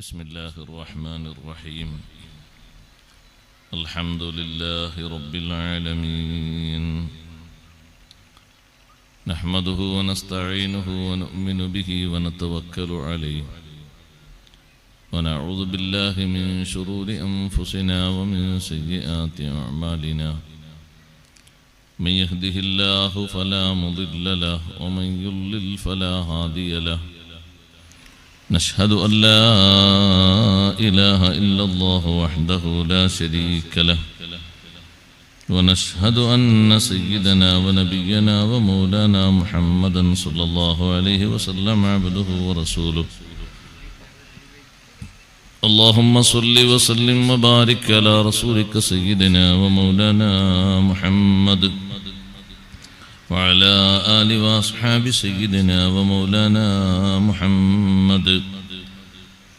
بسم الله الرحمن الرحيم الحمد لله رب العالمين نحمده ونستعينه ونؤمن به ونتوكل عليه ونعوذ بالله من شرور أنفسنا ومن سيئات أعمالنا من يهده الله فلا مضل له ومن يضلل فلا هادي له نشهد أن لا إله إلا الله وحده لا شريك له ونشهد أن سيدنا ونبينا ومولانا محمدا صلى الله عليه وسلم عبده ورسوله اللهم صل وسلم وبارك على رسولك سيدنا ومولانا محمد وعلى آل وأصحاب سيدنا ومولانا محمد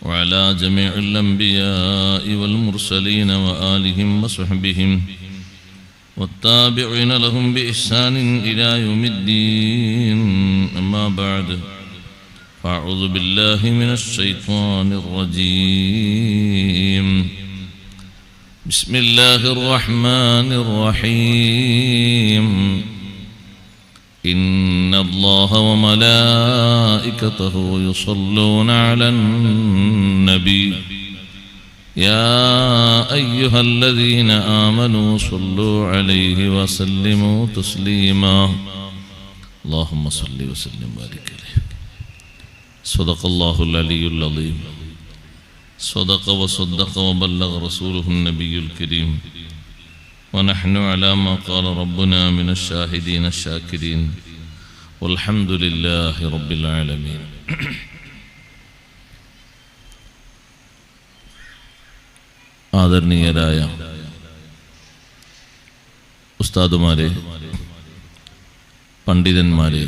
وعلى جميع الأنبياء والمرسلين وآلهم وصحبهم والتابعين لهم بإحسان إلى يوم الدين أما بعد فأعوذ بالله من الشيطان الرجيم بسم الله الرحمن الرحيم إن الله وملائكته يصلون على النبي يا أيها الذين آمنوا صلوا عليه وسلموا تسليما اللهم صل وسلم وبارك عليه صدق الله العلي العظيم صدق وصدق وبلغ رسوله النبي الكريم ونحن على ما قال ربنا من الشاهدين الشاكرين والحمد لله رب العالمين ആദരണീയരായ ഉസ്താദുമാരെ, പണ്ഡിതന്മാരെ,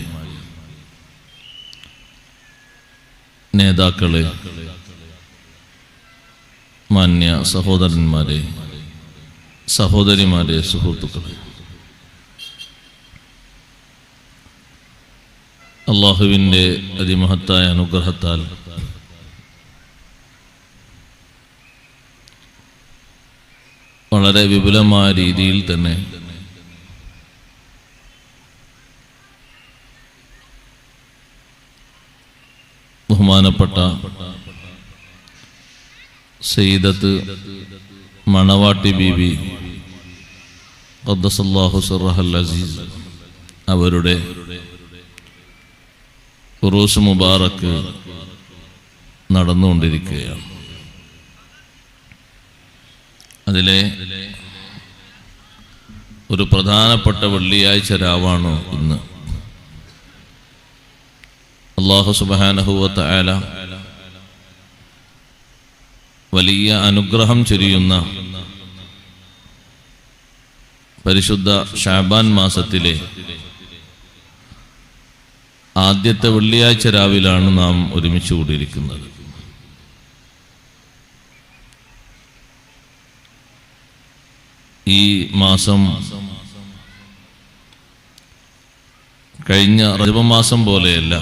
നേതാക്കളെ, മാന്യ സഹോദരന്മാരെ, സഹോദരിമാരെ, സുഹൃത്തുക്കളെ, അള്ളാഹുവിൻ്റെ അതിമഹത്തായ അനുഗ്രഹത്താൽ വളരെ വിപുലമായ രീതിയിൽ തന്നെ ബഹുമാനപ്പെട്ട സയ്യിദത്ത് മണവാട്ടി ബീബി ഖദ്ദസല്ലാഹു സിർറഹൽ അസീസ് അവരുടെ ഉറൂസ് മുബാറക്ക് നടന്നുകൊണ്ടിരിക്കുകയാണ്. അതിലെ ഒരു പ്രധാനപ്പെട്ട വെള്ളിയാഴ്ച രാവാണ് ഇന്ന്. അല്ലാഹു സുബ്ഹാനഹു വ തആല വലിയ അനുഗ്രഹം ചൊരിയുന്ന പരിശുദ്ധ ശഅബാൻ മാസത്തിലെ ആദ്യത്തെ വെള്ളിയാഴ്ച രാവിലാണ് നാം ഒരുമിച്ച് കൂടിയിരിക്കുന്നത്. ഈ മാസം കഴിഞ്ഞ റജബ് മാസം പോലെയല്ല,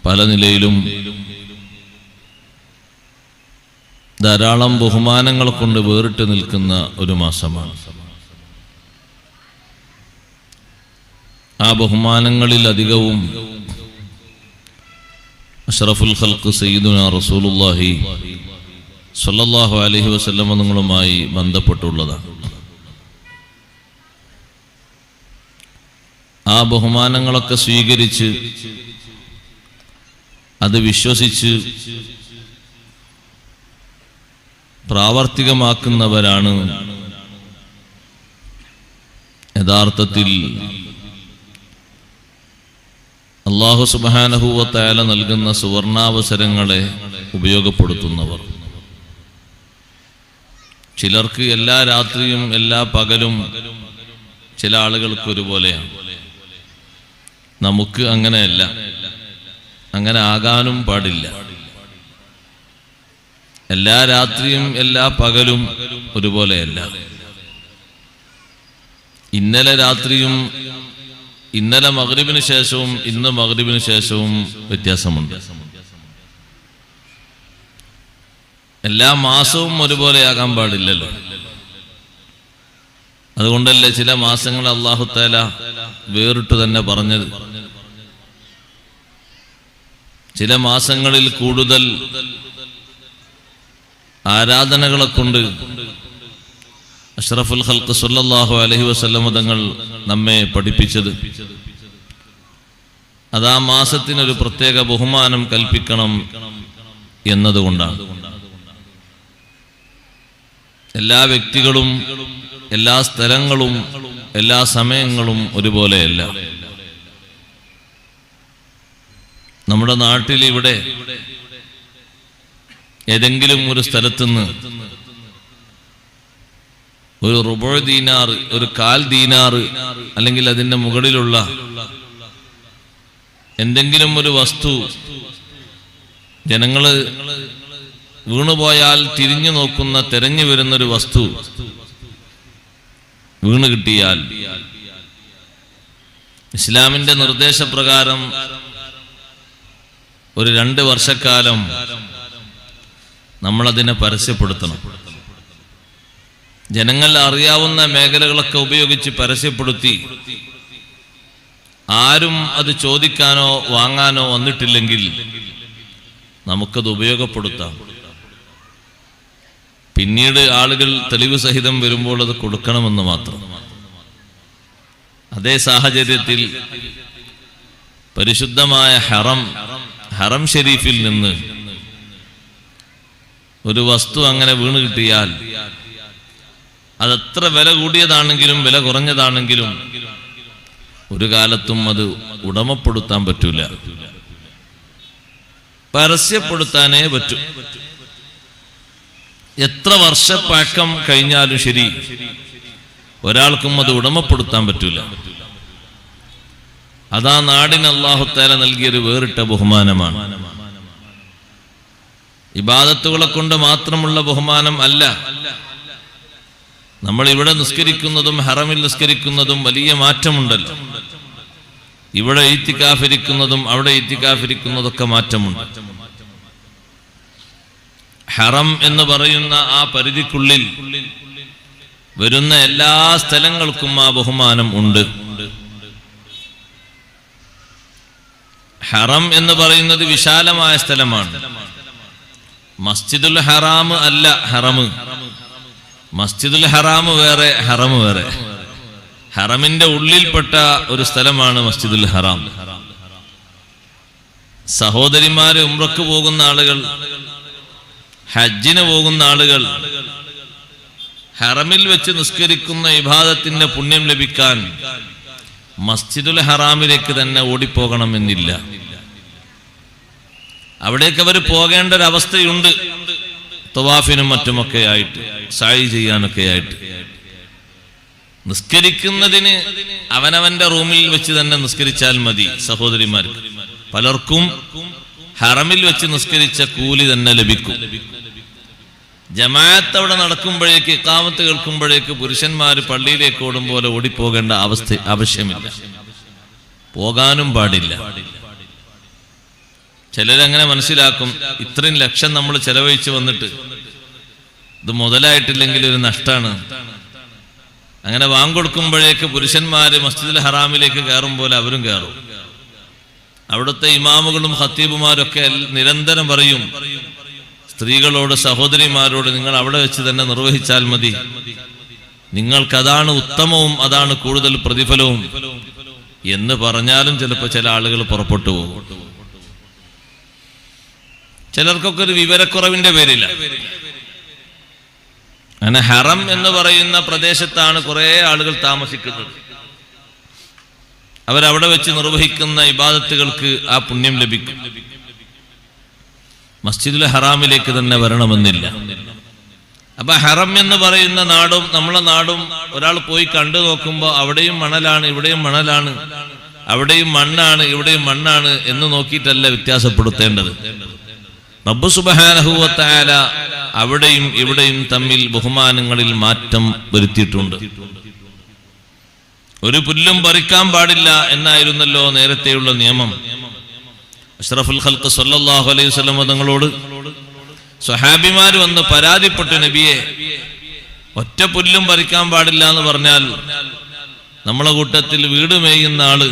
പല നിലയിലും ധാരാളം ബഹുമാനങ്ങൾ കൊണ്ട് വേറിട്ട് നിൽക്കുന്ന ഒരു മാസമാണ്. ആ ബഹുമാനങ്ങളിൽ അധികവും അഷ്റഫുൽ ഖൽഖ് സയ്യിദുനാ റസൂലുള്ളാഹി സ്വല്ലല്ലാഹു അലൈഹി വസല്ലം തങ്ങളുമായി ബന്ധപ്പെട്ടുള്ളതാണ്. ആ ബഹുമാനങ്ങളൊക്കെ സ്വീകരിച്ച് അത് വിശ്വസിച്ച് പ്രാവർത്തികമാക്കുന്നവരാണ് യഥാർത്ഥത്തിൽ അല്ലാഹു സുബ്ഹാനഹു വ തആല നൽകുന്ന സുവർണാവസരങ്ങളെ ഉപയോഗപ്പെടുത്തുന്നവർ. ചിലർക്ക് എല്ലാ രാത്രിയും എല്ലാ പകലും ചില ആളുകൾക്ക് ഒരുപോലെയാണ്. നമുക്ക് അങ്ങനെയല്ല, അങ്ങനെ ആകാനും പാടില്ല. എല്ലാ രാത്രിയും എല്ലാ പകലും ഒരുപോലെയല്ല. ഇന്നലെ രാത്രിയും ഇന്നലെ മഗ്രിബിന് ശേഷവും ഇന്ന് മഗ്രിബിന് ശേഷവും വ്യത്യാസമുണ്ട്. എല്ലാ മാസവും ഒരുപോലെയാകാൻ പാടില്ലല്ലോ. അതുകൊണ്ടല്ലേ ചില മാസങ്ങൾ അല്ലാഹു തആല വേറിട്ട് തന്നെ പറഞ്ഞത്. ചില മാസങ്ങളിൽ കൂടുതൽ ആരാധനകളെ കൊണ്ട് അഷ്റഫുൽ ഖൽഖ് സ്വല്ലല്ലാഹു അലൈഹി വസല്ലം തങ്ങൾ നമ്മെ പഠിപ്പിച്ചത്. അതാ മാസത്തിനൊരു പ്രത്യേക ബഹുമാനം കൽപ്പിക്കണം എന്നതുകൊണ്ടാണ്. എല്ലാ വ്യക്തികളും എല്ലാ സ്ഥലങ്ങളും എല്ലാ സമയങ്ങളും ഒരുപോലെയല്ല. നമ്മുടെ നാട്ടിൽ ഇവിടെ ഏതെങ്കിലും ഒരു സ്ഥലത്തുനിന്ന് ഒരു റുബുഅ് ദീനാർ, ഒരു കാൽ ദീനാർ അല്ലെങ്കിൽ അതിൻ്റെ മുകളിലുള്ള എന്തെങ്കിലും ഒരു വസ്തു ജനങ്ങള് വീണുപോയാൽ തിരിഞ്ഞു നോക്കുന്ന, തെരഞ്ഞു വരുന്നൊരു വസ്തു വീണ് കിട്ടിയാൽ ഇസ്ലാമിന്റെ നിർദ്ദേശപ്രകാരം ഒരു 2 വർഷക്കാലം നമ്മളതിനെ പരസ്യപ്പെടുത്തണം. ജനങ്ങൾ അറിയാവുന്ന മേഖലകളൊക്കെ ഉപയോഗിച്ച് പരസ്യപ്പെടുത്തി ആരും അത് ചോദിക്കാനോ വാങ്ങാനോ വന്നിട്ടില്ലെങ്കിൽ നമുക്കത് ഉപയോഗപ്പെടുത്താം. പിന്നീട് ആളുകൾ തെളിവ് സഹിതം വരുമ്പോൾ അത് കൊടുക്കണമെന്ന് മാത്രം. അതേ സാഹചര്യത്തിൽ പരിശുദ്ധമായ ഹറം ഷരീഫിൽ നിന്ന് ഒരു വസ്തു അങ്ങനെ വീണ് കിട്ടിയാൽ അതെത്ര വില കൂടിയതാണെങ്കിലും വില കുറഞ്ഞതാണെങ്കിലും ഒരു കാലത്തും അത് ഉടമപ്പെടുത്താൻ പറ്റൂല, പരസ്യപ്പെടുത്താനേ പറ്റൂ. എത്ര വർഷപ്പഴക്കം കഴിഞ്ഞാലും ശരി, ഒരാൾക്കും അത് ഉടമപ്പെടുത്താൻ പറ്റൂല. അതാ നാടിന് അല്ലാഹു തആല നൽകിയൊരു വേറിട്ട ബഹുമാനമാണ്. ഇബാദത്തുകളെ കൊണ്ട് മാത്രമുള്ള ബഹുമാനം അല്ല. നമ്മൾ ഇവിടെ നിസ്കരിക്കുന്നതും ഹറമിൽ നിസ്കരിക്കുന്നതും വലിയ മാറ്റമുണ്ടല്ലോ. ഇവിടെ ഇത്തികാഫിരിക്കുന്നതും അവിടെ ഇത്തികാഫിരിക്കുന്നതൊക്കെ മാറ്റമുണ്ട്. ഹറം എന്ന് പറയുന്ന ആ പരിധിക്കുള്ളിൽ വരുന്ന എല്ലാ സ്ഥലങ്ങൾക്കും ആ ബഹുമാനം ഉണ്ട്. ഹറം എന്ന് പറയുന്നത് വിശാലമായ സ്ഥലമാണ്. മസ്ജിദുൽ ഹറാം അല്ല ഹറം. മസ്ജിദുൽ ഹറാം വേറെ, ഹറം വേറെ. ഹറമിന്റെ ഉള്ളിൽപ്പെട്ട ഒരു സ്ഥലമാണ് മസ്ജിദുൽ ഹറാം. സഹോദരിമാര് ഉംറക്ക് പോകുന്ന ആളുകൾ, ഹജ്ജിന് പോകുന്ന ആളുകൾ ഹറമിൽ വെച്ച് നിസ്കരിക്കുന്ന ഇബാദത്തിന്റെ പുണ്യം ലഭിക്കാൻ മസ്ജിദുൽ ഹറാമിലേക്ക് തന്നെ ഓടിപ്പോകണമെന്നില്ല. അവിടേക്ക് അവർ പോകേണ്ട ഒരു അവസ്ഥയുണ്ട്. തവാഫിനും മറ്റുമൊക്കെ ആയിട്ട്, സഅയ് ചെയ്യാനൊക്കെ ആയിട്ട്. നിസ്കരിക്കുന്നതിന് അവനവന്റെ റൂമിൽ വെച്ച് തന്നെ നിസ്കരിച്ചാൽ മതി. സഹോദരിമാർക്ക് പലർക്കും ഹറമിൽ വെച്ച് നിസ്കരിച്ച കൂലി തന്നെ ലഭിക്കും. ജമാഅത്ത് അവിടെ നടക്കുമ്പോഴേക്ക്, ഇഖാമത്ത് കേൾക്കുമ്പോഴേക്ക് പുരുഷന്മാര് പള്ളിയിലേക്ക് ഓടും പോലെ ഓടിപ്പോകേണ്ട ആവശ്യമില്ല, പോകാനും പാടില്ല. ചിലരങ്ങനെ മനസ്സിലാക്കും, ഇത്രയും ലക്ഷം നമ്മൾ ചെലവഴിച്ച് വന്നിട്ട് ഇത് മുതലായിട്ടില്ലെങ്കിൽ ഒരു നഷ്ടമാണ്. അങ്ങനെ വാങ്ങിക്കൊടുക്കുമ്പോഴേക്ക് പുരുഷന്മാര് മസ്ജിദുൽ ഹറാമിലേക്ക് കയറും പോലെ അവരും കയറും. അവിടുത്തെ ഇമാമുകളും ഖത്തീബുമാരൊക്കെ നിരന്തരം പറയും സ്ത്രീകളോട്, സഹോദരിമാരോട്, നിങ്ങൾ അവിടെ വെച്ച് തന്നെ നിർവഹിച്ചാൽ മതി, നിങ്ങൾക്കതാണ് ഉത്തമവും അതാണ് കൂടുതൽ പ്രതിഫലവും എന്ന് പറഞ്ഞാലും ചിലപ്പോൾ ചില ആളുകൾ പുറപ്പെട്ടു പോകും. ചിലർക്കൊക്കെ ഒരു വിവരക്കുറവിന്റെ പേരില്ല. അങ്ങനെ ഹറം എന്ന് പറയുന്ന പ്രദേശത്താണ് കുറെ ആളുകൾ താമസിക്കുന്നത്. അവരവിടെ വെച്ച് നിർവഹിക്കുന്ന ഇബാദത്തുകൾക്ക് ആ പുണ്യം ലഭിക്കും. മസ്ജിദുൽ ഹറാമിലേക്ക് തന്നെ വരണമെന്നില്ല. അപ്പൊ ഹറം എന്ന് പറയുന്ന നാടും നമ്മളെ നാടും ഒരാൾ പോയി കണ്ടു നോക്കുമ്പോൾ അവിടെയും മണലാണ് ഇവിടെയും മണലാണ്, അവിടെയും മണ്ണാണ് ഇവിടെയും മണ്ണാണ് എന്ന് നോക്കിയിട്ടല്ല വ്യത്യാസപ്പെടുത്തേണ്ടത്. റബ്ബ് സുബ്ഹാനഹു വ തആല അവിടെയും ഇവിടെയും തമ്മിൽ ബഹുമാനങ്ങളിൽ മാറ്റം വരുത്തിയിട്ടുണ്ട്. ഒരു പുല്ലും പറിക്കാൻ പാടില്ല എന്നായിരുന്നല്ലോ നേരത്തെയുള്ള നിയമം. അഷ്റഫുൽ ഖൽഖ് സ്വല്ലല്ലാഹു അലൈഹി വസല്ലം തങ്ങളോട് സ്വഹാബിമാർ വന്ന് പരാതിപ്പെട്ടു, നബിയെ, ഒറ്റ പുല്ലും പറിക്കാൻ പാടില്ല എന്ന് പറഞ്ഞാൽ നമ്മളെ കൂട്ടത്തിൽ വീട് മേയുന്ന ആള്,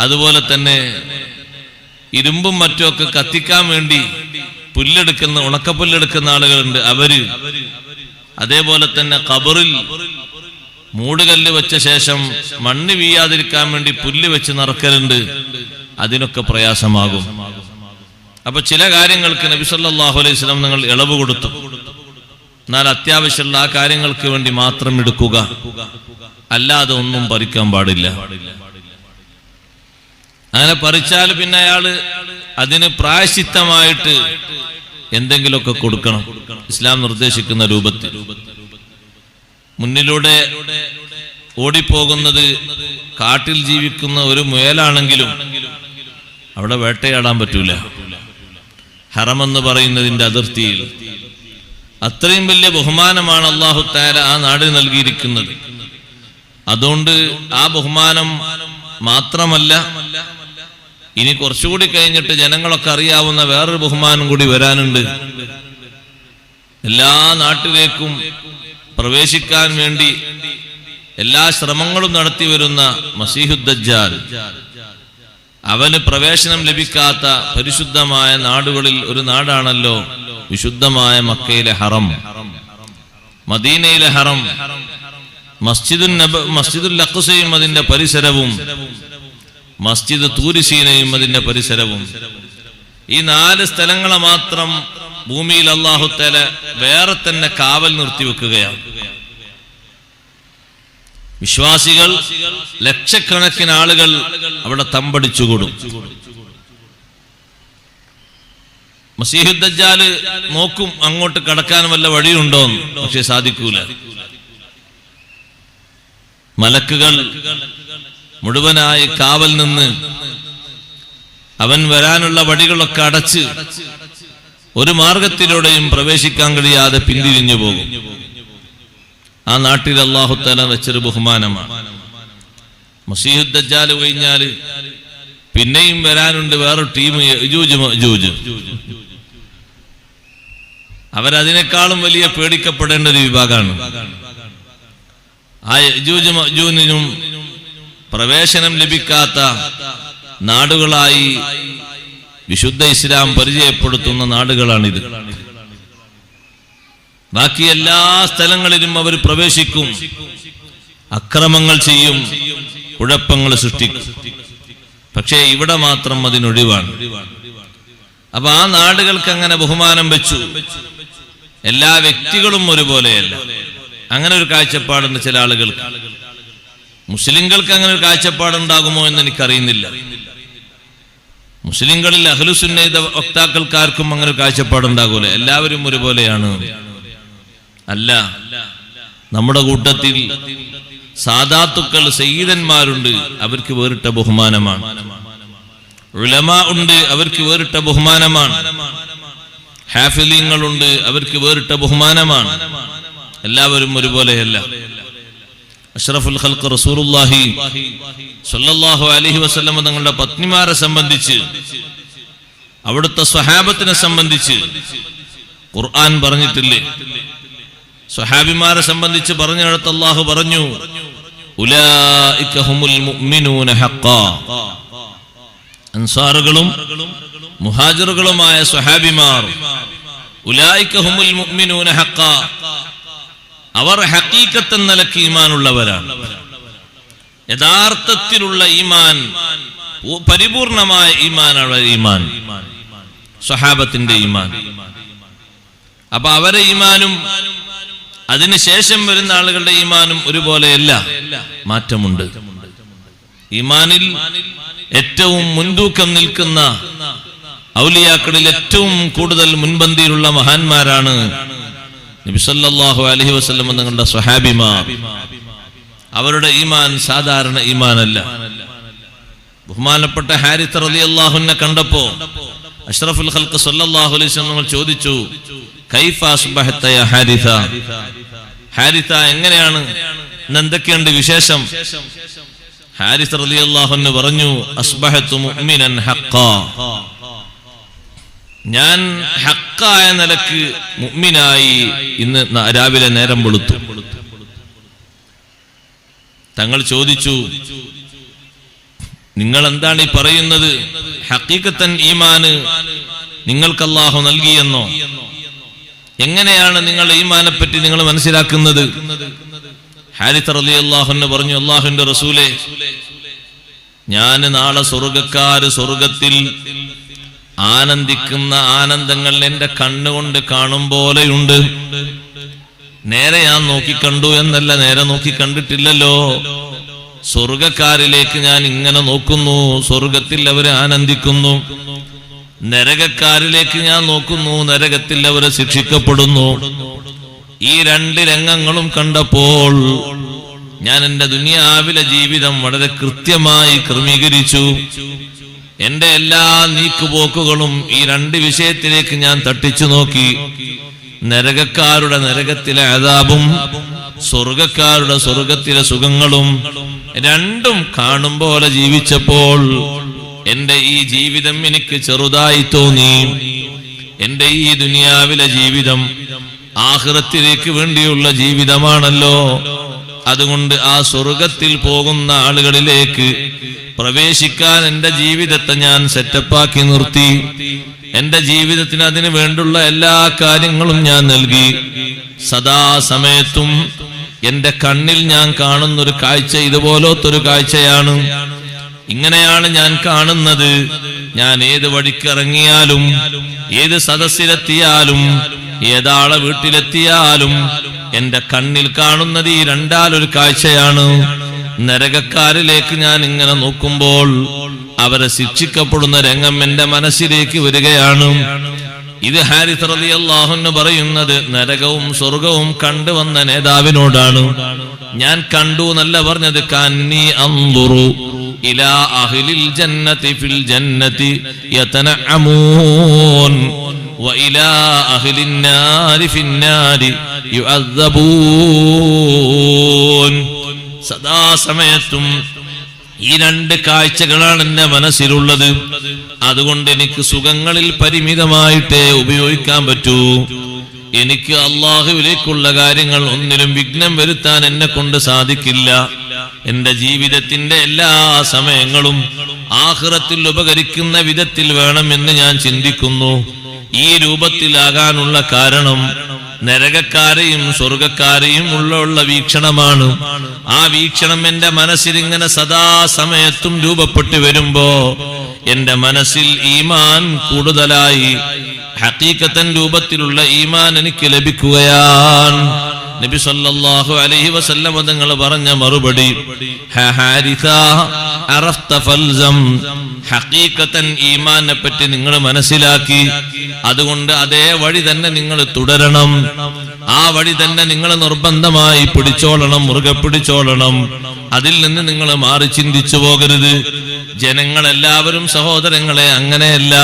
അതുപോലെ തന്നെ ഇരുമ്പും മറ്റുമൊക്കെ കത്തിക്കാൻ വേണ്ടി പുല്ലെടുക്കുന്ന, ഉണക്കപ്പുല്ലെടുക്കുന്ന ആളുകളുണ്ട്, അവര്, അതേപോലെ തന്നെ ഖബറിൽ മൂടുകല്ല് വെച്ച ശേഷം മണ്ണ് വീയാതിരിക്കാൻ വേണ്ടി പുല്ല് വെച്ച് നിറക്കലുണ്ട്, അതിനൊക്കെ പ്രയാസമാകും. അപ്പൊ ചില കാര്യങ്ങൾക്ക് നബി സല്ലല്ലാഹു അലൈഹി വസല്ലം നിങ്ങൾ ഇളവ് കൊടുത്തു. എന്നാൽ അത്യാവശ്യമുള്ള ആ കാര്യങ്ങൾക്ക് വേണ്ടി മാത്രം എടുക്കുക, അല്ലാതെ ഒന്നും പറിക്കാൻ പാടില്ല. അങ്ങനെ പറിച്ചാൽ പിന്നെ അയാള് അതിന് പ്രായശ്ചിത്തമായിട്ട് എന്തെങ്കിലുമൊക്കെ കൊടുക്കണം, ഇസ്ലാം നിർദ്ദേശിക്കുന്ന രൂപത്തിൽ. മുന്നിലൂടെ ഓടിപ്പോകുന്നത് കാട്ടിൽ ജീവിക്കുന്ന ഒരു മുയലാണെങ്കിലും അവിടെ വേട്ടയാടാൻ പറ്റൂല, ഹറമെന്ന് പറയുന്നതിന്റെ അതിർത്തിയിൽ. അത്രയും വലിയ ബഹുമാനമാണ് അല്ലാഹു തആല ആ നാട് നൽകിയിരിക്കുന്നത്. അതുകൊണ്ട് ആ ബഹുമാനം മാത്രമല്ല, ഇനി കുറച്ചുകൂടി കഴിഞ്ഞിട്ട് ജനങ്ങളൊക്കെ അറിയാവുന്ന വേറൊരു ബഹുമാനം കൂടി വരാനുണ്ട്. എല്ലാ നാട്ടിലേക്കും പ്രവേശിക്കാൻ വേണ്ടി എല്ലാ ശ്രമങ്ങളും നടത്തി വരുന്ന മസീഹുദ് ദജ്ജാൽ, അവന് പ്രവേശനം ലഭിക്കാത്ത പരിശുദ്ധമായ നാടുകളിൽ ഒരു നാടാണല്ലോ വിശുദ്ധമായ മക്കയിലെ ഹറം, മദീനയിലെ ഹറം, മസ്ജിദുൽ അഖ്സയും അതിന്റെ പരിസരവും, മസ്ജിദ് തൂരിസീനയും അതിന്റെ പരിസരവും. ഈ 4 സ്ഥലങ്ങളെ മാത്രം ഭൂമിയിൽ അല്ലാഹു തആല വേറെ തന്നെ കാവൽ നിർത്തിവെക്കുകയാണ്. വിശ്വാസികൾ ലക്ഷക്കണക്കിന് ആളുകൾ അവിടെ തമ്പടിച്ചുകൂടും. മസീഹുദ് ദജ്ജാല് നോക്കും അങ്ങോട്ട് കടക്കാൻ വല്ല വഴിയുണ്ടോന്ന്, പക്ഷെ സാധിക്കൂല. മലക്കുകൾ മുഴുവനായി കാവൽ നിന്ന് അവൻ വരാനുള്ള വഴികളൊക്കെ അടച്ച് ഒരു മാർഗത്തിലൂടെയും പ്രവേശിക്കാൻ കഴിയാതെ പിന്തിരിഞ്ഞു പോകും. ആ നാട്ടിൽ അല്ലാഹു തആല വെച്ചൊരു ബഹുമാനമാണ്. മസീഹുദ് ദജ്ജാൽ കഴിഞ്ഞാല് പിന്നെയും വരാനുണ്ട് വേറൊരു ടീം, യജൂജ് മഅജൂജ്. അവരതിനേക്കാളും വലിയ പേടിക്കപ്പെടേണ്ട ഒരു വിഭാഗമാണ്. ആ യജൂജ് മഅജൂജിനും പ്രവേശനം ലഭിക്കാത്ത നാടുകളായി വിശുദ്ധ ഇസ്ലാം പരിചയപ്പെടുത്തുന്ന നാടുകളാണിത്. ബാക്കി എല്ലാ സ്ഥലങ്ങളിലും അവർ പ്രവേശിക്കും, അക്രമങ്ങൾ ചെയ്യും, കുഴപ്പങ്ങൾ സൃഷ്ടിക്കും. പക്ഷേ ഇവിടെ മാത്രം അതിനൊഴിവാണ്. അപ്പൊ ആ നാടുകൾക്ക് അങ്ങനെ ബഹുമാനം വെച്ചു. എല്ലാ വ്യക്തികളും ഒരുപോലെയല്ല, അങ്ങനെ ഒരു കാഴ്ചപ്പാടുണ്ട് ചില ആളുകൾക്ക്. മുസ്ലിങ്ങൾക്ക് അങ്ങനെ ഒരു കാഴ്ചപ്പാടുണ്ടാകുമോ എന്ന് എനിക്കറിയുന്നില്ല. മുസ്ലിങ്ങളിൽ അഹ്ലുസുന്നയുടെ വക്താക്കൾക്കാർക്കും അങ്ങനെ ഒരു കാഴ്ചപ്പാടുണ്ടാകൂല, എല്ലാവരും ഒരുപോലെയാണ്. അല്ല, നമ്മുടെ കൂട്ടത്തിൽ സാദാത്തുക്കൾ, സയ്യിദന്മാരുണ്ട്, അവർക്ക് വേറിട്ട ബഹുമാനമാണ്. ഉലമാ ഉണ്ട്, അവർക്ക് വേറിട്ട ബഹുമാനമാണ്. ഹാഫിളീങ്ങളുണ്ട്, അവർക്ക് വേറിട്ട ബഹുമാനമാണ്. എല്ലാവരും ഒരുപോലെയല്ല. അഷ്റഫുൽ ഖൽഖ് റസൂലുള്ളാഹി സ്വല്ലല്ലാഹു അലൈഹി വസല്ലം തങ്ങളുടെ പത്നിമാരെ സംബന്ധിച്ച്, അവിടുത്തെ സ്വഹാബത്തിനെ സംബന്ധിച്ച് ഖുർആൻ പറഞ്ഞിട്ടില്ലേ? സ്വഹാബിമാരെ സംബന്ധിച്ച് പറഞ്ഞിടത്ത് അല്ലാഹു പറഞ്ഞു, ഉലൈക ഹുമുൽ മുഅ്മിനൂന ഹഖ്ഖാ. അൻസാറുകളും മുഹാജിറുകളുമായ സ്വഹാബിമാർ, ഉലൈക ഹുമുൽ മുഅ്മിനൂന ഹഖ്ഖാ, അവർ ഹഖീഖത്ത് നിലക്ക് ഈമാനുള്ളവരാണ്. യഥാർത്ഥത്തിലുള്ള ഈമാൻ, പരിപൂർണമായ ഈമാനാണ് ഈമാൻ, സ്വഹാബത്തിന്റെ ഈമാൻ. അപ്പൊ അവരെ ഈമാനും അതിനുശേഷം വരുന്ന ആളുകളുടെ ഈമാനും ഒരുപോലെയല്ല, മാറ്റമുണ്ട്. ഈമാനിൽ ഏറ്റവും മുൻതൂക്കം നിൽക്കുന്ന ഔലിയാക്കളിൽ ഏറ്റവും കൂടുതൽ മുൻപന്തിയിലുള്ള മഹാന്മാരാണ് നബി സല്ലല്ലാഹു അലൈഹി വസല്ലം തങ്ങളുടെ സ്വഹാബിമാർ. അവരുടെ ഈമാൻ സാധാരണ ഈമാനല്ല. ബഹുമാനപ്പെട്ട ഹാരിത്ത് റളിയല്ലാഹു അൻഹു കണ്ടപ്പോ അഷ്റഫുൽ ഖൽഖ് സല്ലല്ലാഹു അലൈഹി വസല്ലം ചോദിച്ചു, കൈഫ അസ്ബഹത യാ ഹാരിത, ഹാരിത എങ്ങനെയാണ്, ഇന്ന് എന്തൊക്കെയുണ്ട് വിശേഷം? ഹാരിത്ത് റളിയല്ലാഹു അൻഹു പറഞ്ഞു, അസ്ബഹതു മുഅ്മിനൻ ഹഖ്ഖാ, ഞാൻ ഹക്കായ നിലക്ക് മുഅ്മിനായി ഇന്ന് രാവിലെ നേരം വെളുത്തു. തങ്ങൾ ചോദിച്ചു, നിങ്ങൾ എന്താണ് ഈ പറയുന്നത്? ഹഖീഖത്തൻ ഈമാന് നിങ്ങൾക്ക് അല്ലാഹു നൽകിയെന്നോ? എങ്ങനെയാണ് നിങ്ങൾ ഈമാനെ പറ്റി നിങ്ങൾ മനസ്സിലാക്കുന്നത്? ഹാരിത്ത് റളിയല്ലാഹു അൻഹു പറഞ്ഞു, അല്ലാഹുവിന്റെ റസൂലേ, ഞാൻ നാളെ സ്വർഗത്തിൽ ആനന്ദിക്കുന്ന ആനന്ദങ്ങൾ എന്റെ കണ്ണുകൊണ്ട് കാണും പോലെയുണ്ട്. നേരെ ഞാൻ നോക്കിക്കണ്ടു എന്നല്ല, നേരെ നോക്കി കണ്ടിട്ടില്ലല്ലോ. സ്വർഗക്കാരിലേക്ക് ഞാൻ ഇങ്ങനെ നോക്കുന്നു, സ്വർഗത്തിൽ അവരെ ആനന്ദിക്കുന്നു. നരകക്കാരിലേക്ക് ഞാൻ നോക്കുന്നു, നരകത്തിൽ അവരെ ശിക്ഷിക്കപ്പെടുന്നു. ഈ രണ്ട് രംഗങ്ങളും കണ്ടപ്പോൾ ഞാൻ എന്റെ ദുനിയാവിലെ ജീവിതം വളരെ കൃത്യമായി ക്രമീകരിച്ചു. എന്റെ എല്ലാ നീക്കുപോക്കുകളും ഈ രണ്ട് വിഷയത്തിലേക്ക് ഞാൻ തട്ടിച്ചു നോക്കി. നരകക്കാരുടെ നരകത്തിലെ അദാബും സ്വർഗക്കാരുടെ സ്വർഗത്തിലെ സുഖങ്ങളും രണ്ടും കാണും പോലെ ജീവിച്ചപ്പോൾ എന്റെ ഈ ജീവിതം എനിക്ക് ചെറുതായി തോന്നി. എന്റെ ഈ ദുനിയാവിലെ ജീവിതം ആഖിറത്തിലേക്ക് വേണ്ടിയുള്ള ജീവിതമാണല്ലോ. അതുകൊണ്ട് ആ സ്വർഗത്തിൽ പോകുന്ന ആളുകളിലേക്ക് പ്രവേശിക്കാൻ എന്റെ ജീവിതത്തെ ഞാൻ സെറ്റപ്പാക്കി നിർത്തി. എന്റെ ജീവിതത്തിന് അതിനു വേണ്ടുള്ള എല്ലാ കാര്യങ്ങളും ഞാൻ നൽകി. സദാസമയത്തും എന്റെ കണ്ണിൽ ഞാൻ കാണുന്നൊരു കാഴ്ച ഇതുപോലത്തൊരു കാഴ്ചയാണ്. ഇങ്ങനെയാണ് ഞാൻ കാണുന്നത്. ഞാൻ ഏത് വഴിക്കിറങ്ങിയാലും, ഏത് സദസ്സിലെത്തിയാലും, ഏതാളെ വീട്ടിലെത്തിയാലും എന്റെ കണ്ണിൽ കാണുന്നത് ഈ രണ്ടാലൊരു കാഴ്ചയാണ്. നരകക്കാരിലേക്ക് ഞാൻ ഇങ്ങനെ നോക്കുമ്പോൾ അവരെ ശിക്ഷിക്കപ്പെടുന്ന രംഗം എന്റെ മനസ്സിലേക്ക് വരികയാണ്. ഇത് ഹാരിത്ത് റളിയല്ലാഹു അൻഹു പറയുന്നത് നരകവും സ്വർഗവും കണ്ടുവന്ന നേതാവിനോടാണ്. ഞാൻ കണ്ടു എന്നല്ല പറഞ്ഞത്, കന്നി അൻദുറു ഇലാ അഹ്ലിൽ ജന്നതി ഫിൽ ജന്നതി യതനഅമൂൻ വഇലാ അഹ്ലിൻ നാരി ഫിൻ നാരി യുഅദ്ദബൂൻ. സദാസമയത്തും ഈ രണ്ട് കാഴ്ചകളാണ് എന്റെ മനസ്സിലുള്ളത്. അതുകൊണ്ട് എനിക്ക് സുഖങ്ങളിൽ പരിമിതമായിട്ടേ ഉപയോഗിക്കാൻ പറ്റൂ. എനിക്ക് അള്ളാഹുവിലേക്കുള്ള കാര്യങ്ങൾ ഒന്നിലും വിഘ്നം വരുത്താൻ എന്നെ കൊണ്ട് സാധിക്കില്ല. എന്റെ ജീവിതത്തിന്റെ എല്ലാ സമയങ്ങളും ആഖിറത്തിൽ ഉപകരിക്കുന്ന വിധത്തിൽ വേണമെന്ന് ഞാൻ ചിന്തിക്കുന്നു. ഈ രൂപത്തിലാകാനുള്ള കാരണം നരകക്കാരെയും സ്വർഗക്കാരെയും ഉള്ള വീക്ഷണമാണ്. ആ വീക്ഷണം എന്റെ മനസ്സിൽ ഇങ്ങനെ സദാസമയത്തും രൂപപ്പെട്ടു വരുമ്പോ എന്റെ മനസ്സിൽ ഈമാൻ കൂടുതലായി ഹഖീഖത്തൻ രൂപത്തിലുള്ള ഈമാൻ എനിക്ക് ലഭിക്കുകയാണ്. നബി സല്ലല്ലാഹു അലൈഹി വസല്ലം തങ്ങൾ പറഞ്ഞ മറുപടി, ഹാരിത അറഫ്ത ഫൽസം. ഹഖീഖത്തൻ ഈമാനെ പറ്റി നിങ്ങൾ മനസ്സിലാക്കി, അതുകൊണ്ട് അതേ വഴി തന്നെ നിങ്ങൾ തുടരണം. ആ വഴി തന്നെ നിങ്ങൾ നിർബന്ധമായി പിടിച്ചോളണം, മുറുകെ പിടിച്ചോളണം. അതിൽ നിന്ന് നിങ്ങൾ മാറി ചിന്തിച്ചു പോകരുത്. ജനങ്ങളെല്ലാവരും സഹോദരങ്ങളെ അങ്ങനെയല്ല.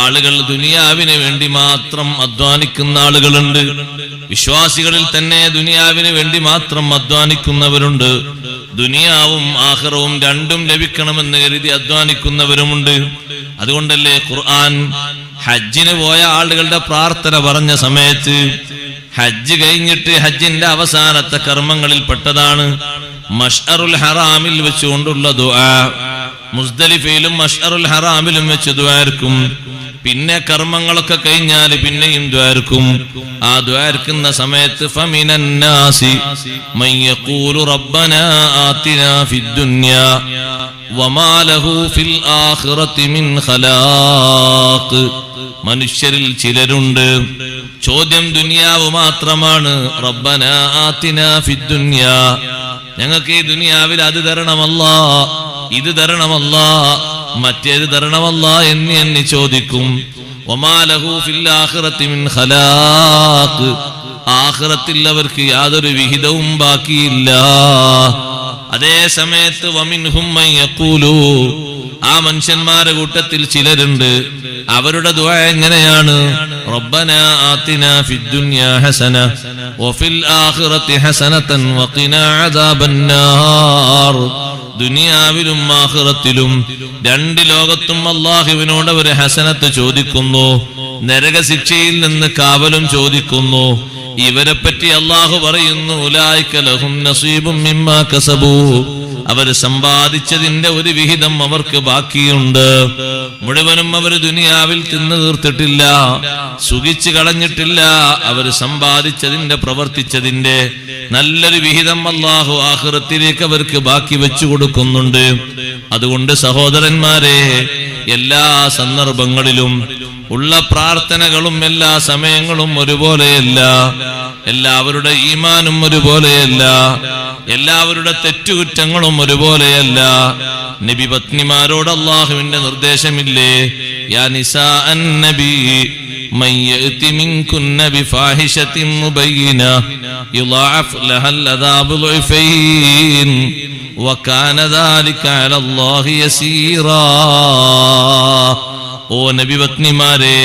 ആളുകൾ ദുനിയാവിന് വേണ്ടി മാത്രം അധ്വാനിക്കുന്ന ആളുകളുണ്ട്. വിശ്വാസികളിൽ തന്നെ ദുനിയാവിന് വേണ്ടി മാത്രം അധ്വാനിക്കുന്നവരുണ്ട്. ദുനിയാവും ആഖിറവും രണ്ടും ലഭിക്കണമെന്ന് കരുതി അധ്വാനിക്കുന്നവരുമുണ്ട്. അതുകൊണ്ടല്ലേ ഖുർആൻ ഹജ്ജിന് പോയ ആളുകളുടെ പ്രാർത്ഥന പറഞ്ഞ സമയത്ത്, ഹജ്ജ് കഴിഞ്ഞിട്ട് ഹജ്ജിന്റെ അവസാനത്തെ കർമ്മങ്ങളിൽ പെട്ടതാണ് മശ്അറുൽ ഹറാമിൽ വെച്ചുകൊണ്ടുള്ള ദുആ. മുസ്ദലിഫയിലും മശ്അറുൽ ഹറാമിലും വെച്ച് ദുആർക്കും. പിന്നെ കർമ്മങ്ങളൊക്കെ കഴിഞ്ഞാൽ പിന്നെയും ദ്വാർക്കും. ആ ദ്വാർക്കുന്ന സമയത്ത് ഫമിനൻ നാസി മൻ യഖൂലു റബ്ബനാ ആതിനാ ഫിദ് ദുനിയാ വമാ ലഹു ഫിൽ ആഖിറതി മിൻ ഖലാഖ്. മനുഷ്യരിൽ ചിലരുണ്ട്, ചോദ്യം ദുനിയാവ് മാത്രമാണ്. റബ്ബനാ ആതിനാ ഫിദ് ദുനിയാ, ഞങ്ങൾക്ക് ഈ ദുനിയാവിൽ അത് തരണമല്ലാ, ഇത് തരണമല്ലാ, മറ്റേത് തരണമല്ലാ എന്ന് ചോദിക്കും. വമാ ലഹു ഫിൽ ആഖിറതി മിൻ ഖലാഖ്, ആഖിറത്തിൽ അവർക്ക് യാതൊരു വിഹിതവും ബാക്കിയില്ല. അതേ സമയത്ത് വമിൻഹും മൻ യഖൂലു, ആ മനുഷ്യന്മാരുടെ കൂട്ടത്തിൽ ചിലരുണ്ട്, അവരുടെ ദുആ എങ്ങനെയാണ്? റബ്ബനാ ആതിനാ ഫിദ് ദുനിയാ ഹസന വഫിൽ ആഖിറതി ഹസനതൻ വഖിനാ അദാബന്നാർ. ദുനിയാവിലും ആഖിറത്തിലും രണ്ട് ലോകത്തും അല്ലാഹുവിനോട് അവർ ഹസനത്ത് ചോദിക്കുന്നു, നരകശിക്ഷയിൽ നിന്ന് കാവലും ചോദിക്കുന്നു. ഇവരെ പറ്റി അള്ളാഹു പറയുന്നു, ഉലൈക ലഹും നസീബും മിമ്മാ കസബൂ, അവർ സമ്പാദിച്ചതിന്റെ ഒരു വിഹിതം അവർക്ക് ബാക്കിയുണ്ട്. മുഴുവനും അവർ ദുനിയാവിൽ തിന്നു തീർത്തിട്ടില്ല, സുഖിച്ചു കളഞ്ഞിട്ടില്ല. അവർ സമ്പാദിച്ചതിന്റെ, പ്രവർത്തിച്ചതിന്റെ നല്ലൊരു വിഹിതം അല്ലാഹു ആഖിറത്തിലേക്ക് അവർക്ക് ബാക്കി വെച്ചു കൊടുക്കുന്നുണ്ട്. അതുകൊണ്ട് സഹോദരന്മാരെ, എല്ലാ സന്ദർഭങ്ങളിലും ഉള്ള പ്രാർത്ഥനകളും എല്ലാ സമയങ്ങളും ഒരുപോലെയല്ല. എല്ലാവരുടെ ഈമാനും ഒരുപോലെയല്ല, എല്ലാവരുടെ തെറ്റുകുറ്റങ്ങളും ഒരുപോലെയല്ല. നബി പത്നിമാരോട് അല്ലാഹുവിന്റെ നിർദ്ദേശമില്ലേ, യാ നിസാ അന്നബി മൻ യഅതി മിൻകുന്ന ബിഫാഹിശത്തിൻ മുബയ്യിന യുളഅഫ് ലഹൽ അദാബു ളുഫൈൻ വകാന ദാലിക അലല്ലാഹി യസീറാ. ഓ നബി പത്നിമാരെ,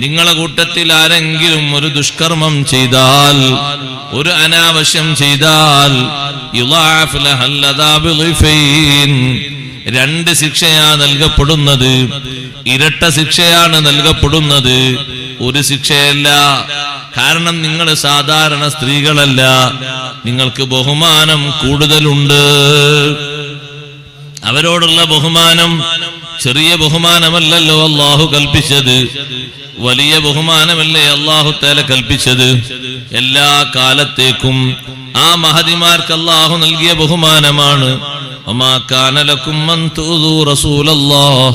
നിങ്ങളെ കൂട്ടത്തിൽ ആരെങ്കിലും ഒരു ദുഷ്കർമ്മം ചെയ്താൽ, ഒരു അനാവശ്യം ചെയ്താൽ, യുളഅഫ് ലഹൽ അദാബു ളുഫൈൻ, 2 ശിക്ഷയാണ് നൽകപ്പെടുന്നത്, ഇരട്ട ശിക്ഷയാണ് നൽകപ്പെടുന്നത്, ഒരു ശിക്ഷയല്ല. കാരണം നിങ്ങൾ സാധാരണ സ്ത്രീകളല്ല, നിങ്ങൾക്ക് ബഹുമാനം കൂടുതലുണ്ട്. അവരോടുള്ള ബഹുമാനം ചെറിയ ബഹുമാനമല്ലല്ലോ അല്ലാഹു കൽപ്പിച്ചത്, വലിയ ബഹുമാനമല്ലേ അല്ലാഹു തആല കൽപ്പിച്ചത്. എല്ലാ കാലത്തേക്കും ആ മഹദിമാർക്ക് അല്ലാഹു നൽകിയ ബഹുമാനമാണ്. വമാ കാന ലക്കും അൻ തുദൂ റസൂലല്ലാഹ്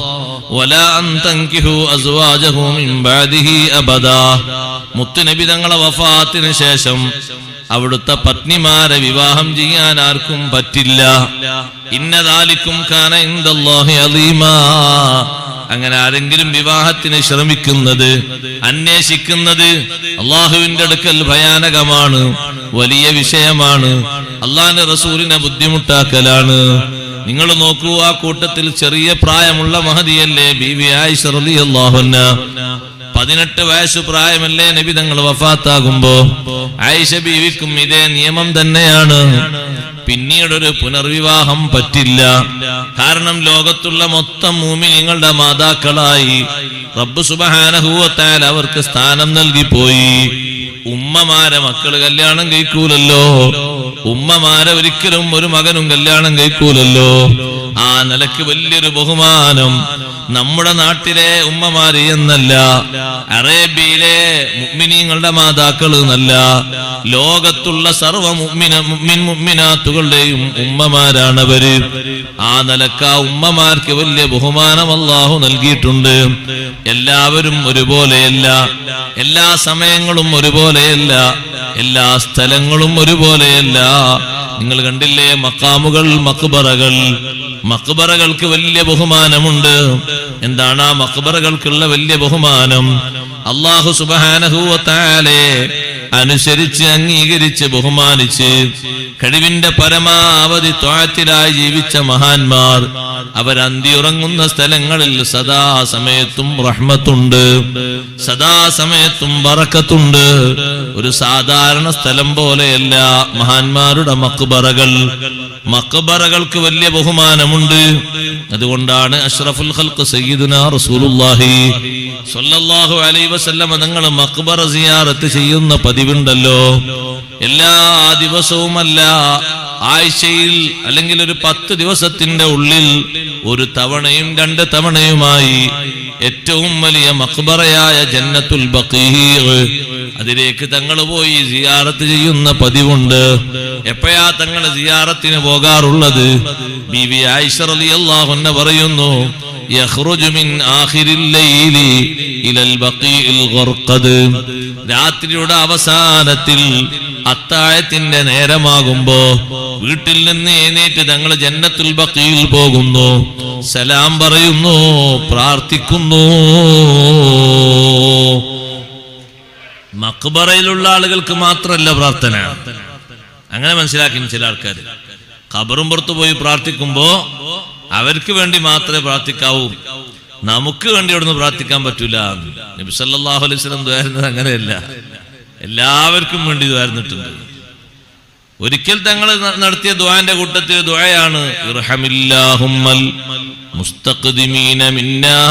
വലാ അൻ തൻകിഹു അസ്വാജഹു മിൻ ബഅദിഹി അബദാ. മുത്തുനബി തങ്ങളുടെ വഫാത്തിന് ശേഷം അവിടുത്തെ പത്നിമാരെ വിവാഹം ചെയ്യാൻ ആർക്കും പറ്റില്ല. ഇന്നദാലിക്കും കാന ഇൻദല്ലാഹി അലീമാ. അങ്ങനെ ആരെങ്കിലും വിവാഹത്തിന് ശ്രമിക്കുന്നത്, അന്വേഷിക്കുന്നത് അള്ളാഹുവിന്റെ അടുക്കൽ ഭയാനകമാണ്, വലിയ വിഷയമാണ്. അള്ളാഹിന്റെ റസൂലിനെ ബുദ്ധിമുട്ടാക്കലാണ്. നിങ്ങൾ നോക്കൂ, ആ കൂട്ടത്തിൽ ചെറിയ പ്രായമുള്ള മഹദിയല്ലേ ബീവി ആയിഷ റളിയല്ലാഹു അൻഹ. 18 വയസ്സ് പ്രായമല്ലേ നബി തങ്ങൾ വഫാത്താകുമ്പോ. ആയിഷ ബീവിക്കും ഇതേ നിയമം തന്നെയാണ്. പിന്നീടൊരു പുനർവിവാഹം പറ്റില്ല. കാരണം ലോകത്തുള്ള മൊത്തം മുഅ്മിനീങ്ങളുടെ മാതാക്കളായി റബ്ബ് സുബ്ഹാനഹു വ തആല അവർക്ക് സ്ഥാനം നൽകിപ്പോയി. ഉമ്മമാരെ മക്കള് കല്യാണം കഴിക്കൂലല്ലോ, ഉമ്മമാരെ ഒരിക്കലും ഒരു മകനും കല്യാണം കഴിക്കൂലല്ലോ. ആ നിലക്ക് വലിയൊരു ബഹുമാനം നമ്മുടെ നാട്ടിലെ ഉമ്മമാര് എന്നല്ല, അറേബ്യയിലെ മുഅ്മിനീങ്ങളുടെ മാതാക്കൾ എന്നല്ല, ലോകത്തുള്ള സർവ്വ മുഅ്മിനാത്തുകളുടെയും ഉമ്മമാരാണവര്. ആ നിലക്ക് ആ ഉമ്മമാർക്ക് വലിയ ബഹുമാനം അല്ലാഹു നൽകിയിട്ടുണ്ട്. എല്ലാവരും ഒരുപോലെയല്ല, എല്ലാ സമയങ്ങളും ഒരുപോലെയല്ല, എല്ലാ സ്ഥലങ്ങളും ഒരുപോലെയല്ല. നിങ്ങൾ കണ്ടില്ലേ മഖാമുകൾ, മഖ്ബറകൾ. മഖ്ബറകൾക്ക് വലിയ ബഹുമാനമുണ്ട്. എന്താണ് ആ മഖ്ബറകൾക്കുള്ള വലിയ ബഹുമാനം? അല്ലാഹു സുബ്ഹാനഹു വ തആലയെ അനുസരിച്ച്, അംഗീകരിച്ച്, ബഹുമാനിച്ച് കഴിവിന്റെ പരമാവധി ത്വഅത്തിലായി ജീവിച്ച മഹാന്മാർ അവരന്തിയുറങ്ങുന്ന സ്ഥലങ്ങളിൽ സദാസമയത്തും റഹ്മത്തുണ്ട്, സദാസമയത്തും ബറക്കത്തുണ്ട്. ഒരു സാധാരണ സ്ഥലം പോലെയല്ല മഹാന്മാരുടെ മഖ്ബറകൾ. മഖ്ബറകൾക്ക് വലിയ ബഹുമാനമുണ്ട്. അതുകൊണ്ടാണ് അഷ്റഫുൽ ഖൽഖ് സയ്യിദുനാ റസൂലുള്ളാഹി സ്വല്ലല്ലാഹു അലൈഹി വസല്ലം തങ്ങൾ മഖ്ബറ സിയാറത്ത് ചെയ്യുന്ന പതിവുണ്ടല്ലോ. എല്ലാ ദിവസവുമല്ല, ആഴ്ചയിൽ അല്ലെങ്കിൽ ഒരു 10 ദിവസത്തിന്റെ ഉള്ളിൽ ഒരു തവണയും 2 തവണയുമായി ഏറ്റവും വലിയ മഖ്ബറയായ ജന്നത്തുൽ ബഖീഅ് അതിലേക്ക് തങ്ങൾ പോയി സിയാറത്ത് ചെയ്യുന്ന പതിവുണ്ട്. എപ്പോഴാ തങ്ങൾ സിയാറത്തിന് പോകാറുള്ളത്? ബീവി ആയിഷ റളിയല്ലാഹു അൻഹ പറയുന്നു, യഖ്റുജു മിൻ ആഖിരിൽ ലൈലി ഇലൽ ബഖീഇൽ ഗർഖദ്. രാത്രിയുടെ അവസാനത്തിൽ അത്താഴത്തിന്റെ നേരമാകുമ്പോ വീട്ടിൽ നിന്ന് എഴുന്നേറ്റ് തങ്ങൾ ജന്നത്തുൽ ബഖീൽ പോകുന്നു, സലാം പറയുന്നു, പ്രാർത്ഥിക്കുന്നു. മഖ്ബറയിലുള്ള ആളുകൾക്ക് മാത്രമല്ല പ്രാർത്ഥന. അങ്ങനെ മനസ്സിലാക്കി ചില ആൾക്കാർ. ഖബറും പുറത്തു പോയി പ്രാർത്ഥിക്കുമ്പോ അവർക്ക് വേണ്ടി മാത്രമേ പ്രാർത്ഥിക്കാവൂ, നമുക്ക് വേണ്ടി അവിടുന്ന് പ്രാർത്ഥിക്കാൻ പറ്റൂല. നബി സല്ലല്ലാഹു അലൈഹി വസല്ലം ദുആയിരുന്നത് അങ്ങനെയല്ല, എല്ലാവർക്കും വേണ്ടി ദുആയിരുന്നിട്ടുണ്ട്. ഒരിക്കൽ തങ്ങൾ നടത്തിയ ദുആന്റെ കൂട്ടത്തിൽ ദുആയാണ്, ഇർഹമില്ലാഹുമ്മൽ മുസ്തഖ്ദിമീന മിന്നാ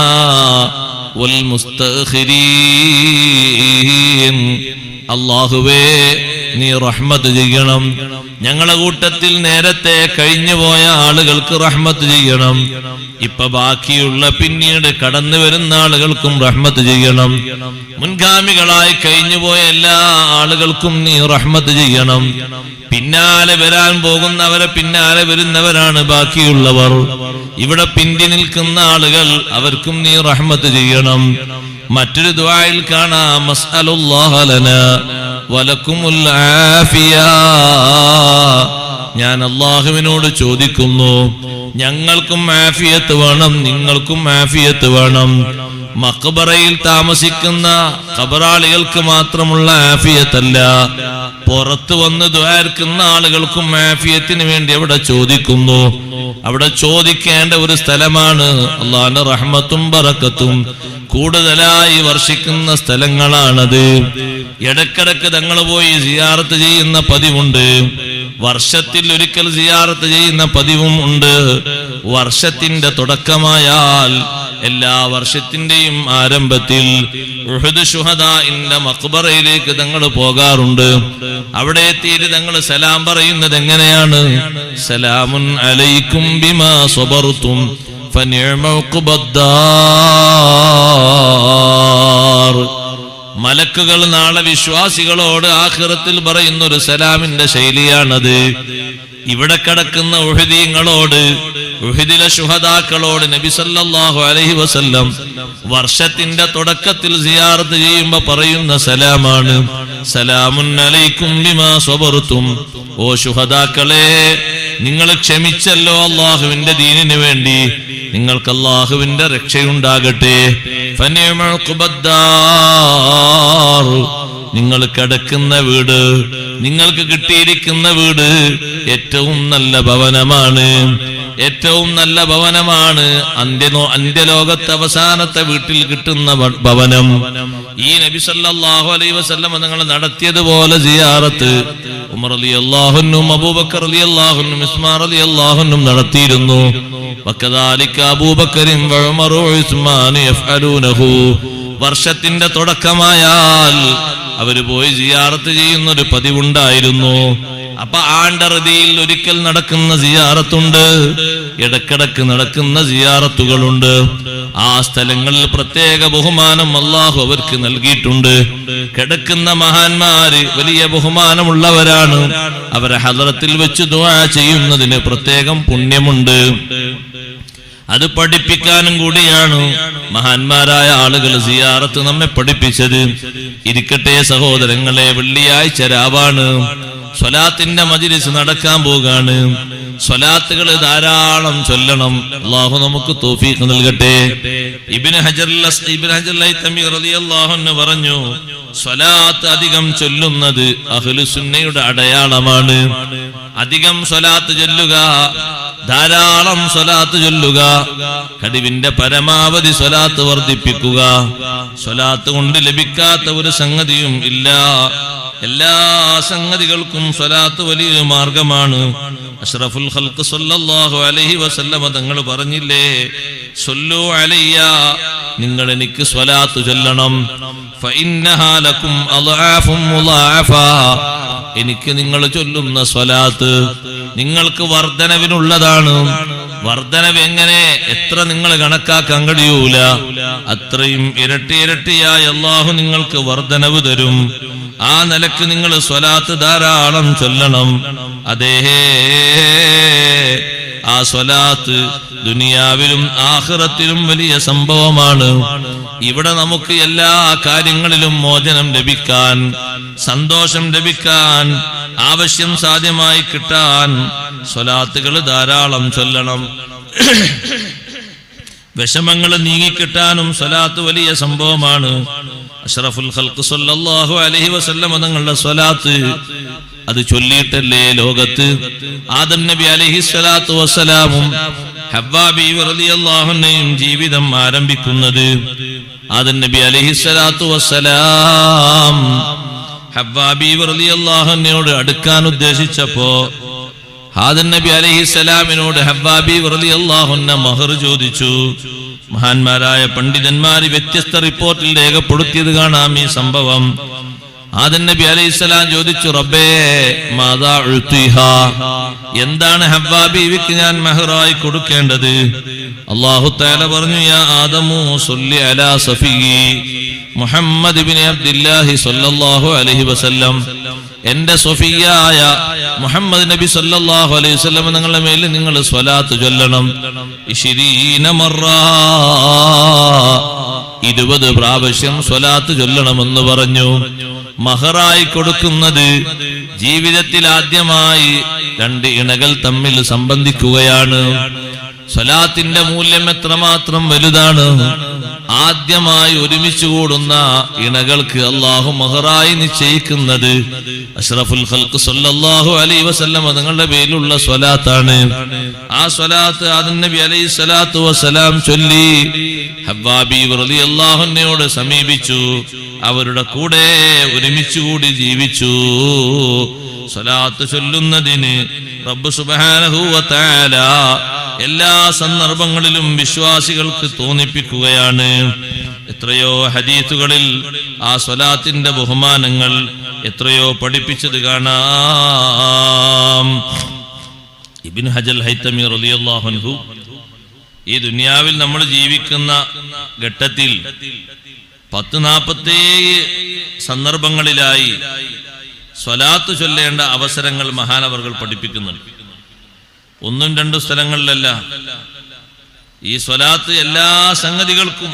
والمستأخرين അല്ലാഹുവേ നീ റഹ്മത്ത് ചെയ്യണം. ഞങ്ങളെ കൂട്ടത്തിൽ നേരത്തെ കഴിഞ്ഞുപോയ ആളുകൾക്ക് റഹ്മത്ത് ചെയ്യണം. ഇപ്പൊ ബാക്കിയുള്ള പിന്നീട് കടന്നു വരുന്ന ആളുകൾക്കും റഹ്മത്ത് ചെയ്യണം. മുൻഗാമികളായി കഴിഞ്ഞുപോയ എല്ലാ ആളുകൾക്കും നീ റഹ്മത്ത് ചെയ്യണം. പിന്നാലെ വരാൻ പോകുന്നവരെ പിന്നാലെ വരുന്നവരാണ് ബാക്കിയുള്ളവർ. ഇവിടെ പിന്തി നിൽക്കുന്ന ആളുകൾ അവർക്കും നീ റഹ്മത്ത് ചെയ്യണം. മറ്റൊരു ദുആയിൽ കാണാം മസ്അലുല്ലാഹ ലനാ വലക്കുമുൽ ആഫിയ. ഞാൻ അല്ലാഹുവിനോട് ചോദിക്കുന്നു, ഞങ്ങൾക്കും ആഫിയത്ത് വേണം, നിങ്ങൾക്കും ആഫിയത്ത് വേണം. മഖ്ബറയിൽ താമസിക്കുന്ന ഖബറാളികൾക്ക് മാത്രമുള്ള ആഫിയത്തല്ല, പുറത്തു വന്ന് ദുആർക്കുന്ന ആളുകൾക്കും ആഫിയത്തിന് വേണ്ടി അവിടെ ചോദിക്കുന്നു. അവിടെ ചോദിക്കേണ്ട ഒരു സ്ഥലമാണ്. അല്ലാഹുവിന്റെ റഹ്മത്തും ബറക്കത്തും കൂടുതലായി വർഷിക്കുന്ന സ്ഥലങ്ങളാണത്. ഇടക്കിടക്ക് തങ്ങൾ പോയി സിയാറത്ത് ചെയ്യുന്ന പതിവുണ്ട്. വർഷത്തിൽ ഒരിക്കൽ സിയാറത്ത് ചെയ്യുന്ന പതിവും ഉണ്ട്. വർഷത്തിന്റെ തുടക്കമായാൽ എല്ലാ വർഷത്തിന്റെയും ആരംഭത്തിൽ ഉഹദ് ശുഹദാഇന്റെ മഖ്ബറയിലേക്ക് തങ്ങൾ പോകാറുണ്ട്. അവിടെ എത്തിയിട്ട് തങ്ങൾ സലാം പറയുന്നത് എങ്ങനെയാണ്? സലാമുൻ അലൈക്കും ബിമാ സബർതും ഫനിഅമ ഉഖ്ബദ്ദാർ. മലക്കുകൾ നാളെ വിശ്വാസികളോട് ആഖിറത്തിൽ പറയുന്ന ഒരു സലാമിന്റെ ശൈലിയാണത്. ഇവിടെ കിടക്കുന്ന ഉഹദീങ്ങളോട്, ഉഹദിലെ ശുഹദാക്കളോട് നബി സല്ലല്ലാഹു അലൈഹി വസല്ലം വർഷത്തിന്റെ തുടക്കത്തിൽ സിയാറത്ത് ചെയ്യുമ്പോൾ പറയുന്ന സലാമാണ് സലാമുൻ അലൈക്കും ബിമാ സബർതും. ഓ ശുഹദാക്കളെ, നിങ്ങൾ ക്ഷമിച്ചല്ലോ അല്ലാഹുവിന്റെ ദീനിന് വേണ്ടി, നിങ്ങൾക്ക് അല്ലാഹുവിന്റെ രക്ഷയുണ്ടാകട്ടെ. ഫനിഅമ ഉഖ്ബദ്ദാർ. നിങ്ങൾ കിടക്കുന്ന വീട്, നിങ്ങൾക്ക് കിട്ടിയിരിക്കുന്ന വീട് ഏറ്റവും നല്ല ഭവനമാണ്. ഏറ്റവും നല്ല ഭവനമാണ് അന്ത്യലോകത്തെ അവസാനത്തെ വീട്ടിൽ കിട്ടുന്ന ഭവനം. ഈ നബി സല്ലല്ലാഹു അലൈഹി വസല്ലം നിങ്ങൾ നടത്തിയതുപോലെ സിയാറത്ത് ഉമർ റളിയല്ലാഹു അൻഹു, അബൂബക്കർ റളിയല്ലാഹു അൻഹു, ഉസ്മാൻ റളിയല്ലാഹു അൻഹു നടത്തിയിരുന്നു. വകദാലിക അബൂബക്കറും ഉമറും ഉസ്മാനും യഫ്അലൂനഹു. വർഷത്തിന്റെ തുടക്കമായാൽ അവര് പോയി സിയാറത്ത് ചെയ്യുന്ന ഒരു പതിവുണ്ടായിരുന്നു. അപ്പൊ ആണ്ടറുതിയിൽ ഒരിക്കൽ നടക്കുന്ന സിയാറത്തുണ്ട്, ഇടക്കിടക്ക് നടക്കുന്ന സിയാറത്തുകളുണ്ട്. ആ സ്ഥലങ്ങളിൽ പ്രത്യേക ബഹുമാനം അല്ലാഹു അവർക്ക് നൽകിയിട്ടുണ്ട്. കിടക്കുന്ന മഹാന്മാര് വലിയ ബഹുമാനമുള്ളവരാണ്. അവരെ ഹദ്റത്തിൽ വെച്ച് ദുആ ചെയ്യുന്നതിന് പ്രത്യേകം പുണ്യമുണ്ട്. അത് പഠിപ്പിക്കാനും കൂടിയാണ് മഹാന്മാരായ ആളുകൾ സിയാറത്ത് നമ്മെ പഠിപ്പിച്ചത്. ഇരിക്കട്ടെ സഹോദരങ്ങളെ, വെള്ളിയാഴ്ച രാവാണ്. സ്വലാത്തിന്റെ മജ്‌ലിസ് നടക്കാൻ പോകാണ്. സ്വലാത്തുകൾ ധാരാളം ചൊല്ലണം. അല്ലാഹു നമുക്ക് തൗഫീഖ് നൽകട്ടെ. ഇബ്നു ഹജർ അൽ-ഹൈതമി റളിയല്ലാഹു അൻഹു പറഞ്ഞു, സ്വലാത്ത് അധികം ചൊല്ലുന്നത് അഹ്ലുസുന്നയുടെ അടയാളമാണ്. അധികം സ്വലാത്ത് ചൊല്ലുക, ധാരാളം സ്വലാത്ത് ചൊല്ലുക, കഴിവിന്റെ പരമാവധി സ്വലാത്ത് വർദ്ധിപ്പിക്കുക. സ്വലാത്ത് കൊണ്ട് ലഭിക്കാത്ത ഒരു സംഗതിയും ഇല്ല. എല്ലാ സംഗതികൾക്കും സ്വലാത്ത് വലിയ മാർഗമാണ്. അഷ്റഫുൽ ഖൽഖ് സല്ലല്ലാഹു അലൈഹി വസല്ലം തങ്ങൾ പറഞ്ഞില്ലേ, സ്വല്ലു അലയ്യ, നിങ്ങൾ എനിക്ക് സ്വലാത്ത് ചൊല്ലണം. ഫഇന്നഹാ ലക്കും അദ്ആഫും മുളാഅഫ, എനിക്ക് നിങ്ങൾ ചൊല്ലുന്ന സ്വലാത്ത് നിങ്ങൾക്ക് വർധനവിനുള്ളതാണ്. വർധനവ് എങ്ങനെ, എത്ര നിങ്ങൾ കണക്കാക്കാൻ കഴിയൂല. അത്രയും ഇരട്ടി ഇരട്ടിയായി അല്ലാഹു നിങ്ങൾക്ക് വർധനവ് തരും. ആ നിലക്ക് നിങ്ങൾ സ്വലാത്ത് ധാരാളം ചൊല്ലണം. അതേ, ആ സ്വലാത്ത് ദുനിയാവിലും ആഖിറത്തിലും വലിയ സംഭവമാണ്. ഇവിടെ നമുക്ക് എല്ലാ കാര്യങ്ങളിലും മോചനം ലഭിക്കാൻ, സന്തോഷം ലഭിക്കാൻ, ആവശ്യം സാധ്യമായി കിട്ടാൻ സ്വലാത്തുകൾ ധാരാളം ചൊല്ലണം. വിഷമങ്ങൾ നീങ്ങിക്കിട്ടാനും സ്വലാത്ത് വലിയ സംഭവമാണ്. അഷ്റഫുൽ ഖൽഖ് സല്ലല്ലാഹു അലൈഹി വസല്ലം തങ്ങളുടെ സ്വലാത്ത് അത് ചൊല്ലിയിട്ടല്ലേ ലോകത്ത് ആദം നബി അലൈഹി സ്വലാത്തു വസ്സലാമും ഹവ്വാ ബീവി റളിയല്ലാഹു അൻഹയും ജീവിതം ആരംഭിക്കുന്നത്. ആദം നബി അലൈഹി സ്വലാത്തു വസ്സലാം ഹവ്വാ ബീവി റളിയല്ലാഹു അൻഹയോട് അടുക്കാൻ ഉദ്ദേശിച്ചപ്പോ ആദം നബി അലൈഹി സ്വലാമിനോട് ഹവ്വാ ബീവി റളിയല്ലാഹു അൻഹ മഹർ ചോദിച്ചു. മഹാന്മാരായ പണ്ഡിതന്മാര് വ്യത്യസ്ത റിപ്പോർട്ടിൽ രേഖപ്പെടുത്തിയത് കാണാം ഈ സംഭവം. ആദം നബി അലൈഹിസ്സലാം ചോദിച്ചു, റബ്ബേ മാദാ ഉഅ്തിഹാ, എന്താണ് ഹവ്വാ ബീവിക്ക് ഞാൻ മഹറായി കൊടുക്കേണ്ടത്? അല്ലാഹു തആല പറഞ്ഞു, യാ ആദമു സല്ലി അലാ സഫിയ്യി മുഹമ്മദ് ഇബ്നു അബ്ദുല്ലാഹി സ്വല്ലല്ലാഹു അലൈഹി വസല്ലം, എന്റെ സഫിയ്യായ മുഹമ്മദ് നബി സ്വല്ലല്ലാഹു അലൈഹി വസല്ലം നിങ്ങളുടെ മേൽ നിങ്ങൾ സ്വലാത്ത് ചൊല്ലണം. 20 മറ, 20 പ്രാവശ്യം സ്വലാത്ത് ചൊല്ലണമെന്ന് പറഞ്ഞു. മഹറായി കൊടുക്കുന്നത് ജീവിതത്തിൽ ആദ്യമായി 2 ഇണകൾ തമ്മിൽ സംബന്ധിക്കുകയാണ്. സ്വലാത്തിന്റെ മൂല്യം എത്രമാത്രം വലുതാണ്. ആദ്യമായി ഒരുമിച്ച് കൂടുന്ന ഇണകൾക്ക് അല്ലാഹു മഹറായി നിശ്ചയിക്കുന്നത് അഷ്റഫുൽ ഖൽഖ് സല്ലല്ലാഹു അലൈഹി വസല്ലം തങ്ങളുടെ പേരിലുള്ള സ്വലാത്താണ്. ആ സ്വലാത്ത് ആദം നബി അലൈഹി സ്വലാത്തു വസ്സലാം ചൊല്ലി ഹവ്വാ ബീവി റളിയല്ലാഹു അൻഹയോട് സമീപിച്ചു. അവരുടെ കൂടെ ഒരുമിച്ച് കൂടി ജീവിച്ചു. സ്വലാത്ത് ചൊല്ലുന്നതിന് റബ്ബ് സുബ്ഹാനഹു വ തആല എല്ലാ സന്ദർഭങ്ങളിലും വിശ്വാസികൾക്ക് തോന്നിപ്പിക്കുകയാണ്. എത്രയോ ഹദീസുകളിൽ ആ സ്വലാത്തിന്റെ ബഹുമാനങ്ങൾ എത്രയോ പഠിപ്പിച്ചത് കാണാം. ഇബ്നു ഹജൽ ഹൈതമി റളിയല്ലാഹു അൻഹു ഈ ദുനിയാവിൽ നമ്മൾ ജീവിക്കുന്ന ഘട്ടത്തിൽ 10-47 സന്ദർഭങ്ങളിലായി സ്വലാത്ത് ചൊല്ലേണ്ട അവസരങ്ങൾ മഹാനവർകൾ പഠിപ്പിക്കുന്നുണ്ട്. 1-2 സ്ഥലങ്ങളിലല്ല. ഈ സ്വലാത്ത് എല്ലാ സംഗതികൾക്കും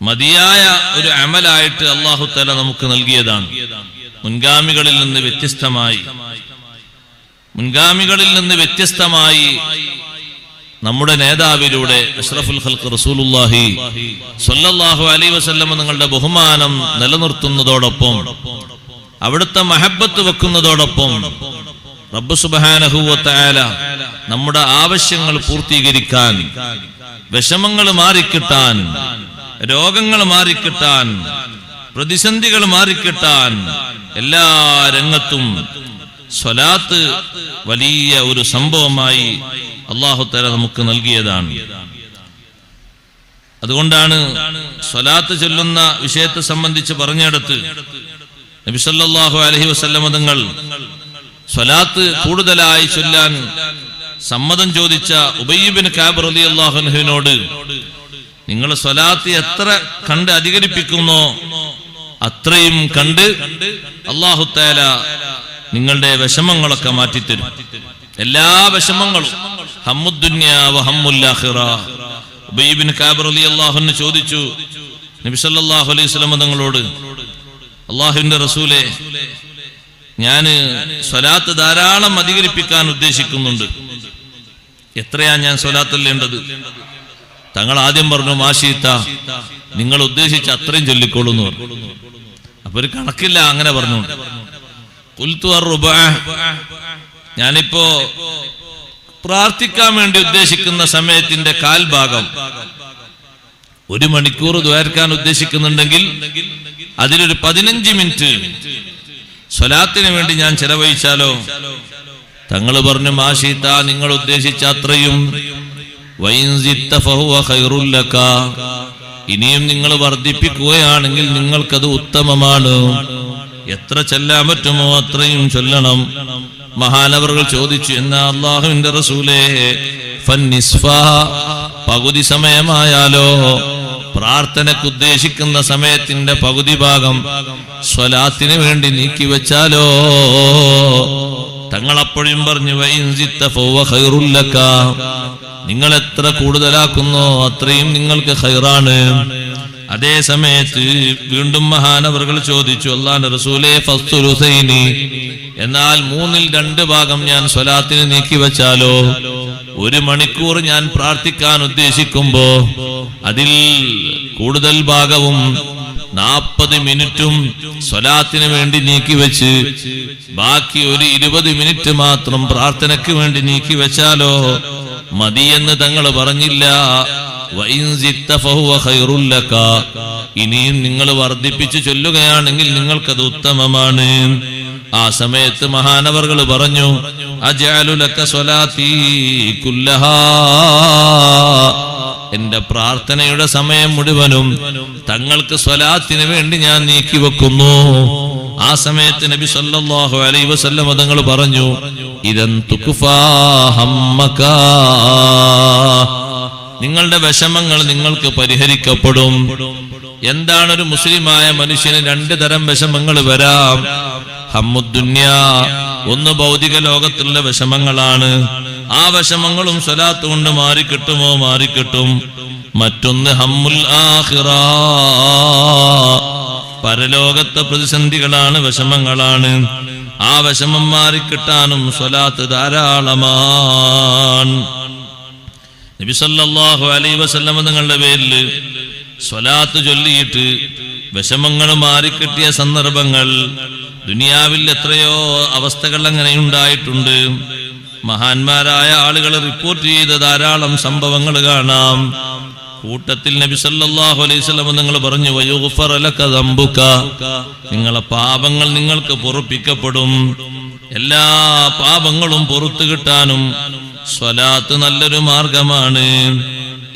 മതിയായ ഒരു അമലായിട്ട് അല്ലാഹു തആല നമുക്ക് നൽകിയതാണ്. മുൻഗാമികളിൽ നിന്ന് വ്യത്യസ്തമായി നമ്മുടെ നേതാവിലൂടെ അഷ്റഫുൽ ഖൽഖ് റസൂലുള്ളാഹി സ്വല്ലല്ലാഹു അലൈഹി വസല്ലം നിങ്ങളുടെ ബഹുമാനം നിലനിർത്തുന്നതോടൊപ്പം അവിടുത്തെ മഹബ്ബത്ത് വെക്കുന്നതോടൊപ്പം റബ്ബ് സുബ്ഹാനഹു വ തആല നമ്മുടെ ആവശ്യങ്ങൾ പൂർത്തീകരിക്കാൻ, വിഷമങ്ങൾ മാറിക്കിട്ടാൻ, രോഗങ്ങൾ മാറിക്കിട്ടാൻ, പ്രതിസന്ധികൾ മാറിക്കിട്ടാൻ എല്ലാ രംഗത്തും സ്വലാത്ത് വലിയ ഒരു സംഭവമായി അല്ലാഹു തആല നമുക്ക് നൽകിയതാണ്. അതുകൊണ്ടാണ് സ്വലാത്ത് ചൊല്ലുന്ന വിഷയത്തെ സംബന്ധിച്ച് പറഞ്ഞിടത്ത് നബി സല്ലല്ലാഹു അലൈഹി വസല്ലം തങ്ങൾ സ്വലാത്ത് കൂടുതലായി ചൊല്ലാൻ സമ്മതം ചോദിച്ച ഉബയ്യ് ഇബ്നു കഅബ് റളിയല്ലാഹു അൻഹുവിനോട്, നിങ്ങൾ സ്വലാത്ത് എത്ര കണ്ട് അധികരിപ്പിക്കുന്നോ അത്രയും കണ്ട് അല്ലാഹു തആല നിങ്ങളുടെ വിഷമങ്ങളൊക്കെ മാറ്റിത്തരും. എല്ലാ വിഷമങ്ങളും, ഹമ്മുദ്ദുനിയ വ ഹമ്മുൽ ആഖിറ. ഉബയ്യ് ഇബ്നു കഅബ് റളിയല്ലാഹു അൻഹു ചോദിച്ചു നബി സല്ലല്ലാഹു അലൈഹി വസല്ലം തങ്ങളോട്, അല്ലാഹുവിന്റെ റസൂലേ, ഞാൻ സ്വലാത്ത് ധാരാളം അധികരിപ്പിക്കാൻ ഉദ്ദേശിക്കുന്നുണ്ട്, എത്രയാ ഞാൻ സ്വലാത്ത് ചൊല്ലേണ്ടത്? തങ്ങൾ ആദ്യം പറഞ്ഞു, മാശീത്ത, നിങ്ങൾ ഉദ്ദേശിച്ച അത്രയും ചൊല്ലിക്കോളൂ എന്ന് പറഞ്ഞു. അപ്പൊ ഒരു കണക്കില്ല, അങ്ങനെ പറഞ്ഞു. ഖുൽതു അർറുബഅ, ഞാനിപ്പോ പ്രാർത്ഥിക്കാൻ വേണ്ടി ഉദ്ദേശിക്കുന്ന സമയത്തിന്റെ 1/4 ഭാഗം, 1 മണിക്കൂർ ദ്വാരക്കാൻ ഉദ്ദേശിക്കുന്നുണ്ടെങ്കിൽ അതിലൊരു 15 മിനിറ്റ് സ്വലാത്തിന് വേണ്ടി ഞാൻ ചെലവഴിച്ചാലോ? തങ്ങൾ പറഞ്ഞു, മാശീത്ത, നിങ്ങൾ ഉദ്ദേശിച്ച അത്രയും. വൈൻസിത്ത ഫഹുവ ഖൈറുൽ ലക, ഇനിയും നിങ്ങൾ വർദ്ധിപ്പിക്കുകയാണെങ്കിൽ നിങ്ങൾക്കത് ഉത്തമമാണ്. എത്ര ചൊല്ലാൻ പറ്റുമോ അത്രയും ചൊല്ലണം. മഹാനവറുകൾ ചോദിച്ചു, എന്നാ അല്ലാഹുവിന്റെ റസൂലേ, ഫന്നിസ്ഫ, പകുതി സമയമായാലോ? പ്രാർത്ഥനയ്ക്ക് ഉദ്ദേശിക്കുന്ന സമയത്തിന്റെ പകുതി ഭാഗം സ്വലാത്തിന് വേണ്ടി നീക്കിവെച്ചാലോ? തങ്ങളപ്പോഴും പറഞ്ഞു, വൈൻസിത്ത ഫഹുവ ഖൈറുൽ ലക, നിങ്ങൾ എത്ര കൂടുതലാക്കുന്നോ അത്രയും നിങ്ങൾക്ക് ഖൈറാണ്. അതേ സമയത്ത് വീണ്ടും മഹാനവറുകൾ ചോദിച്ചു, അല്ലാഹുവിന്റെ റസൂലേ, ഫസ്തുലുസൈനി, എന്നാൽ 2/3 ഭാഗം ഞാൻ സ്വലാത്തിന് നീക്കിവെച്ചാലോ? 1 മണിക്കൂർ ഞാൻ പ്രാർത്ഥിക്കാൻ ഉദ്ദേശിക്കുമ്പോ അതിൽ കൂടുതൽ ഭാഗവും 40 മിനിറ്റും സ്വലാത്തിന് വേണ്ടി നീക്കിവെച്ച് ബാക്കി ഒരു 20 മിനിറ്റ് മാത്രം പ്രാർത്ഥനയ്ക്ക് വേണ്ടി നീക്കിവെച്ചാലോ? മതിയെന്ന് തങ്ങൾ പറഞ്ഞില്ല. ഇനിയും നിങ്ങൾ വർദ്ധിപ്പിച്ചു ചൊല്ലുകയാണെങ്കിൽ നിങ്ങൾക്കത് ഉത്തമമാണ്. ആ സമയത്ത് മഹാനവർകൾ പറഞ്ഞു, അജഅലു ലക സ്വലാത്തി കുല്ലഹാ, എന്റെ പ്രാർത്ഥനയുടെ സമയം മുഴുവനും തങ്ങൾക്ക് സ്വലാത്തിന് വേണ്ടി ഞാൻ നീക്കിവെക്കുന്നു. ആ സമയത്ത് നബി സല്ലല്ലാഹു അലൈഹി വസല്ലം തങ്ങൾ പറഞ്ഞു, ഇദൻ തുക്ഫാ ഹമ്മക, നിങ്ങളുടെ വിഷമങ്ങൾ നിങ്ങൾക്ക് പരിഹരിക്കപ്പെടും. എന്താണ് ഒരു മുസ്ലിമായ മനുഷ്യന് രണ്ട് തരം വിഷമങ്ങൾ വരാം. ഹമ്മുദ്ദുന്യാ, ഒന്ന് ഭൗതിക ലോകത്തുള്ള വിഷമങ്ങളാണ്. ആ വിഷമങ്ങളും സ്വലാത്ത് കൊണ്ട് മാറിക്കിട്ടുമോ? മാറിക്കിട്ടും. മറ്റൊന്ന് ഹമ്മുൽ ആഖിറ, പരലോകത്തെ പ്രതിസന്ധികളാണ്, വിഷമങ്ങളാണ്. ആ വിഷമം മാറിക്കിട്ടാനും സ്വലാത്ത് ധാരാളമാണ്. നബി സല്ലല്ലാഹു അലൈഹി വസല്ലം തങ്ങളുടെ പേരിൽ സ്വലാത്ത് ചൊല്ലിയിട്ട് വിഷമങ്ങൾ മാറിക്കിട്ടിയ സന്ദർഭങ്ങൾ ദുനിയാവിൽ എത്രയോ അവസ്ഥകൾ അങ്ങനെ ഉണ്ടായിട്ടുണ്ട്. മഹാന്മാരായ ആളുകൾ റിപ്പോർട്ട് ചെയ്ത ധാരാളം സംഭവങ്ങൾ കാണാം. കൂട്ടത്തിൽ നബി സല്ലല്ലാഹു അലൈഹി വസല്ലം നിങ്ങൾ പറഞ്ഞു, വയുഗ്ഫറ ലക ദംബുക, നിങ്ങളെ പാപങ്ങൾ നിങ്ങൾക്ക് പൊറുപ്പിക്കപ്പെടും. എല്ലാ പാപങ്ങളും പൊറുത്തു കിട്ടാനും സ്വലാത്ത് നല്ലൊരു മാർഗമാണ്.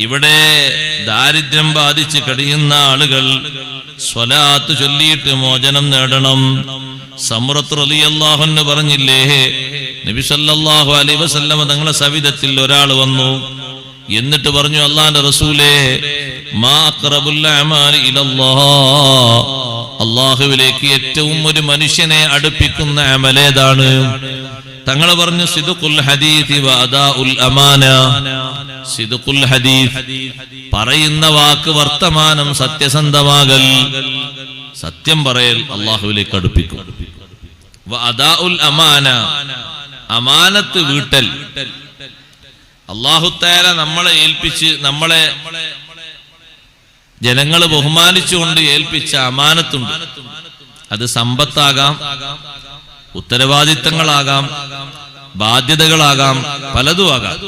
ഇവിടെ ദാരിദ്ര്യം ബാധിച്ച് കഴിയുന്ന ആളുകൾ സ്വലാത്ത് ചൊല്ലിയിട്ട് മോചനം നേടണം. സമ്രത്ത് റളിയല്ലാഹു അൻഹു പറഞ്ഞില്ലേ, നബി സല്ലല്ലാഹു അലൈഹി വസല്ലം തങ്ങളെ സവിധത്തിൽ ഒരാൾ വന്നു. എന്നിട്ട് പറഞ്ഞു, അല്ലാഹുവിന്റെ റസൂലേ, മാ അഖറബുൽ അമാലി ഇലല്ലാഹ്, അല്ലാഹുവിലേക്ക് ഏറ്റവും ഒരു മനുഷ്യനെ അടുപ്പിക്കുന്ന അമലേതാണ്? തങ്ങൾ പറഞ്ഞു, സിദ്ഖുൽ ഹദീസ് വ അദാഉൽ അമാന. സിദ്ഖുൽ ഹദീസ്, പറയുന്ന വാക്ക് വർത്തമാനം സത്യസന്ധമാകൽ, സത്യം പറയൽ അല്ലാഹുവിലേക്ക് അടുപ്പിക്കും. വ അദാഉൽ അമാന, അമാനത്ത് വീട്ടൽ. അല്ലാഹു തആല നമ്മളെ ഏൽപ്പിച്ച്, നമ്മളെ ജനങ്ങൾ ബഹുമാനിച്ചുകൊണ്ട് ഏൽപ്പിച്ച അമാനത്തുണ്ട്. അത് സമ്പത്താകാം, ഉത്തരവാദിത്തങ്ങളാകാം, ബാധ്യതകളാകാം, പലതും ആകാം.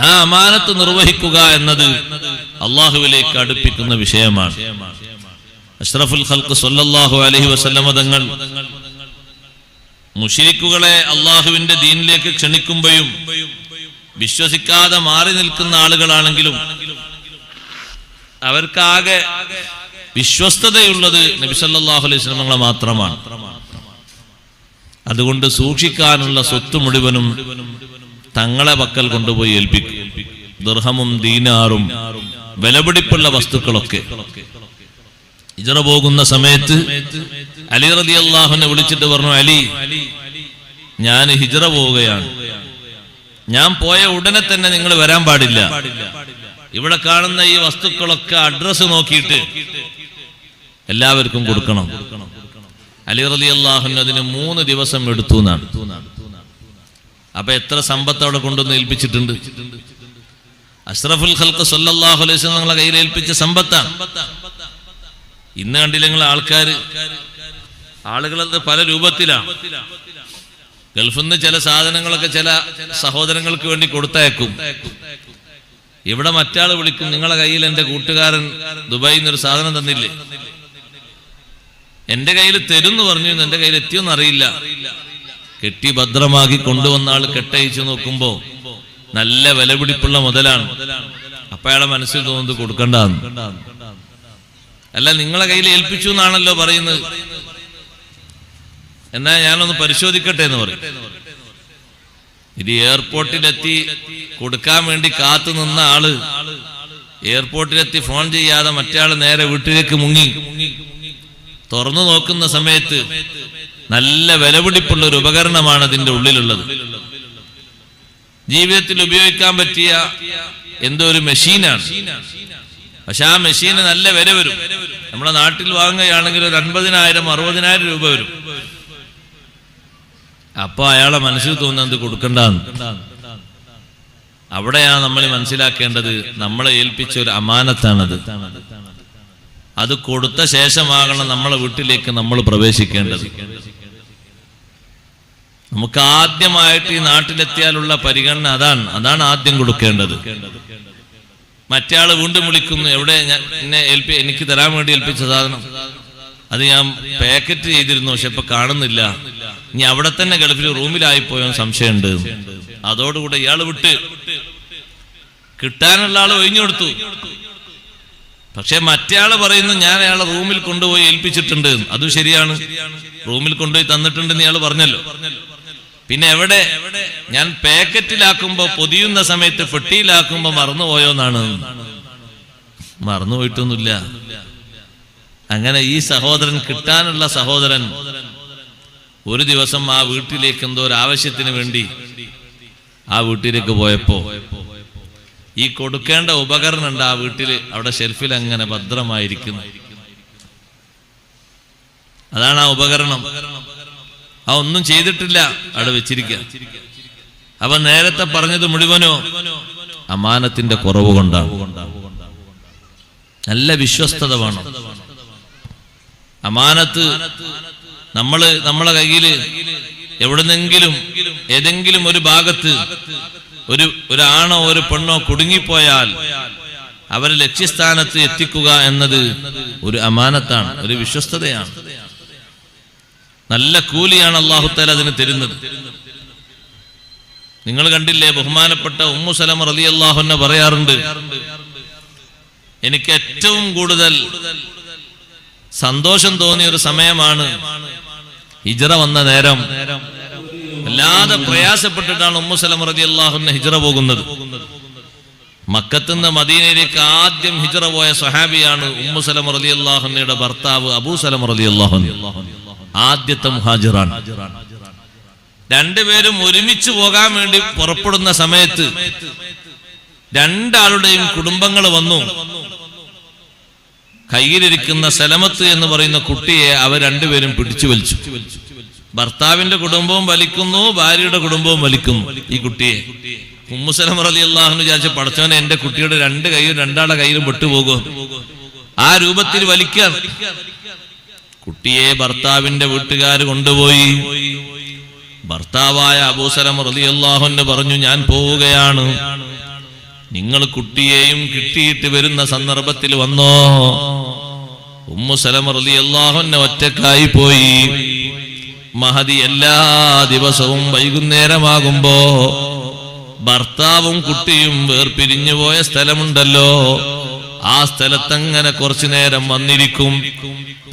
ആ അമാനത്ത് നിർവഹിക്കുക എന്നത് അള്ളാഹുവിലേക്ക് അടുപ്പിക്കുന്ന വിഷയമാണ്. അഷ്റഫുൽ ഖൽഖ് സല്ലല്ലാഹു അലൈഹി വസല്ലം തങ്ങൾ മുശ്രിക്കുകളെ അള്ളാഹുവിന്റെ ദീനിലേക്ക് ക്ഷണിക്കുമ്പോഴും വിശ്വസിക്കാതെ മാറി നിൽക്കുന്ന ആളുകളാണെങ്കിലും അവർക്കാകെ വിശ്വസ്തതയുള്ളത് നബി സല്ലല്ലാഹു അലൈഹി വസല്ലം തങ്ങളെ മാത്രമാണ്. അതുകൊണ്ട് സൂക്ഷിക്കാനുള്ള സ്വത്ത് മുഴുവനും തങ്ങളെ പക്കൽ കൊണ്ടുപോയി ഏൽപ്പിക്കും. ദിർഹമും ദീനാറും വിലപിടിപ്പുള്ള വസ്തുക്കളൊക്കെ. ഹിജ്റ പോകുന്ന സമയത്ത് അലി റളിയല്ലാഹു അൻഹു വിളിച്ചിട്ട് പറഞ്ഞു, അലി, ഞാൻ ഹിജ്റ പോവുകയാണ്. ഞാൻ പോയ ഉടനെ തന്നെ നിങ്ങൾ വരാൻ പാടില്ല. ഇവിടെ കാണുന്ന ഈ വസ്തുക്കളൊക്കെ അഡ്രസ് നോക്കിയിട്ട് എല്ലാവർക്കും കൊടുക്കണം. അലി റളിയല്ലാഹു അൻഹു അതിന് 3 ദിവസം എടുത്തു എന്നാണ്. അപ്പൊ എത്ര സമ്പത്ത് അവിടെ കൊണ്ടുവന്ന് ഏൽപ്പിച്ചിട്ടുണ്ട്? അഷ്റഫുൽ ഖൽഖ് സല്ലല്ലാഹു അലൈഹി വസല്ലം നിങ്ങളെ കയ്യിൽ ഏൽപ്പിച്ച സമ്പത്താണ്. ഇന്ന് കണ്ടില്ലെങ്കിൽ ആളുകളത് പല രൂപത്തിലാണ്. ഗൾഫിൽ നിന്ന് ചില സാധനങ്ങളൊക്കെ ചില സഹോദരങ്ങൾക്ക് വേണ്ടി കൊടുത്തയക്കും. ഇവിടെ മറ്റാൾ വിളിക്കും, നിങ്ങളെ കയ്യിൽ എന്റെ കൂട്ടുകാരൻ ദുബായിൽ നിന്നൊരു സാധനം തന്നില്ലേ, എന്റെ കയ്യിൽ തരുന്ന് പറഞ്ഞു, എന്റെ കയ്യിൽ എത്തിയോന്ന് അറിയില്ല. കെട്ടി ഭദ്രമാക്കി കൊണ്ടുവന്ന ആൾ കെട്ടയച്ചു നോക്കുമ്പോ നല്ല വിലപിടിപ്പുള്ള മുതലാണ്. അപ്പൊ അയാളെ മനസ്സിൽ തോന്നുന്നത് കൊടുക്കണ്ടെന്ന്. അല്ല, നിങ്ങളെ കയ്യിൽ ഏൽപ്പിച്ചു എന്നാണല്ലോ പറയുന്നത്, എന്നാ ഞാനൊന്ന് പരിശോധിക്കട്ടെ എന്ന് പറയും. ഇത് എയർപോർട്ടിലെത്തി കൊടുക്കാൻ വേണ്ടി കാത്തു നിന്ന ആള് എയർപോർട്ടിലെത്തി ഫോൺ ചെയ്യാതെ മറ്റേ ആള് നേരെ വീട്ടിലേക്ക് മുങ്ങി. തുറന്നു നോക്കുന്ന സമയത്ത് നല്ല വിലപിടിപ്പുള്ള ഒരു ഉപകരണമാണ് അതിന്റെ ഉള്ളിലുള്ളത്. ജീവിതത്തിൽ ഉപയോഗിക്കാൻ പറ്റിയ എന്തോ ഒരു മെഷീനാണ്. പക്ഷെ ആ മെഷീന് നല്ല വില വരും. നമ്മളെ നാട്ടിൽ വാങ്ങുകയാണെങ്കിൽ ഒരു 50,000 60,000 രൂപ വരും. അപ്പൊ അയാളെ മനസ്സിൽ തോന്നുന്നത് കൊടുക്കണ്ടെന്ന്. അവിടെയാണ് നമ്മൾ മനസ്സിലാക്കേണ്ടത്, നമ്മളെ ഏൽപ്പിച്ച ഒരു അമാനത്താണത്. അത് കൊടുത്ത ശേഷമാകണം നമ്മളെ വീട്ടിലേക്ക് നമ്മൾ പ്രവേശിക്കേണ്ടത്. നമുക്ക് ആദ്യമായിട്ട് ഈ നാട്ടിലെത്തിയാലുള്ള പരിഗണന അതാണ് ആദ്യം കൊടുക്കേണ്ടത്. മറ്റേ ആള് വീണ്ടും വിളിക്കുന്നു, എവിടെ എനിക്ക് തരാൻ വേണ്ടി ഏൽപ്പിച്ച സാധനം, അത് ഞാൻ പാക്കറ്റ് ചെയ്തിരുന്നു, പക്ഷെ ഇപ്പൊ കാണുന്നില്ല. ഇനി അവിടെ തന്നെ ഗൾഫിൽ റൂമിലായിപ്പോയോ സംശയമുണ്ട്. അതോടുകൂടെ ഇയാള് വിട്ട് കിട്ടാനുള്ള ആള് ഒഴിഞ്ഞു കൊടുത്തു. പക്ഷെ മറ്റേ ആള് പറയുന്നു ഞാൻ അയാളെ റൂമിൽ കൊണ്ടുപോയി ഏൽപ്പിച്ചിട്ടുണ്ട്. അതും ശരിയാണ്, റൂമിൽ കൊണ്ടുപോയി തന്നിട്ടുണ്ടെന്ന് ഇയാൾ പറഞ്ഞല്ലോ. പിന്നെ എവിടെ? ഞാൻ പാക്കറ്റിലാക്കുമ്പോ പൊതിയുന്ന സമയത്ത് പെട്ടിയിലാക്കുമ്പോ മറന്നുപോയോന്നാണ്. മറന്നുപോയിട്ടൊന്നുമില്ല. അങ്ങനെ ഈ സഹോദരൻ, കിട്ടാനുള്ള സഹോദരൻ, ഒരു ദിവസം ആ വീട്ടിലേക്ക് എന്തോ ഒരു ആവശ്യത്തിന് വേണ്ടി ആ വീട്ടിലേക്ക് പോയപ്പോ ഈ കൊടുക്കേണ്ട ഉപകരണം ഉണ്ട് ആ വീട്ടില്, അവിടെ ഷെൽഫിൽ അങ്ങനെ ഭദ്രമായിരിക്കുന്നു. അതാണ് ആ ഉപകരണം. ആ ഒന്നും ചെയ്തിട്ടില്ല, അവിടെ വെച്ചിരിക്കുക. അപ്പൊ നേരത്തെ പറഞ്ഞത് മുഴുവനോ അമാനത്തിന്റെ കുറവ് കൊണ്ടാണ്. നല്ല വിശ്വസ്തത വേണം. അമാനത്ത് നമ്മളെ കയ്യില് എവിടുന്നെങ്കിലും ഏതെങ്കിലും ഒരു ഭാഗത്ത് ഒരാണോ ഒരു പെണ്ണോ കുടുങ്ങിപ്പോയാൽ അവരെ ലക്ഷ്യസ്ഥാനത്ത് എത്തിക്കുക എന്നത് ഒരു അമാനത്താണ്, ഒരു വിശ്വസ്തതയാണ്. നല്ല കൂലിയാണ് അല്ലാഹു തആല അതിന് തരുന്നത്. നിങ്ങൾ കണ്ടില്ലേ, ബഹുമാനപ്പെട്ട ഉമ്മു സലമ റളിയല്ലാഹു അൻഹ പറയാറുണ്ട്, എനിക്ക് ഏറ്റവും കൂടുതൽ സന്തോഷം തോന്നിയ ഒരു സമയമാണ് ഹിജ്റ വന്ന നേരം. വല്ലാതെ പ്രയാസപ്പെട്ടിട്ടാണ് ഉമ്മു സലമ റളിയല്ലാഹു അൻഹ ഹിജ്റ പോകുന്നത്. മക്കത്തുനിന്ന് മദീനയിലേക്ക് ആദ്യം ഹിജ്റ പോയ സ്വഹാബിയാണ് ഉമ്മു സലമ റളിയല്ലാഹു അൻഹയുടെ ഭർത്താവ് അബൂ സലമ റളിയല്ലാഹു അൻഹു. ആദ്യത്തെ മുഹാജിറാണ്. രണ്ടുപേരും ഒരുമിച്ച് പോകാൻ വേണ്ടി പുറപ്പെടുന്ന സമയത്ത് രണ്ടാളുടെയും കുടുംബങ്ങൾ വന്നു. കയ്യിലിരിക്കുന്ന സലമത്ത് എന്ന് പറയുന്ന കുട്ടിയെ അവർ രണ്ടുപേരും പിടിച്ചു വലിച്ചു. ഭർത്താവിന്റെ കുടുംബവും വലിക്കുന്നു, ഭാര്യയുടെ കുടുംബവും വലിക്കുന്നു ഈ കുട്ടിയെ. ഉമ്മു സലമ റളിയല്ലാഹു അൻഹ വിചാരിച്ച, പടച്ചവനെ എന്റെ കുട്ടിയുടെ രണ്ട് കൈയും രണ്ടാളുടെ കയ്യിലും പെട്ടുപോകും. ആ രൂപത്തിൽ വലിക്കാൻ കുട്ടിയെ ഭർത്താവിന്റെ വീട്ടുകാർ കൊണ്ടുപോയി. ഭർത്താവായ അബൂ സലമ റളിയല്ലാഹു അൻഹു പറഞ്ഞു, ഞാൻ പോവുകയാണ്, നിങ്ങൾ കുട്ടിയെയും കിട്ടിയിട്ട് വരുന്ന സന്ദർഭത്തിൽ വന്നോ. ഉമ്മു സലമ റളിയല്ലാഹു അൻഹ ഒറ്റക്കായി പോയി. മഹദി എല്ലാ ദിവസവും വൈകുന്നേരമാകുമ്പോ ഭർത്താവും കുട്ടിയും വേർപിരിഞ്ഞു പോയ സ്ഥലമുണ്ടല്ലോ, ആ സ്ഥലത്തങ്ങനെ കുറച്ചു നേരം വന്നിരിക്കും.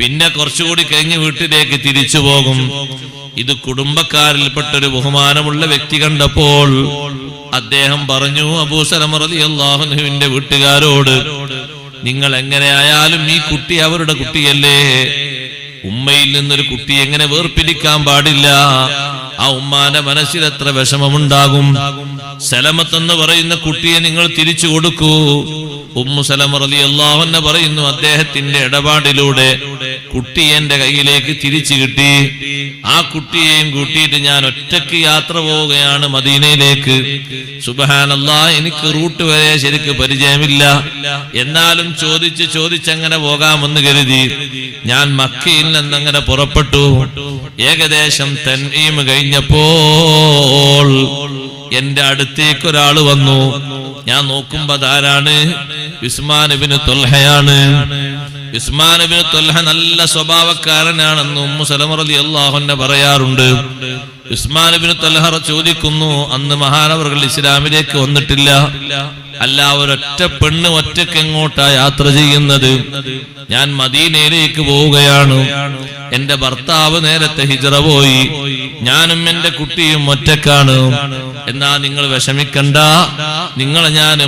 പിന്നെ കുറച്ചുകൂടി കഴിഞ്ഞ് വീട്ടിലേക്ക് തിരിച്ചു പോകും. ഇത് കുടുംബക്കാരിൽപ്പെട്ടൊരു ബഹുമാനമുള്ള വ്യക്തി കണ്ടപ്പോൾ അദ്ദേഹം പറഞ്ഞു അബൂ സലമ റളിയല്ലാഹു അൻഹുവിന്റെ വീട്ടുകാരോട്, നിങ്ങൾ എങ്ങനെയായാലും ഈ കുട്ടി അവരുടെ കുട്ടിയല്ലേ, ഉമ്മയിൽ നിന്നൊരു കുട്ടി എങ്ങനെ വേർപിരിക്കാൻ പാടില്ല. ആ ഉമ്മാന്റെ മനസ്സിൽ എത്ര വിഷമമുണ്ടാകും. സലമത്ത് എന്ന് പറയുന്ന കുട്ടിയെ നിങ്ങൾ തിരിച്ചു കൊടുക്കൂ. ഉമ്മു സലമ റളിയല്ലാഹു അൻഹ പറയുന്നു, അദ്ദേഹത്തിന്റെ ഇടപാടിലൂടെ കുട്ടി എന്റെ കയ്യിലേക്ക് തിരിച്ചു കിട്ടി. ആ കുട്ടിയെയും കൂട്ടിയിട്ട് ഞാൻ ഒറ്റയ്ക്ക് യാത്ര പോവുകയാണ് മദീനയിലേക്ക്. സുബ്ഹാനല്ലാഹ്, എനിക്ക് റൂട്ട് വരെ ശരിക്ക് പരിചയമില്ല. എന്നാലും ചോദിച്ചങ്ങനെ പോകാമെന്ന് കരുതി ഞാൻ മക്കയിൽ നിന്നങ്ങനെ പുറപ്പെട്ടു. ഏകദേശം തൻഈം കഴിഞ്ഞപ്പോൾ എന്റെ അടുത്തേക്ക് ഒരാൾ വന്നു. ഞാൻ നോക്കുമ്പോ അതാരാണ്? ഉസ്മാൻ ഇബ്നു ത്വൽഹയാണ്. ഉസ്മാൻ ഇബ്നു ത്വൽഹ നല്ല സ്വഭാവക്കാരനാണെന്ന് ഉമ്മു സലമ റളിയല്ലാഹു അൻഹ പറയാറുണ്ട്. ഉസ്മാൻ ഇബ്നു ത്വൽഹ ചോദിക്കുന്നു, അന്ന് മഹാനവറുകൾ ഇസ്ലാമിലേക്ക് വന്നിട്ടില്ല. അല്ല, ഒരൊറ്റ പെണ്ണ് ഒറ്റയ്ക്ക് എങ്ങോട്ടാ യാത്ര ചെയ്യുന്നത്? ഞാൻ മദീനയിലേക്ക് പോവുകയാണ്. എന്റെ ഭർത്താവ് നേരത്തെ ഹിജ്റ പോയി, ഞാനും എന്റെ കുട്ടിയും ഒറ്റക്കാണ്. എന്നാ നിങ്ങൾ വിഷമിക്കണ്ട, നിങ്ങളെ ഞാൻ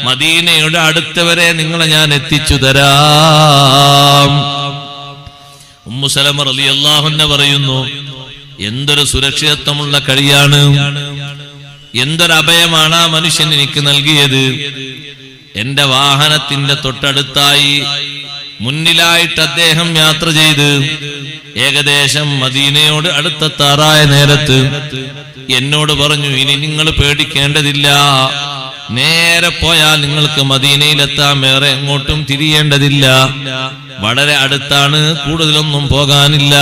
മദീനയുടെ അടുത്തവരെ നിങ്ങളെ ഞാൻ എത്തിച്ചു തരാം. ഉമ്മു സലമ റളിയല്ലാഹു അൻഹ പറയുന്നു, എന്തൊരു സുരക്ഷിതത്വമുള്ള കഴിയാണ്, എന്തൊരു അഭയമാണ് ആ മനുഷ്യൻ എനിക്ക് നൽകിയത്. എന്റെ വാഹനത്തിന്റെ തൊട്ടടുത്തായി മുന്നിലായിട്ട് അദ്ദേഹം യാത്ര ചെയ്ത് ഏകദേശം മദീനയോട് അടുത്തെത്താറായ നേരത്ത് എന്നോട് പറഞ്ഞു, ഇനി നിങ്ങൾ പേടിക്കേണ്ടതില്ല, നേരെ പോയാൽ നിങ്ങൾക്ക് മദീനയിലെത്താൻ, വേറെ എങ്ങോട്ടും തിരിയേണ്ടതില്ല, വളരെ അടുത്താണ്, കൂടുതലൊന്നും പോകാനില്ല.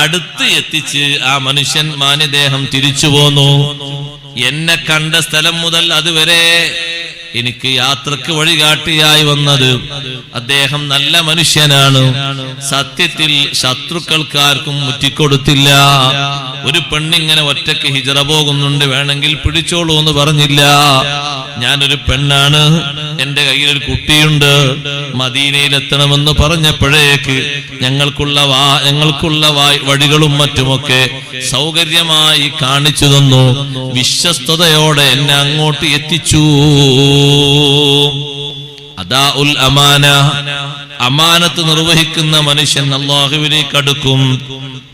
അടുത്ത് എത്തിച്ച് ആ മനുഷ്യൻ മാന്യദേഹം തിരിച്ചു പോന്നു. എന്നെ കണ്ട സ്ഥലം മുതൽ അതുവരെ എനിക്ക് യാത്രക്ക് വഴികാട്ടിയായി വന്നത്. അദ്ദേഹം നല്ല മനുഷ്യനാണ്. സത്യത്തിൽ ശത്രുക്കൾക്കാർക്കും മുറ്റിക്കൊടുത്തില്ല. ഒരു പെണ്ണിങ്ങനെ ഒറ്റയ്ക്ക് ഹിജറ പോകുന്നുണ്ട്, വേണമെങ്കിൽ പിടിച്ചോളൂ എന്ന് പറഞ്ഞില്ല. ഞാനൊരു പെണ്ണാണ്, എന്റെ കയ്യിൽ ഒരു കുട്ടിയുണ്ട്, മദീനയിലെത്തണമെന്ന് പറഞ്ഞപ്പോഴേക്ക് ഞങ്ങൾക്കുള്ള വഴികളും മറ്റുമൊക്കെ സൗകര്യമായി കാണിച്ചു തന്നു. വിശ്വസ്തയോടെ എന്നെ അങ്ങോട്ട് എത്തിച്ചു. അദാ ഉൽ അമാന, അമാനത്ത് നിർവഹിക്കുന്ന മനുഷ്യൻ അല്ലാഹുവിലേക്ക് അടുക്കും.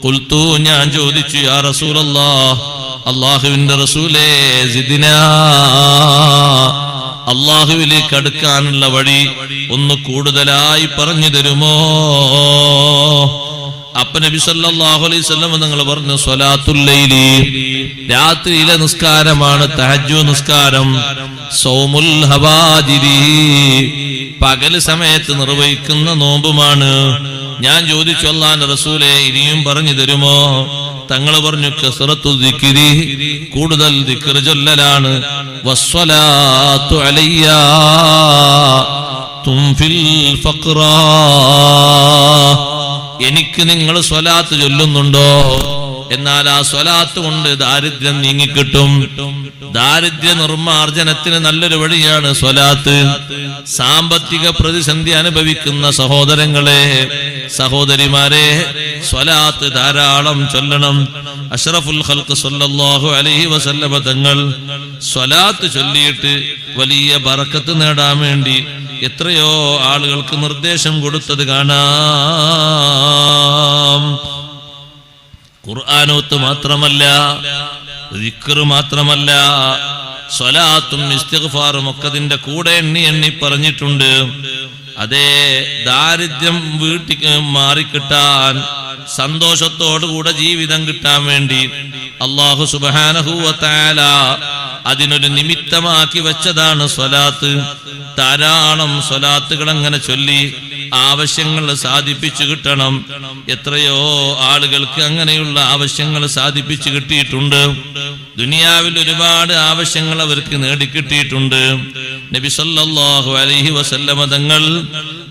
ഖുൽതു, ഞാൻ ചോദിച്ചു, യാ റസൂലല്ലാഹ്, അല്ലാഹുവിന്റെ റസൂലേ, സിദ്നാ, അല്ലാഹുവിലേക്ക് അടുക്കാനുള്ള വഴി ഒന്ന് കൂടുതലായി പറഞ്ഞു തരുമോ? അപ്പൊ നബി സല്ലല്ലാഹു അലൈഹി വസല്ലം നിങ്ങൾ പറഞ്ഞു, സ്വലാത്തുൽ ലൈലി, രാത്രിയിലെ നിസ്കാരമാണ് തഹജ്ജുദ് നിസ്കാരം. സൗമുൽ ഹവാജിരി, പകൽ സമയത്ത് നിർവഹിക്കുന്ന നോമ്പുമാണ്. ഞാൻ ചോദിച്ചു, അല്ലാഹുവിന്റെ റസൂലേ, ഇനിയും പറഞ്ഞു തരുമോ? തങ്ങൾ പറഞ്ഞു, കസ്റത്തു ദിക്രി, കൂടുതൽ ദിക്ർ ചൊല്ലലാണ്. വസ്സലാത്തു അലയ്യ തുംഫിൽ ഫഖ്റ, എനിക്ക് നിങ്ങൾ സ്വലാത്ത് ചൊല്ലുന്നുണ്ടോ? എന്നാൽ ആ സ്വലാത്ത് കൊണ്ട് ദാരിദ്ര്യം നീങ്ങിക്കിട്ടും. ദാരിദ്ര്യ നിർമ്മാർജ്ജനത്തിന് നല്ലൊരു വഴിയാണ് സ്വലാത്ത്. സാമ്പത്തിക പ്രതിസന്ധി അനുഭവിക്കുന്ന സഹോദരങ്ങളെ, സഹോദരിമാരെ, സ്വലാത്ത് ധാരാളം ചൊല്ലണം. അഷ്റഫുൽ ഖൽഖ് സല്ലല്ലാഹു അലൈഹി വസല്ലമ തങ്ങൾ സ്വലാത്ത് ചൊല്ലിയിട്ട് വലിയ ബറക്കത്ത് നേടാൻ വേണ്ടി എത്രയോ ആളുകൾക്ക് നിർദ്ദേശം കൊടുത്തത് കാണാം. ഖുർആനോത്ത് മാത്രമല്ല, ദിക്ർ മാത്രമല്ല, സ്വലാത്തും ഇസ്തിഗ്ഫാറും ഒക്കെ അതിന്റെ കൂടെ എണ്ണി പറഞ്ഞിട്ടുണ്ട്. അതേ, ദാരിദ്ര്യം വീട്ടിൽ മാറിക്കിട്ടാൻ, സന്തോഷത്തോടുകൂടെ ജീവിതം കിട്ടാൻ വേണ്ടി അല്ലാഹു സുബ്ഹാനഹു വ തആല അതിനൊരു നിമിത്തമാക്കി വെച്ചതാണ് സ്വലാത്ത്. ധാരാളം സ്വലാത്തുകൾ അങ്ങനെ ചൊല്ലി ആവശ്യങ്ങൾ സാധിപ്പിച്ചു കിട്ടണം. എത്രയോ ആളുകൾക്ക് അങ്ങനെയുള്ള ആവശ്യങ്ങൾ സാധിപ്പിച്ചു കിട്ടിയിട്ടുണ്ട്. ദുനിയാവിൽ ഒരുപാട് ആവശ്യങ്ങൾ അവർക്ക് നേടിക്കിട്ടിയിട്ടുണ്ട്. നബി സല്ലല്ലാഹു അലൈഹി വസല്ലമ തങ്ങൾ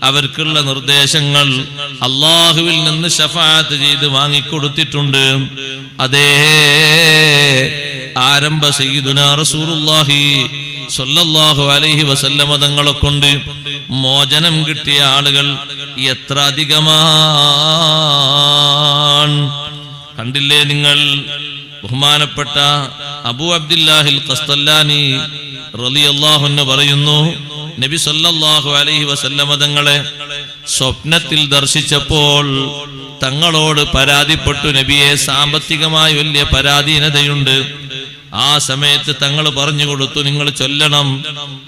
അവർക്കുള്ള നിർദ്ദേശങ്ങൾ അല്ലാഹുവിൽ നിന്ന് ശഫാഅത്ത് ചെയ്ത് വാങ്ങിക്കൊടുത്തിട്ടുണ്ട്. അതേ, ആരംഭ സയ്യിദുനാ റസൂലുള്ളാഹി സ്വല്ലല്ലാഹു അലൈഹി വസല്ലമ തങ്ങളെ കൊണ്ട് മോചനം കിട്ടിയ ആളുകൾ എത്ര അധികമാണ്. കണ്ടില്ലേ നിങ്ങൾ? ബഹുമാനപ്പെട്ട അബൂ അബ്ദുല്ലാഹിൽ ഖസ്തല്ലാനി റളിയല്ലാഹു അൻഹു പറയുന്നു, നബി സല്ലല്ലാഹു അലൈഹി വസല്ലമ തങ്ങളെ സ്വപ്നത്തിൽ ദർശിച്ചപ്പോൾ തങ്ങളോട് പരാതിപ്പെട്ടു, നബിയെ, സാമ്പത്തികമായി വലിയ പരാധീനതയുണ്ട്. ആ സമയത്ത് തങ്ങൾ പറഞ്ഞു കൊടുത്തു, നിങ്ങൾ ചൊല്ലണം,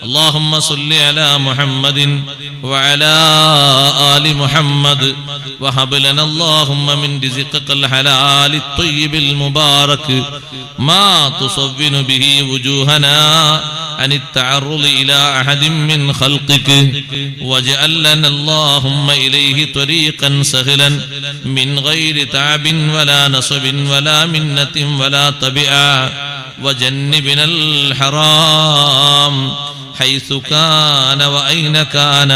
അല്ലാഹുമ്മ സ്വല്ലി അലാ മുഹമ്മദിൻ വഅലാ ആലി മുഹമ്മദ് വഹബ് ലനാ അല്ലാഹുമ്മ മിൻ റിസ്ഖികൽ ഹലാലി ത്വയ്യിബിൽ മുബാറക് മാ തുസവ്വിനു ബിഹി വുജൂഹനാ عن التعرض إلى أحد من خلقك واجعل لنا اللهم إليه طريقا سهلا من غير تعب ولا نصب ولا منة ولا طبيعة وجنبنا الحرام حيث كان وأين كان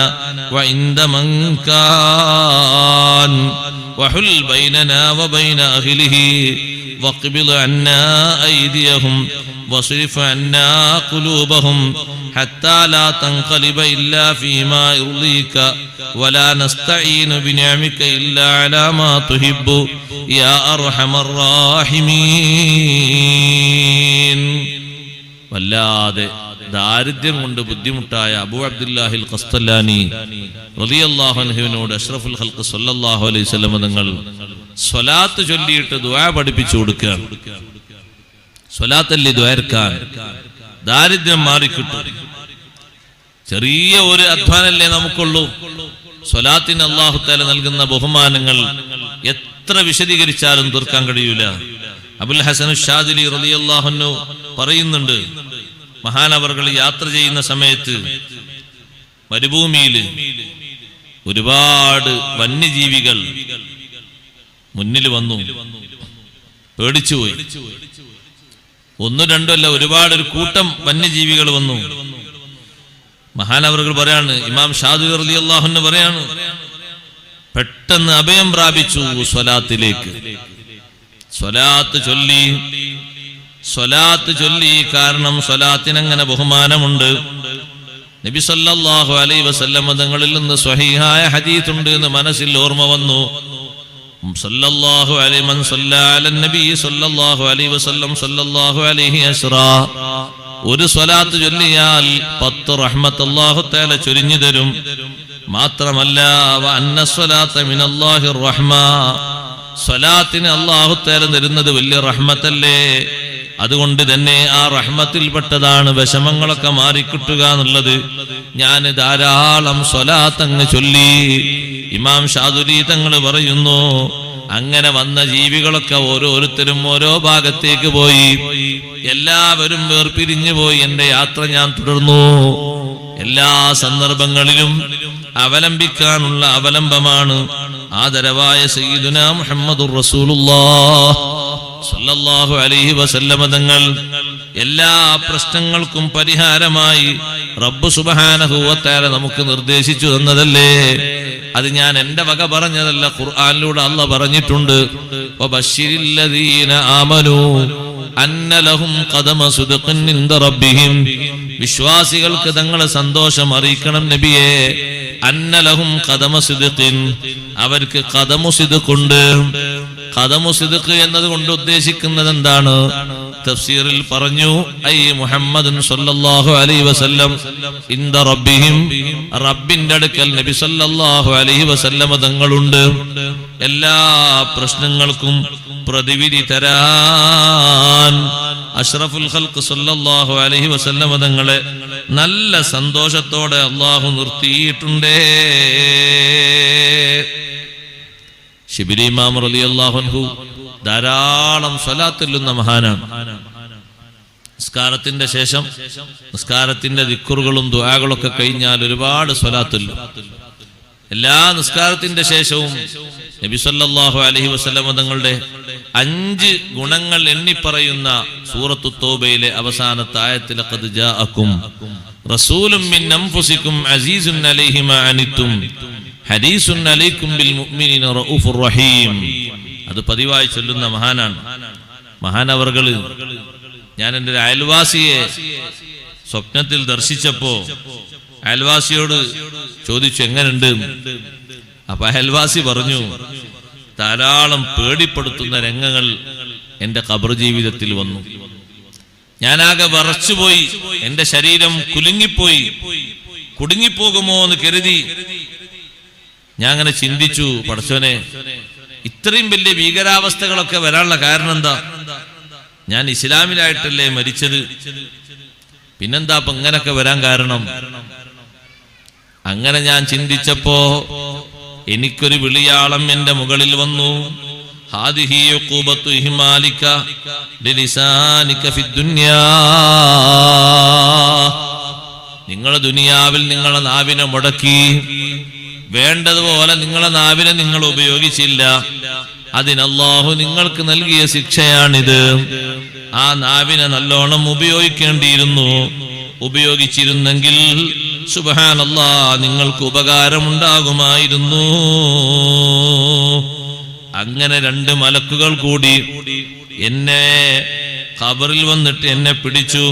وعند من كان وحل بيننا وبين أهله واقبض عنا أيديهم واصرف عنا قلوبهم حتى لا تنقلب إلا فيما يرضيك ولا نستعين بنعمك إلا على ما تحب يا أرحم الراحمين. വല്ലാതെ ദാരിദ്ര്യം കൊണ്ട് ബുദ്ധിമുട്ടായ അബൂ അബ്ദുല്ലാഹിൽ ഖസ്തല്ലാനി റളിയല്ലാഹു അൻഹുവിനോട് അഷ്റഫുൽ ഖൽഖ് സ്വല്ലല്ലാഹു അലൈഹി വസല്ലം തങ്ങൾ സ്വലാത്ത് ചൊല്ലിയിട്ട് ദുആ പഠിപ്പിച്ചു കൊടുക്കുകയാണ്. സ്വലാത്തല്ലി ദ്വാരക്കാൻ, ദാരിദ്ര്യം മാറിക്കിട്ടും. ചെറിയ ഒരു അധ്വാനല്ലേ നമുക്കുള്ളൂ. സ്വലാത്തിന് അല്ലാഹു തആല നൽകുന്ന ബഹുമാനങ്ങൾ എത്ര വിശദീകരിച്ചാലും തീർക്കാൻ കഴിയൂല. അബുൽ ഹസൻ ഷാദിലി റളിയല്ലാഹു അൻഹു പറയുന്നുണ്ട്, മഹാനവർകൾ യാത്ര ചെയ്യുന്ന സമയത്ത് മരുഭൂമിയിൽ ഒരുപാട് വന്യജീവികൾ മുന്നിൽ വന്നു. പേടിച്ചുപോയി. ഒന്നും രണ്ടും അല്ല, ഒരുപാട് ഒരു കൂട്ടം വന്യജീവികൾ വന്നു. മഹാനവറുകൾ പറയാണ്, ഇമാം ഷാദുലി റളിയല്ലാഹു അൻഹു പറയാണ്, പെട്ടെന്ന് അഭയം പ്രാപിച്ചു സ്വലാത്തിലേക്ക്. സ്വലാത്ത് ചൊല്ലി. കാരണം സ്വലാത്തിന് അങ്ങനെ ബഹുമാനമുണ്ട്. നബി സല്ലല്ലാഹു അലൈഹി വസല്ലം തങ്ങളിൽ നിന്ന് സ്വഹീഹായ ഹദീസ് ഉണ്ട് എന്ന് മനസ്സിൽ ഓർമ്മ വന്നു. സല്ലല്ലാഹു അലൈഹി മൻ സല്ലല്ലാഹു അലൻ നബി സല്ലല്ലാഹു അലൈഹി വസല്ലം സല്ലല്ലാഹു അലൈഹി അസ്റാ, ഒരു സ്വലാത്ത് ചൊല്ലിയാൽ 10 റഹ്മത്ത് അല്ലാഹു തആല ചൊരിഞ്ഞു തരും. മാത്രമല്ല വ അന്ന സ്വലാത്ത മിനല്ലാഹിർ റഹ്മ, സ്വലാത്തിന് അല്ലാഹു തആല തരുന്നത് വലിയ റഹ്മത്തല്ലേ. അതുകൊണ്ട് തന്നെ ആ റഹ്മത്തിൽപ്പെട്ടതാണ് വിഷമങ്ങളൊക്കെ മാറിക്കിട്ടുക എന്നുള്ളത്. ഞാൻ ധാരാളം സ്വലാത്ത് അങ്ങ് ചൊല്ലി. ഇമാം ഷാദുലി തങ്ങൾ പറയുന്നു, അങ്ങനെ വന്ന ജീവികളൊക്കെ ഓരോരുത്തരും ഓരോ ഭാഗത്തേക്ക് പോയി. എല്ലാവരും വേർപിരിഞ്ഞു പോയി. എന്റെ യാത്ര ഞാൻ തുടർന്നു. എല്ലാ സന്ദർഭങ്ങളിലും അവലംബിക്കാനുള്ള അവലംബമാണ് ആദരവായ സയ്യിദുനാ മുഹമ്മദുർ റസൂലുള്ളാഹ് സല്ലല്ലാഹു അലൈഹി വസല്ലമ തങ്ങൾ. എല്ലാ പ്രശ്നങ്ങൾക്കും പരിഹാരമായി റബ്ബ് സുബ്ഹാനഹു വ തആല നമുക്ക് നിർദ്ദേശിച്ചു തന്നതല്ലേ. അത് ഞാൻ എന്റെ വക പറഞ്ഞതല്ല, ഖുർആനിലൂടെ അല്ലാഹ് പറഞ്ഞിട്ടുണ്ട്. വബശ്ശിരിൽ ലദീന ആമനൂ അന്ന ലഹും ഖദമ സിദ്ഖിൻ ഇൻദ റബ്ബിഹിം, വിശ്വാസികൾക്ക് തങ്ങളെ സന്തോഷം അറിയിക്കണം നബിയേ. അന്ന ലഹും ഖദമ സിദ്ഖിൻ, അവർക്ക് ഖദമു സിദ്ഖുണ്ട്. ഖദമു സിദ്ഖ് എന്നതുകൊണ്ട് ഉദ്ദേശിക്കുന്നത് എന്താണ്? തഫ്സീറിൽ പറഞ്ഞു, ഐ മുഹമ്മദുൻ സല്ലല്ലാഹു അലൈഹി വസല്ലം ഇൻദ റബ്ബിഹിം, റബ്ബിന്റെ അടുക്കൽ നബി സല്ലല്ലാഹു അലൈഹി വസല്ലം തങ്ങളുണ്ട്. എല്ലാ പ്രശ്നങ്ങൾക്കും പ്രതിവിധി തരാൻ അഷ്റഫുൽ ഖൽഖ് സല്ലല്ലാഹു അലൈഹി വസല്ലം തങ്ങളെ നല്ല സന്തോഷത്തോടെ അല്ലാഹു നിർത്തിയിട്ടുണ്ട്. ശിബിലി ഇമാം റളിയല്ലാഹു അൻഹു ധാരാളം സ്വലാത്ത് ചൊല്ലുന്ന മഹാനാണ്. നിസ്കാരത്തിന്റെ ശേഷം നിസ്കാരത്തിന്റെ ദിക്റുകളും ദുആകളൊക്കെ കഴിഞ്ഞാൽ ഒരുപാട് സ്വലാത്ത് ചൊല്ലും. എല്ലാ നിസ്കാരത്തിന്റെ ശേഷവും നബി സല്ലല്ലാഹു അലൈഹി വസല്ലം തങ്ങളുടെ 5 ഗുണങ്ങൾ എണ്ണിപ്പറയുന്ന സൂറത്തു തൗബയിലെ അവസാനത്തെ ആയത്തിൽ ഖദ് ജാഅക്കും റസൂലും മിൻ അൻഫുസിക്കും അസീസുൻ അലൈഹി മാ അനിത്തും ഹരീസുൻ അലൈക്കും ബിൽ മുഅ്മിനീന റഊഫുർ റഹീം. അത് പതിവായി ചൊല്ലുന്ന മഹാനാണ്. മഹാനവർകൾ, ഞാൻ എൻ്റെ ഒരു അയൽവാസിയെ സ്വപ്നത്തിൽ ദർശിച്ചപ്പോ അയൽവാസിയോട് ചോദിച്ചു എങ്ങനെയുണ്ട്. അപ്പൊ അയൽവാസി പറഞ്ഞു, ധാരാളം പേടിപ്പെടുത്തുന്ന രംഗങ്ങൾ എന്റെ ഖബർ ജീവിതത്തിൽ വന്നു. ഞാനാകെ വിറച്ചുപോയി. എന്റെ ശരീരം കുലുങ്ങിപ്പോയി. കുടുങ്ങിപ്പോകുമോ എന്ന് കരുതി ഞാൻ അങ്ങനെ ചിന്തിച്ചു, പടച്ചോനെ, ഇത്രയും വലിയ ഭീകരാവസ്ഥകളൊക്കെ വരാനുള്ള കാരണം എന്താ? ഞാൻ ഇസ്ലാമിലായിട്ടല്ലേ മരിച്ചത്, പിന്നെന്താ അപ്പൊ ഇങ്ങനൊക്കെ വരാൻ കാരണം? അങ്ങനെ ഞാൻ ചിന്തിച്ചപ്പോ എനിക്കൊരു വിളിയാളം എന്റെ മുകളിൽ വന്നു. ഹാദിഹി ഉഖൂബത്തു ഇഹ്മാലിക ലിലിസാനിക ഫിദ്ദുനിയാ, നിങ്ങൾ ദുനിയാവിൽ നിങ്ങളെ നാവിനെ മുടക്കി, വേണ്ടതുപോലെ നിങ്ങളെ നാവിനെ നിങ്ങൾ ഉപയോഗിച്ചില്ല. അതിന് അല്ലാഹു നിങ്ങൾക്ക് നൽകിയ ശിക്ഷയാണിത്. ആ നാവിനെ നല്ലോണം ഉപയോഗിക്കേണ്ടിയിരുന്നു. ഉപയോഗിച്ചിരുന്നെങ്കിൽ സുബ്ഹാനല്ലാഹ് നിങ്ങൾക്ക് ഉപകാരമുണ്ടാകുമായിരുന്നു. അങ്ങനെ 2 മലക്കുകൾ കൂടി എന്നെ ഖബറിൽ വന്നിട്ട് എന്നെ പിടിച്ചു.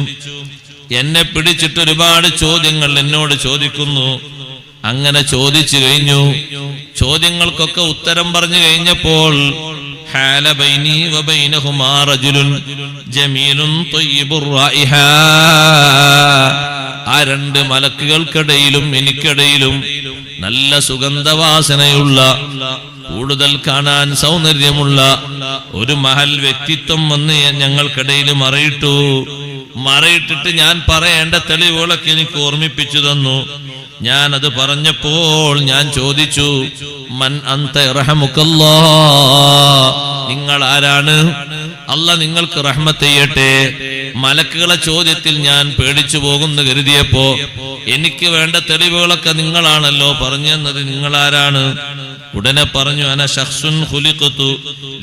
എന്നെ പിടിച്ചിട്ട് ഒരുപാട് ചോദ്യങ്ങൾ എന്നോട് ചോദിക്കുന്നു. അങ്ങനെ ചോദിച്ചു കഴിഞ്ഞു. ചോദ്യങ്ങൾക്കൊക്കെ ഉത്തരം പറഞ്ഞു കഴിഞ്ഞപ്പോൾ ഹാല ബൈനി വബൈനഹുമാ റജുലുൻ ജമീലുൻ ത്വയ്യിബുർ റായിഹ, ആ 2 മലക്കുകൾക്കിടയിലും എനിക്കിടയിലും നല്ല സുഗന്ധവാസനയുള്ള, കൂടുതൽ കാണാൻ സൗന്ദര്യമുള്ള ഒരു മഹൽ വ്യക്തിത്വം വന്ന് ഞങ്ങൾക്കിടയിൽ മറയിട്ടിട്ട് ഞാൻ പറയേണ്ട തെളിവുകളൊക്കെ എനിക്ക് ഓർമ്മിപ്പിച്ചു തന്നു. ഞാൻ അത് പറഞ്ഞപ്പോൾ ഞാൻ ചോദിച്ചു, മൻ അന്ത റഹമുക്കല്ലാഹ്, നിങ്ങൾ ആരാണ്? അല്ലാഹ് നിങ്ങൾക്ക് റഹ്മത്ത് ചെയ്യട്ടെ. മലക്കുകളെ ചോദ്യത്തിൽ ഞാൻ പേടിച്ചു പോകുന്നു കരുതിയപ്പോ എനിക്ക് വേണ്ട തെളിവുകളൊക്കെ നിങ്ങളാണല്ലോ പറഞ്ഞു തന്നത്, നിങ്ങൾ ആരാണ്? ഉടനെ പറഞ്ഞു അന ശഖ്സുൻ ഖുലിഖതു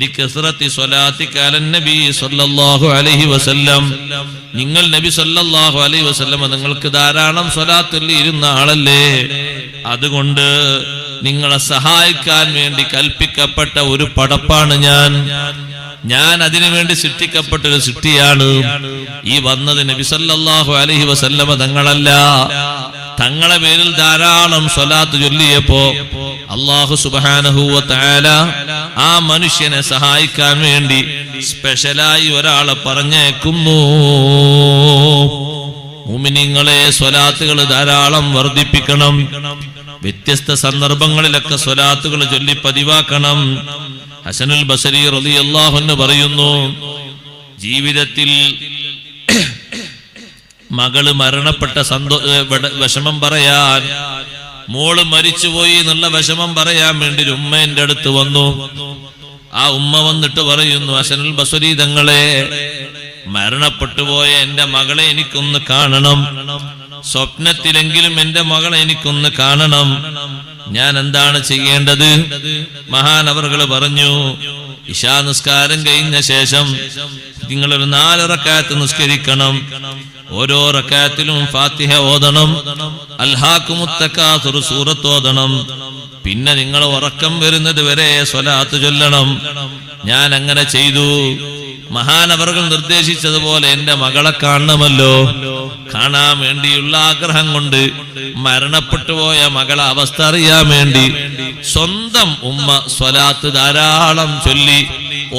ലികസ്റതി സ്വലാത്തിക അലൻ നബി സല്ലല്ലാഹു അലൈഹി വസല്ലം. നിങ്ങൾ നബി സല്ലല്ലാഹു അലൈഹി വസല്ലം നിങ്ങൾക്ക് ധാരാളം സ്വലാത്തിൽ ഇരുന്ന ആളല്ലേ, അതുകൊണ്ട് നിങ്ങളെ സഹായിക്കാൻ വേണ്ടി കൽപ്പിക്കപ്പെട്ട ഒരു പടപ്പാണ് ഞാൻ അതിനു വേണ്ടി സൃഷ്ടിക്കപ്പെട്ടൊരു സൃഷ്ടിയാണ്. ഈ വന്നത് നബി സല്ലല്ലാഹു അലൈഹി വസല്ലമ തങ്ങളല്ല. തങ്ങളെ പേരിൽ ധാരാളം സ്വലാത്ത് ചൊല്ലിയപ്പോ അല്ലാഹു സുബ്ഹാനഹു വ തആല ആ മനുഷ്യനെ സഹായിക്കാൻ വേണ്ടി സ്പെഷ്യലായി ഒരാളെ പറഞ്ഞേക്കുന്നു. മുഅ്മിനീങ്ങളെ, സ്വലാത്തുകൾ ധാരാളം വർദ്ധിപ്പിക്കണം. വ്യത്യസ്ത സന്ദർഭങ്ങളിലൊക്കെ സ്വലാത്തുകൾ ചൊല്ലി പതിവാക്കണം. ഹസനുൽ ബസരി റളിയല്ലാഹു അൻഹു പറയുന്നു, ജീവിതത്തിൽ മകള് മരണപ്പെട്ട വിഷമം പറയാൻ, മോള് മരിച്ചുപോയി എന്നുള്ള വിഷമം പറയാൻ വേണ്ടി ഒരു ഉമ്മ എന്റെ അടുത്ത് വന്നു. ആ ഉമ്മ വന്നിട്ട് പറയുന്നു, ഹസനുൽ ബസരി തങ്ങളെ, മരണപ്പെട്ടു പോയ എന്റെ മകളെ എനിക്കൊന്ന് കാണണം, സ്വപ്നത്തിലെങ്കിലും എന്റെ മകളെ എനിക്കൊന്ന് കാണണം. ഞാൻ എന്താണ് ചെയ്യേണ്ടത്? മഹാനവറുകൾ പറഞ്ഞു, ഇശാ നിസ്കാരം കഴിഞ്ഞ ശേഷം നിങ്ങളൊരു 4 റക്അത്ത് നിസ്കരിക്കണം. ഓരോ റക്അത്തിലും ഫാത്തിഹ ഓതണം, അൽഹാക്കുമുത് തകാസുർ സൂറത്ത് ഓതണം. പിന്നെ നിങ്ങൾ ഉറക്കം വരുന്നത് വരെ സ്വലാത്ത് ചൊല്ലണം. ഞാൻ അങ്ങനെ ചെയ്തു. മഹാനവറുകൾ നിർദ്ദേശിച്ചതുപോലെ എന്റെ മകളെ കാണണമല്ലോ. കാണാൻ വേണ്ടിയുള്ള ആഗ്രഹം കൊണ്ട് മരണപ്പെട്ടു പോയ മകളെ അവസ്ഥ അറിയാൻ വേണ്ടി സ്വന്തം ഉമ്മ സ്വലാത്ത് ധാരാളം ചൊല്ലി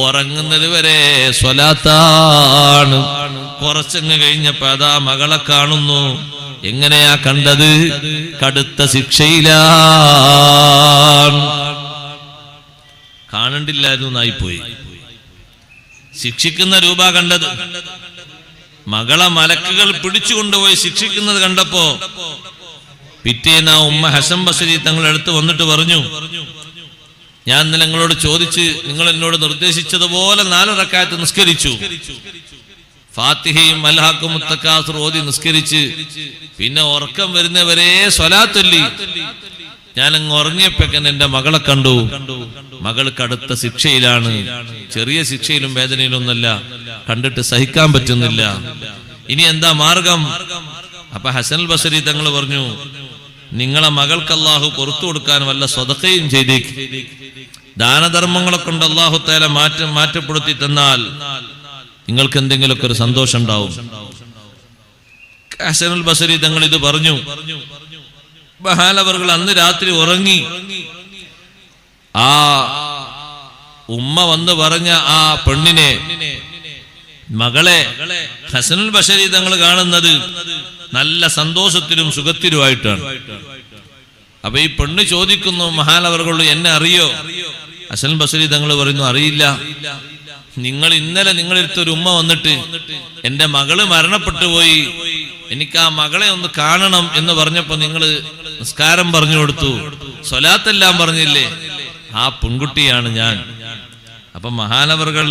ഉറങ്ങുന്നത് വരെ സ്വലാത്താണ്. കുറച്ചങ്ങ് കഴിഞ്ഞപ്പോ അതാ മകളെ കാണുന്നു. എങ്ങനെയാ കണ്ടത്? കടുത്ത ശിക്ഷയിലാണ്. കാണണ്ടില്ലായിരുന്നു എന്നായിപ്പോയി. ശിക്ഷിക്കുന്ന രൂപ കണ്ടത്. മകളെ മലക്കുകൾ പിടിച്ചുകൊണ്ടുപോയി ശിക്ഷിക്കുന്നത് കണ്ടപ്പോ പിറ്റേന്ന് ആ ഉമ്മ ഹസൻ ബസരി തങ്ങളുടെ അടുത്ത് വന്നിട്ട് പറഞ്ഞു, ഞാൻ ഇന്നലെ നിങ്ങളോട് ചോദിച്ച് നിങ്ങൾ എന്നോട് നിർദ്ദേശിച്ചതുപോലെ 4 റക്അത്ത് നിസ്കരിച്ചു, ഫാത്തിഹയും അൽഹാക്കുമുത് തകാസുർ ഓതി നിസ്കരിച്ച് പിന്നെ ഉറക്കം വരുന്നവരെ സ്വലാത്ത് ചൊല്ലി. ഞാനങ്ങ് ഉറങ്ങിയപ്പോഴേക്കും എന്റെ മകളെ കണ്ടു. മകൾ കടുത്ത ശിക്ഷയിലാണ്. ചെറിയ ശിക്ഷയിലും വേദനയിലൊന്നല്ല, കണ്ടിട്ട് സഹിക്കാൻ പറ്റുന്നില്ല. ഇനി എന്താ മാർഗം? അപ്പൊ ഹസനുൽ ബസരി തങ്ങൾ പറഞ്ഞു, നിങ്ങളെ മകൾക്ക് അല്ലാഹു പുറത്തു കൊടുക്കാൻ വല്ല സ്വതക്കയും ചെയ്തേക്ക്. ദാനധർമ്മങ്ങളെ കൊണ്ട് അല്ലാഹു തആല മാറ്റപ്പെടുത്തി തന്നാൽ നിങ്ങൾക്ക് എന്തെങ്കിലുമൊക്കെ ഒരു സന്തോഷം ഉണ്ടാവും. ഹസനുൽ ബസരി തങ്ങൾ ഇത് പറഞ്ഞു. മഹാനവറുകൾ അന്ന് രാത്രി ഉറങ്ങി. ആ ഉമ്മ വന്ന് പറഞ്ഞ ആ പെണ്ണിനെ, മകളെ ഹസനുൽ ബസരി തങ്ങൾ കാണുന്നത് നല്ല സന്തോഷത്തിലും സുഖത്തിലുമായിട്ടാണ്. അപ്പൊ ഈ പെണ്ണ് ചോദിക്കുന്നു, മഹാനവറുകൾ എന്നെ അറിയോ? ഹസനുൽ ബസരി തങ്ങൾ പറയുന്നു, അറിയില്ല. ഇന്നലെ നിങ്ങളെടുത്തൊരു ഉമ്മ വന്നിട്ട് എന്റെ മകള് മരണപ്പെട്ടു പോയി, എനിക്ക് ആ മകളെ ഒന്ന് കാണണം എന്ന് പറഞ്ഞപ്പോ നിങ്ങൾ നിസ്കാരം പറഞ്ഞു കൊടുത്തു, സ്വലാത്തെല്ലാം പറഞ്ഞില്ലേ? ആ പെൺകുട്ടിയാണ് ഞാൻ. അപ്പൊ മഹാനവറുകൾ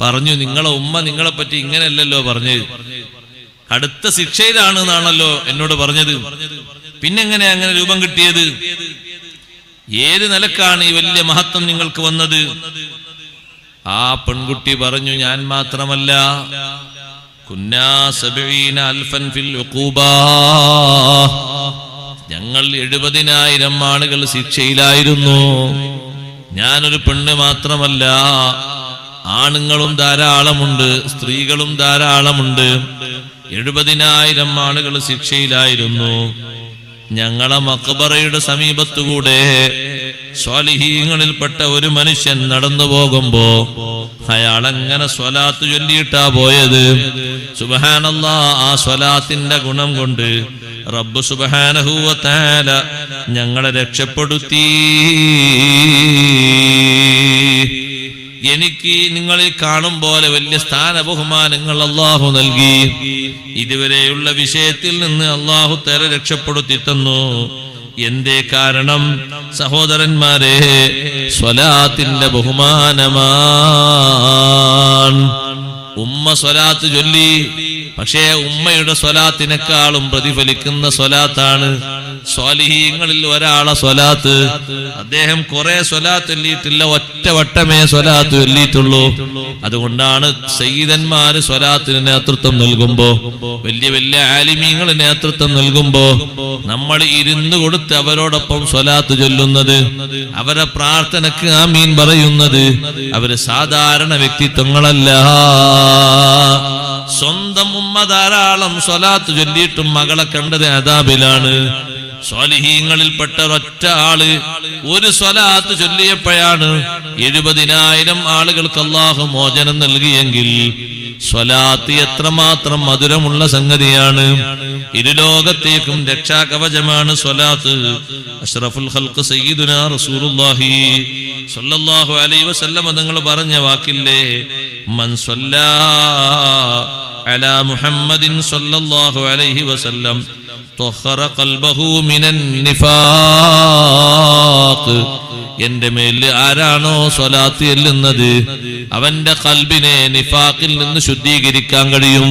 പറഞ്ഞു, നിങ്ങളെ ഉമ്മ നിങ്ങളെ പറ്റി ഇങ്ങനെയല്ലല്ലോ പറഞ്ഞത്, അടുത്ത ശിക്ഷയിലാണ് എന്നാണല്ലോ എന്നോട് പറഞ്ഞത്. പിന്നെങ്ങനെ അങ്ങനെ രൂപം കിട്ടിയത്? ഏത് നിലക്കാണ് ഈ വലിയ മഹത്വം നിങ്ങൾക്ക് വന്നത്? ആ പെൺകുട്ടി പറഞ്ഞു, ഞാൻ മാത്രമല്ല, ഞങ്ങൾ 70,000 ആളുകൾ ശിക്ഷയിലായിരുന്നു. ഞാനൊരു പെണ്ണ് മാത്രമല്ല, ആണുങ്ങളും ധാരാളമുണ്ട്, സ്ത്രീകളും ധാരാളമുണ്ട്. 70,000 ആളുകൾ ശിക്ഷയിലായിരുന്നു. ഞങ്ങളെ മഖബറയുടെ സമീപത്തുകൂടെ സ്വാലിഹീങ്ങളിൽപ്പെട്ട ഒരു മനുഷ്യൻ നടന്നു പോകുമ്പോ അയാൾ അങ്ങനെ സ്വലാത്ത് ചൊല്ലിയിട്ടാ പോയത്. സുബ്ഹാനല്ലാഹ്, ആ സ്വലാത്തിന്റെ ഗുണം കൊണ്ട് റബ്ബ് സുബ്ഹാനഹു വ തആല ഞങ്ങളെ രക്ഷപ്പെടുത്തി. എനിക്ക് നിങ്ങളിൽ കാണും പോലെ വലിയ സ്ഥാന ബഹുമാനങ്ങൾ അല്ലാഹു നൽകി. ഇതുവരെയുള്ള വിഷയത്തിൽ നിന്ന് അല്ലാഹു തആല രക്ഷപ്പെടുത്തി തന്നു. എന്തേ കാരണം? സഹോദരന്മാരെ, സ്വലാത്തിന്റെ ബഹുമാനമാണ്. ഉമ്മ സ്വലാത്ത് ചൊല്ലി, പക്ഷേ ഉമ്മയുടെ സ്വലാത്തിനേക്കാളും പ്രതിഫലിക്കുന്ന സ്വലാത്താണ് സ്വാലിഹീങ്ങളിൽ ഒരാളെ സ്വലാത്ത്, അദ്ദേഹം കുറെ സ്വലാത്ത് ചൊല്ലിയിട്ടില്ല, ഒറ്റ വട്ടമേ സ്വലാത്ത് ചൊല്ലിയിട്ടുള്ളൂ. അതുകൊണ്ടാണ് സയ്യിദന്മാര് സ്വലാത്തിന് നേതൃത്വം നൽകുമ്പോ, വലിയ വലിയ ആലിമീങ്ങൾ നേതൃത്വം നൽകുമ്പോ നമ്മൾ ഇരുന്ന് കൊടുത്ത് അവരോടൊപ്പം സ്വലാത്ത് ചൊല്ലുന്നത്, അവരെ പ്രാർത്ഥനക്ക് ആമീൻ പറയുന്നത്. അവര് സാധാരണ വ്യക്തിത്വങ്ങളല്ല. സ്വന്തം ഉമ്മ ധാരാളം സ്വലാത്ത് ചൊല്ലിയിട്ടും മകളെ കണ്ടത് അദാബിലാണ്. സ്വാലിഹീങ്ങളിൽപ്പെട്ട ഒറ്റ ആള് ഒരു സ്വലാത്ത് ചൊല്ലിയപ്പോഴാണ് 70,000 ആളുകൾക്ക് അല്ലാഹു മോചനം നൽകിയെങ്കിൽ സ്വലാത്ത് എത്രമാത്രം മധുരമുള്ള സംഗതിയാണ്. ഇരുലോകത്തേക്കും രക്ഷാകവചമാണ് സ്വലാത്ത്. അഷ്റഫുൽ ഖൽഖ് സയ്യിദുനാ റസൂലുള്ളാഹി സ്വല്ലല്ലാഹു അലൈഹി വസല്ലം തങ്ങൾ പറഞ്ഞ വാക്കില്ലേ, മൻ സ്വല്ലാ അലാ മുഹമ്മദിൻ സ്വല്ലല്ലാഹു അലൈഹി വസല്ലം ത്വഹറ ഖൽബഹു മിനൻ നിഫാഖ്. എന്റെ മേൽ ആരാണോ സ്വലാത്ത് ചെല്ലുന്നത് അവന്റെ ഖൽബിനെ നിഫാഖിൽ നിന്ന് ശുദ്ധീകരിക്കാൻ കഴിയും.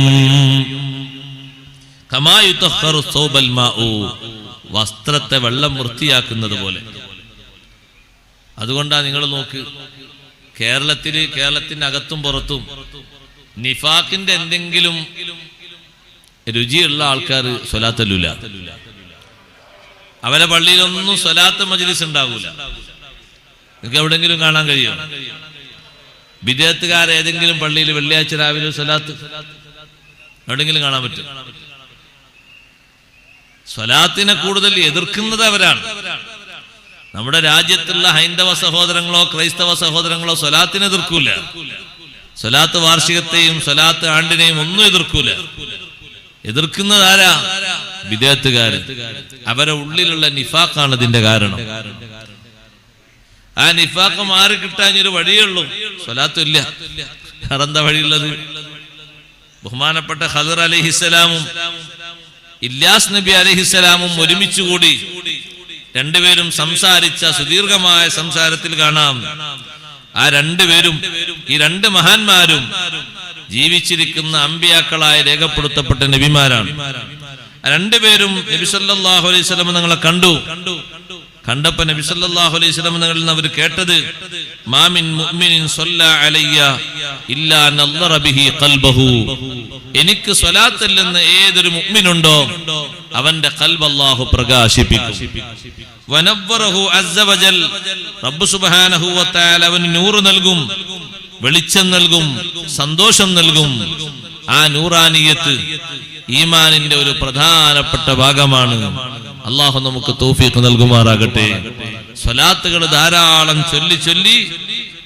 കമാ യുതഖറു സൗബൽ മാഉ, വസ്ത്രത്തെ വെള്ളം വൃത്തിയാക്കുന്നത് പോലെ. അതുകൊണ്ടാ നിങ്ങൾ നോക്ക്, കേരളത്തിന്റെ അകത്തും പുറത്തും നിഫാഖിന്റെ എന്തെങ്കിലും രുചിയുള്ള ആൾക്കാർ സ്വലാത്തല്ലൂല. അവരെ പള്ളിയിലൊന്നും സ്വലാത്ത് മജ്ലിസ് ഉണ്ടാവൂല. നിങ്ങൾക്ക് എവിടെങ്കിലും കാണാൻ കഴിയും? ബിദഅത്തുകാർ ഏതെങ്കിലും പള്ളിയിൽ വെള്ളിയാഴ്ച രാവിലെ സ്വലാത്ത് എവിടെങ്കിലും കാണാൻ പറ്റും? സ്വലാത്തിനെ കൂടുതൽ എതിർക്കുന്നത് അവരാണ്. നമ്മുടെ രാജ്യത്തുള്ള ഹൈന്ദവ സഹോദരങ്ങളോ ക്രൈസ്തവ സഹോദരങ്ങളോ സ്വലാത്തിനെ എതിർക്കൂല. സ്വലാത്ത് വാർഷികത്തെയും സ്വലാത്ത് ആണ്ടിനെയും ഒന്നും എതിർക്കൂല. എതിർക്കുന്നത് ആരാ? ബിദഅത്തുകാര്. അവരെ ഉള്ളിലുള്ള നിഫാഖാണ് ഇതിന്റെ കാരണം. ആ നിഫാഖ് മാറി കിട്ടാൻ ഒരു വഴിയുള്ളൂ, സ്വലാത്തില്ല. വേറെന്താ വഴിയുള്ളത്? ബഹുമാനപ്പെട്ട ഖദർ അലൈഹിസ്സലാമും ഇല്യാസ് നബി അലൈഹിസ്സലാമും ഒരുമിച്ചുകൂടി രണ്ടുപേരും സംസാരിച്ച സുദീർഘമായ സംസാരത്തിൽ കാണാം, ആ രണ്ടുപേരും, ഈ രണ്ട് മഹാന്മാരും ജീവിച്ചിരിക്കുന്ന അമ്പിയാക്കളായി രേഖപ്പെടുത്തപ്പെട്ട നബിമാരാണ്. രണ്ടുപേരും നബി സല്ലല്ലാഹു അലൈഹി വസല്ലം തങ്ങളെ കണ്ടപ്പോ നബി സല്ലല്ലാഹു അലൈഹി വസല്ലം തങ്ങളിൽ നിന്ന് അവർ കേട്ടത്, മാ മിൻ മുഅ്മിനിൻ സ്വല്ലാ അലയ്യ ഇല്ലാ നല്ലറ ബിഹി ഖൽബഹു. എനിക്ക് സ്വലാത്തില്ലെന്ന് ഏതൊരു മുഅ്മിനുണ്ടോ അവന്റെ ഖൽബ് അല്ലാഹു പ്രകാശിപ്പിക്കും. വനവ്വറഹു അസ്സ വജൽ, റബ്ബ് സുബ്ഹാനഹു വ തആല അവന് നൂറ് നൽകും, വെളിച്ചം നൽകും, സന്തോഷം നൽകും. ആ നൂറാനിയത്ത് ഈമാനിന്റെ ഒരു പ്രധാനപ്പെട്ട ഭാഗമാണ്. അല്ലാഹു നമുക്ക് തൗഫീഖ് നൽകുമാറാകട്ടെ. സ്വലാത്തുകൾ ധാരാളം ചൊല്ലി ചൊല്ലി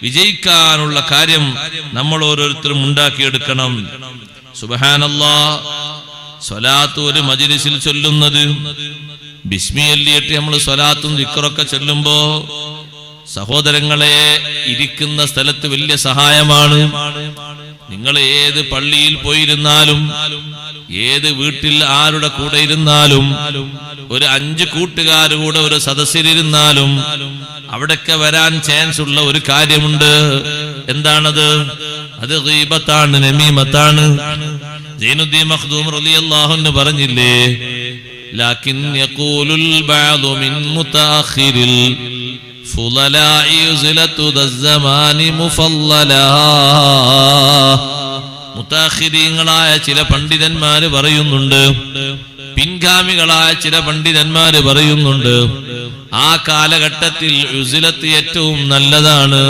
വിജയിക്കാനുള്ള കാര്യം നമ്മൾ ഓരോരുത്തരും ഉണ്ടാക്കിയെടുക്കണം. സുബ്ഹാനല്ലാഹ്, സ്വലാത്ത് ഒരു മജ്ലിസിൽ ചൊല്ലുന്നത്, ബിസ്മി ചൊല്ലിയിട്ട് നമ്മൾ സ്വലാത്തും ദിക്റൊക്കെ ചൊല്ലുമ്പോ സഹോദരങ്ങളെ, ഇരിക്കുന്ന സ്ഥലത്ത് വലിയ സഹായമാണ്. നിങ്ങൾ ഏത് പള്ളിയിൽ പോയിരുന്നാലും, ഏത് വീട്ടിൽ ആരുടെ കൂടെ ഇരുന്നാലും, ഒരു 5 കൂട്ടുകാരുടെ ഒരു സദസ്സിലിരുന്നാലും അവിടൊക്കെ വരാൻ ചാൻസ് ഉള്ള ഒരു കാര്യമുണ്ട്. എന്താണത്? അത് ഗീബത്താണ്, നമീമത്താണ്. സൈനുദ്ദീൻ മഖ്ദൂം റളിയല്ലാഹു അൻഹു പറഞ്ഞില്ലേ, ലാകിൻ യഖൂലുൽ ബഅദു മിൻ മുതഅഖിരിൽ ഫുളലാഇ യുസ്ലതു ദസ്സമാനി മുഫല്ലലാ. മുതഅഖിരീങ്ങളായ ചില പണ്ഡിതന്മാര് പറയുന്നുണ്ട്, പിൻഗാമികളായ ചില പണ്ഡിതന്മാര് പറയുന്നുണ്ട്, ആ കാലഘട്ടത്തിൽ ഉസ്ലത്ത് ഏറ്റവും നല്ലതാണ്.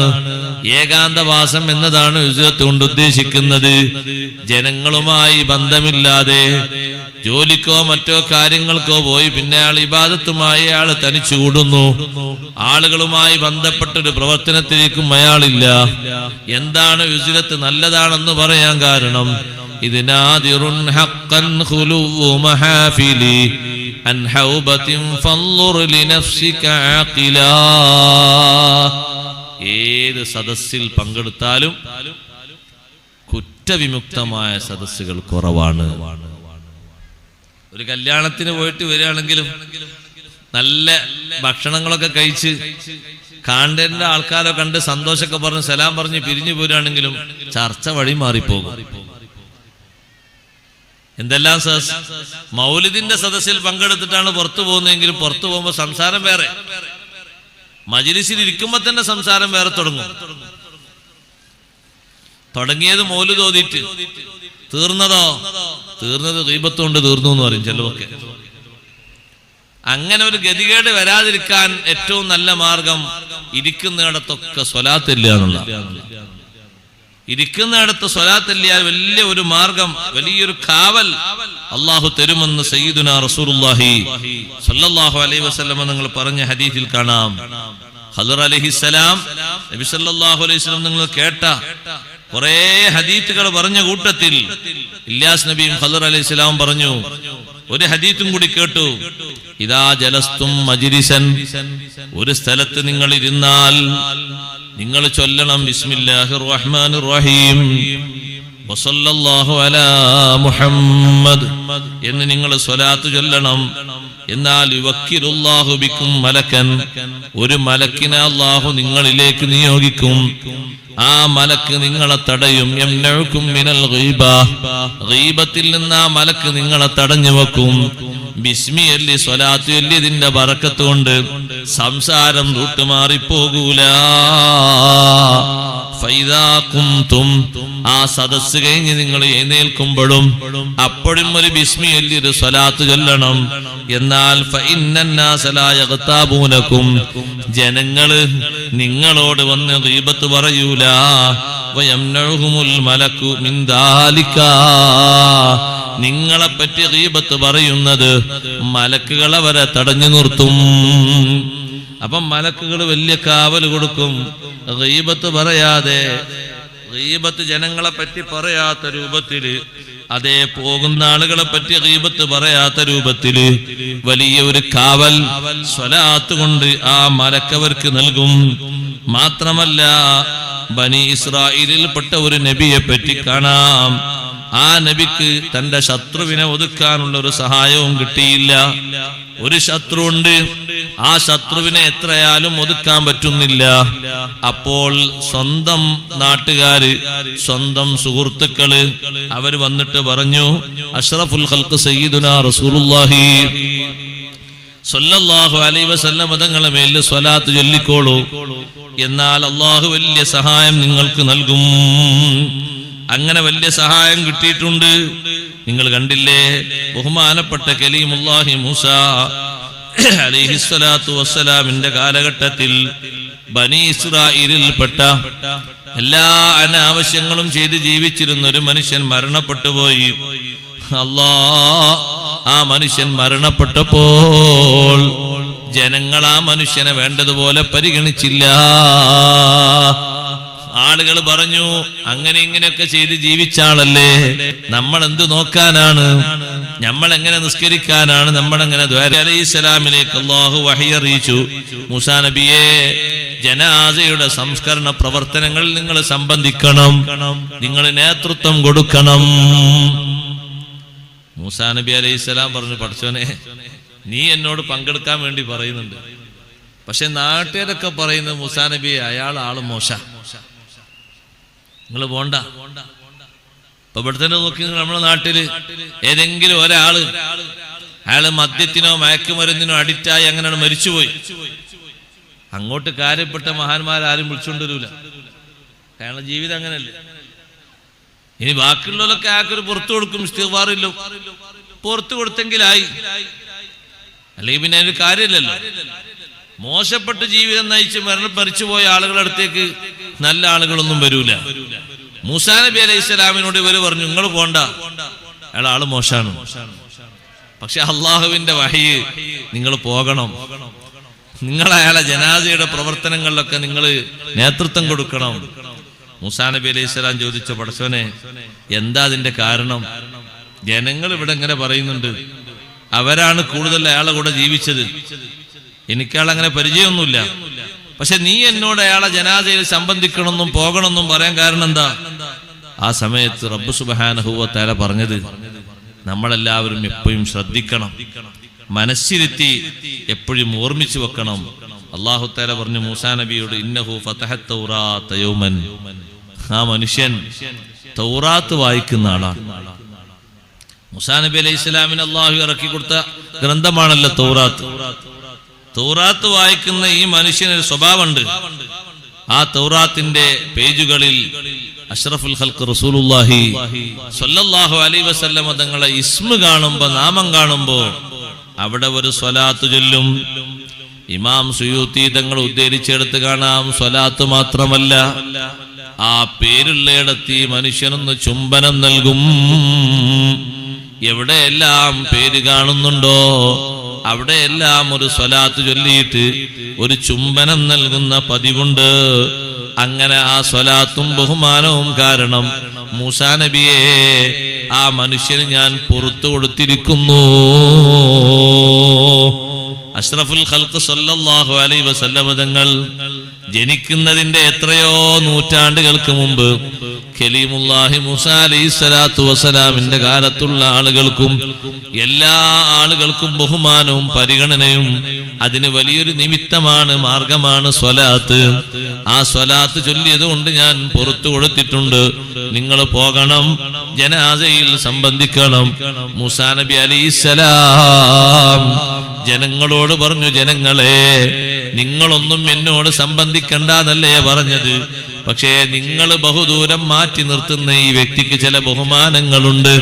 ഏകാന്തവാസം എന്നതാണ് ഉസ്ലത്ത് കൊണ്ട് ഉദ്ദേശിക്കുന്നത്. ജനങ്ങളുമായി ബന്ധമില്ലാതെ ജോലിക്കോ മറ്റോ കാര്യങ്ങൾക്കോ പോയി പിന്നെ അയാൾ ഇബാദത്തുമായി അയാൾ തനിച്ചു കൂടുന്നു. ആളുകളുമായി ബന്ധപ്പെട്ടൊരു പ്രവർത്തനത്തിലേക്കും അയാളില്ല. എന്താണ് ഉസ്ലത്ത് നല്ലതാണെന്ന് പറയാൻ കാരണം, ഇത് നാദിറുൻ ഹഖ്ഖൻ ഖുലൂഉ മഹാഫിലി അൻ ഹൗബത്തിൻ ഫൻളുർ ലിനഫ്സിക ആഖിലാ. ഏത് സദസ്സിൽ പങ്കെടുത്താലും കുറ്റവിമുക്തമായ സദസ്സുകൾ കുറവാണ്. ഒരു കല്യാണത്തിന് പോയിട്ട് വരികയാണെങ്കിലും നല്ല ഭക്ഷണങ്ങളൊക്കെ കഴിച്ച് കാണേണ്ട ആൾക്കാരെ കണ്ട് സന്തോഷമൊക്കെ പറഞ്ഞ് സലാം പറഞ്ഞ് പിരിഞ്ഞു പോരുകയാണെങ്കിലും ചർച്ച വഴി മാറിപ്പോകും. എന്തെല്ലാം സദസ്. മൗലിദിന്റെ സദസ്സിൽ പങ്കെടുത്തിട്ടാണ് പുറത്തു പോകുന്നതെങ്കിലും പുറത്തു പോകുമ്പോൾ സംസാരം വേറെ, മജ്‌ലിസിൽ ഇരിക്കുമ്പോ തന്നെ സംസാരം വേറെ തുടങ്ങും. തുടങ്ങിയത് മൗലിദ് ഓതിയിട്ട് തീർന്നത് ഗീബത്ത് കൊണ്ട് തീർന്നു എന്ന് പറയും ചിലവൊക്കെ. അങ്ങനെ ഒരു ഗതികേട് വരാതിരിക്കാൻ ഏറ്റവും നല്ല മാർഗം ഇരിക്കുന്നിടത്തൊക്കെ സ്വലാത്തില്ല എന്നുള്ള. ഇരിക്കുന്നിടത്ത് സ്വലാത്തില്ലാൽ വലിയ ഒരു മാർഗം, വലിയൊരു കാവൽ അള്ളാഹു തരുമെന്ന് സയ്യിദുനാ റസൂലുള്ളാഹി സ്വല്ലല്ലാഹു അലൈഹി വസല്ലം നിങ്ങൾ പറഞ്ഞ ഹദീസിൽ കാണാം. ഖദർ അലൈഹിസ്സലാം നബി സല്ലല്ലാഹു അലൈഹി വസല്ലം നിങ്ങൾ കേട്ട കുറെ ഹദീസുകൾ പറഞ്ഞ കൂട്ടത്തിൽ ഇല്യാസ് നബിയും ഖദർ അലൈഹിസ്സലാം പറഞ്ഞു. ഒരു ഹദീസും കൂടി കേട്ടു. ഇദാ ജലസ്തും മജ്ലിസൻ, ഒരു സ്ഥലത്ത് നിങ്ങൾ ഇരുന്നാൽ നിങ്ങൾ ചൊല്ലണം ബിസ്മില്ലാഹിർ റഹ്മാനിർ റഹീം വസല്ലല്ലാഹു അലാ മുഹമ്മദ് എന്ന് നിങ്ങൾ സ്വലാത്ത് ചൊല്ലണം. എന്നാൽ യുവക്കിറുല്ലാഹു ബിക്കും മലക്കൻ, ഒരു മലക്കിനെ അല്ലാഹു നിങ്ങളിലേക്ക് നിയോഗിക്കും. ആ മലക്ക് നിങ്ങളെ തടയും. യംനഉകും മിനൽ ഗീബ, ഗീബത്തിൽ നിന്ന് ആ മലക്ക് നിങ്ങളെ തടഞ്ഞു വെക്കും. ബിസ്മി അല്ലി സ്വലാത്തു അല്ലി, ഇതിന്റെ ബറക്കത്ത് കൊണ്ട് സംസാരം റൂട്ട് മാറിപ്പോകൂല. ഫൈദാ കുംതും, ആ സദസ്സ് കഴിഞ്ഞ് നിങ്ങൾ എഴുന്നേൽക്കുമ്പോഴും അപ്പോഴും ഒരു ബിസ്മി അല്ലി ഒരു സ്വലാത്ത് ചൊല്ലണം. എന്നാൽ ഫഇന്നന്നാസ ലാ യഗ്താബൂനകും, ജനങ്ങള് നിങ്ങളോട് വന്ന് ഗീബത്ത് പറയൂല. വയംനഉഹുമുൽ മലക്കു മിൻ ദാലിക, നിങ്ങളെ പറ്റി ഗീബത്ത് പറയുന്നത് മലക്കുകൾ അവരെ തടഞ്ഞു നിർത്തും. അപ്പം മലക്കുകൾ വലിയ കാവൽ കൊടുക്കും. ഗീബത്ത് പറയാതെ, ഗീബത്ത് ജനങ്ങളെ പറ്റി പറയാത്ത രൂപത്തില്, അതേ പോകുന്ന ആളുകളെ പറ്റി ഗീബത്ത് പറയാത്ത രൂപത്തില് വലിയ ഒരു കാവൽ സ്വലാത്ത് കൊണ്ട് ആ മലക്കവർക്ക് നൽകും. മാത്രമല്ല ബനി ഇസ്രായേലിൽപ്പെട്ട ഒരു നബിയെ പറ്റി കാണാം. ആ നബിക്ക് തന്റെ ശത്രുവിനെ ഒതുക്കാനുള്ള ഒരു സഹായവും കിട്ടിയില്ല. ഒരു ശത്രു ഉണ്ട്, ആ ശത്രുവിനെ എത്രയാലും ഒതുക്കാൻ പറ്റുന്നില്ല. അപ്പോൾ സ്വന്തം നാട്ടുകാര്, സ്വന്തം സുഹൃത്തുക്കള് അവർ വന്നിട്ട് പറഞ്ഞു, അഷ്റഫുൽ ഖൽഖ് സയ്യിദുനാ റസൂലുള്ളാഹി സ്വല്ലല്ലാഹു അലൈഹി വസല്ലം തങ്ങളുടെ മേൽ സ്വലാത്ത് ചൊല്ലിക്കോളൂ, എന്നാൽ അള്ളാഹു വലിയ സഹായം നിങ്ങൾക്ക് നൽകും. അങ്ങനെ വലിയ സഹായം കിട്ടിയിട്ടുണ്ട്. നിങ്ങൾ കണ്ടില്ലേ, ബഹുമാനപ്പെട്ട കലീമുല്ലാഹി മൂസ അലൈഹിസ്സലാത്തു വസ്സലാമിന്റെ കാലഘട്ടത്തിൽ ബനി ഇസ്രായേലിൽപ്പെട്ട എല്ലാ അനാവശ്യങ്ങളും ചെയ്ത് ജീവിച്ചിരുന്ന ഒരു മനുഷ്യൻ മരണപ്പെട്ടു പോയി. ആ മനുഷ്യൻ മരണപ്പെട്ടപ്പോൾ ജനങ്ങൾ ആ മനുഷ്യനെ വേണ്ടതുപോലെ പരിഗണിച്ചില്ല. ആളുകൾ പറഞ്ഞു, അങ്ങനെ ഇങ്ങനെയൊക്കെ ചെയ്ത് ജീവിച്ച ആളല്ലേ, നമ്മൾ എന്ത് നോക്കാനാണ്, നമ്മൾ എങ്ങനെ നിസ്കരിക്കാനാണ്, നമ്മളെങ്ങനെ അലൈഹിസ്സലാമിലേക്ക് അല്ലാഹു വഹി അറിയിച്ചു, മൂസാ നബിയെ ജനാസയുടെ സംസ്കരണ പ്രവർത്തനങ്ങളിൽ നിങ്ങൾ സംബന്ധിക്കണം, നിങ്ങൾ നേതൃത്വം കൊടുക്കണം. മൂസാ നബി അലൈഹിസ്സലാം പറഞ്ഞു, പഠിച്ചോനെ നീ എന്നോട് പങ്കെടുക്കാൻ വേണ്ടി പറയുന്നുണ്ട്, പക്ഷെ നാട്ടുകാരൊക്കെ പറയുന്നത് മൂസാ നബി അയാൾ ആള് മോശ, നിങ്ങൾ പോണ്ട. ഇപ്പൊ ഇവിടെ തന്നെ നോക്കി, നമ്മുടെ നാട്ടില് ഏതെങ്കിലും ഒരാള് അയാള് മദ്യത്തിനോ മയക്കുമരുന്നിനോ അഡിക്റ്റായി അങ്ങനെയാണ് മരിച്ചുപോയി, അങ്ങോട്ട് കാര്യപ്പെട്ട മഹാന്മാരാരും വിളിച്ചുകൊണ്ടുവരൂല. അയാളുടെ ജീവിതം അങ്ങനെയല്ലേ. ഇനി ബാക്കിയുള്ളവരൊക്കെ ആൾക്കൊരു പുറത്തു കൊടുക്കും, ഇസ്തിഗ്ഫാറില്ല, പുറത്തു കൊടുത്തെങ്കിലായി, അല്ലെങ്കിൽ പിന്നെ അതിന് കാര്യമില്ലല്ലോ. മോശപ്പെട്ട് ജീവിതം നയിച്ച് മരിച്ചുപോയ ആളുകളുടെ അടുത്തേക്ക് നല്ല ആളുകളൊന്നും വരൂല. മൂസാ നബി അലൈഹി സ്വലാമിനോട് ഇവര് പറഞ്ഞു, നിങ്ങൾ പോണ്ട, അയാൾ ആള് മോശാണ്, പക്ഷെ അള്ളാഹുവിന്റെ വഹി നിങ്ങൾ പോകണം, നിങ്ങൾ അയാളെ ജനാസയുടെ പ്രവർത്തനങ്ങളിലൊക്കെ നിങ്ങൾ നേതൃത്വം കൊടുക്കണം. മൂസാ നബി അലൈഹി സ്വലാം ചോദിച്ച, പടച്ചോനെ എന്താ അതിന്റെ കാരണം? ജനങ്ങൾ ഇവിടെ ഇങ്ങനെ പറയുന്നുണ്ട്, അവരാണ് കൂടുതൽ അയാളെ കൂടെ ജീവിച്ചത്, എനിക്കയാളങ്ങനെ പരിചയമൊന്നുമില്ല, പക്ഷെ നീ എന്നോട് അയാളെ ജനാസയിൽ സംബന്ധിക്കണമെന്നും പോകണമെന്നും പറയാൻ കാരണം എന്താ? ആ സമയത്ത് റബ്ബ് സുബ്ഹാനഹു വ തആല പറഞ്ഞത്, നമ്മളെല്ലാവരും എപ്പോഴും ശ്രദ്ധിക്കണം, മനസ്സിരുത്തി എപ്പോഴും ഓർമ്മിച്ചു വെക്കണം. അല്ലാഹു തആല പറഞ്ഞു മൂസാ നബിയോട്, ഇന്നഹു ഫതഹത് തൗറാത യൗമൻ, ആ മനുഷ്യൻ തൗറാത്ത് വായിക്കുന്ന ആളാണ്. മൂസാ നബി അലൈഹി ഇസ്ലാമിന് അള്ളാഹു ഇറക്കി കൊടുത്ത ഗ്രന്ഥമാണല്ലോ തൗറാത്ത്. തൗറാത്ത് വായിക്കുന്ന ഈ മനുഷ്യനൊരു സ്വഭാവമുണ്ട്. ആ തൗറാത്തിന്റെ പേജുകളിൽ അഷ്റഫുൽ ഖൽഖ് റസൂലുള്ളാഹി സ്വല്ലല്ലാഹു അലൈഹി വസല്ലം തങ്ങളെ ഇസ്മ കാണുമ്പോ, നാമം കാണുമ്പോ അവിടെ ഒരു സ്വലാത്ത് ചൊല്ലും. ഇമാം സുയൂത്തി തങ്ങൾ ഉദ്ധരിച്ചെടുത്ത് കാണാം, സ്വലാത്ത് മാത്രമല്ല, ആ പേരുള്ളയിടത്ത് ഈ മനുഷ്യനൊന്ന് ചുംബനം നൽകും. എവിടെയെല്ലാം പേര് കാണുന്നുണ്ടോ അവിടെയെല്ലാം ഒരു സ്വലാത്ത് ചൊല്ലിയിട്ട് ഒരു ചുംബനം നൽകുന്ന പതിവുണ്ട്. അങ്ങനെ ആ സ്വലാത്തും ബഹുമാനവും കാരണം മൂസാ നബിയെ ആ മനുഷ്യന് ഞാൻ പുറത്തു കൊടുത്തിരിക്കുന്നു. അഷ്റഫുൽ ഖൽഖ് സല്ലല്ലാഹു അലൈഹി വസല്ലം തങ്ങൾ ജനിക്കുന്നതിന്റെ എത്രയോ നൂറ്റാണ്ടുകൾക്ക് മുമ്പ് കലീമുല്ലാഹി മൂസാ അലൈഹിസ്സലാത്തു വസ്സലാമിന്റെ കാലത്തുള്ള ആളുകൾക്കും എല്ലാ ആളുകൾക്കും ബഹുമാനവും പരിഗണനയും അതിന് വലിയൊരു നിമിത്തമാണ്, മാർഗമാണ് സ്വലാത്ത്. ആ സ്വലാത്ത് ചൊല്ലിയത് കൊണ്ട് ഞാൻ പുറത്തു കൊടുത്തിട്ടുണ്ട്. നിങ്ങൾ പോകണം, ജനാസയിൽ സംബന്ധിക്കണം. മൂസാ നബി അലൈഹിസ്സലാം ജനങ്ങളോട് പറഞ്ഞു, ജനങ്ങളെ നിങ്ങളൊന്നും എന്നോട് സംബന്ധിക്കണ്ടെന്നല്ലേ പറഞ്ഞത്, പക്ഷേ നിങ്ങൾ ബഹുദൂരം മാറ്റി നിർത്തുന്ന ഈ വ്യക്തിക്ക് ചില ബഹുമാനങ്ങളുണ്ട്.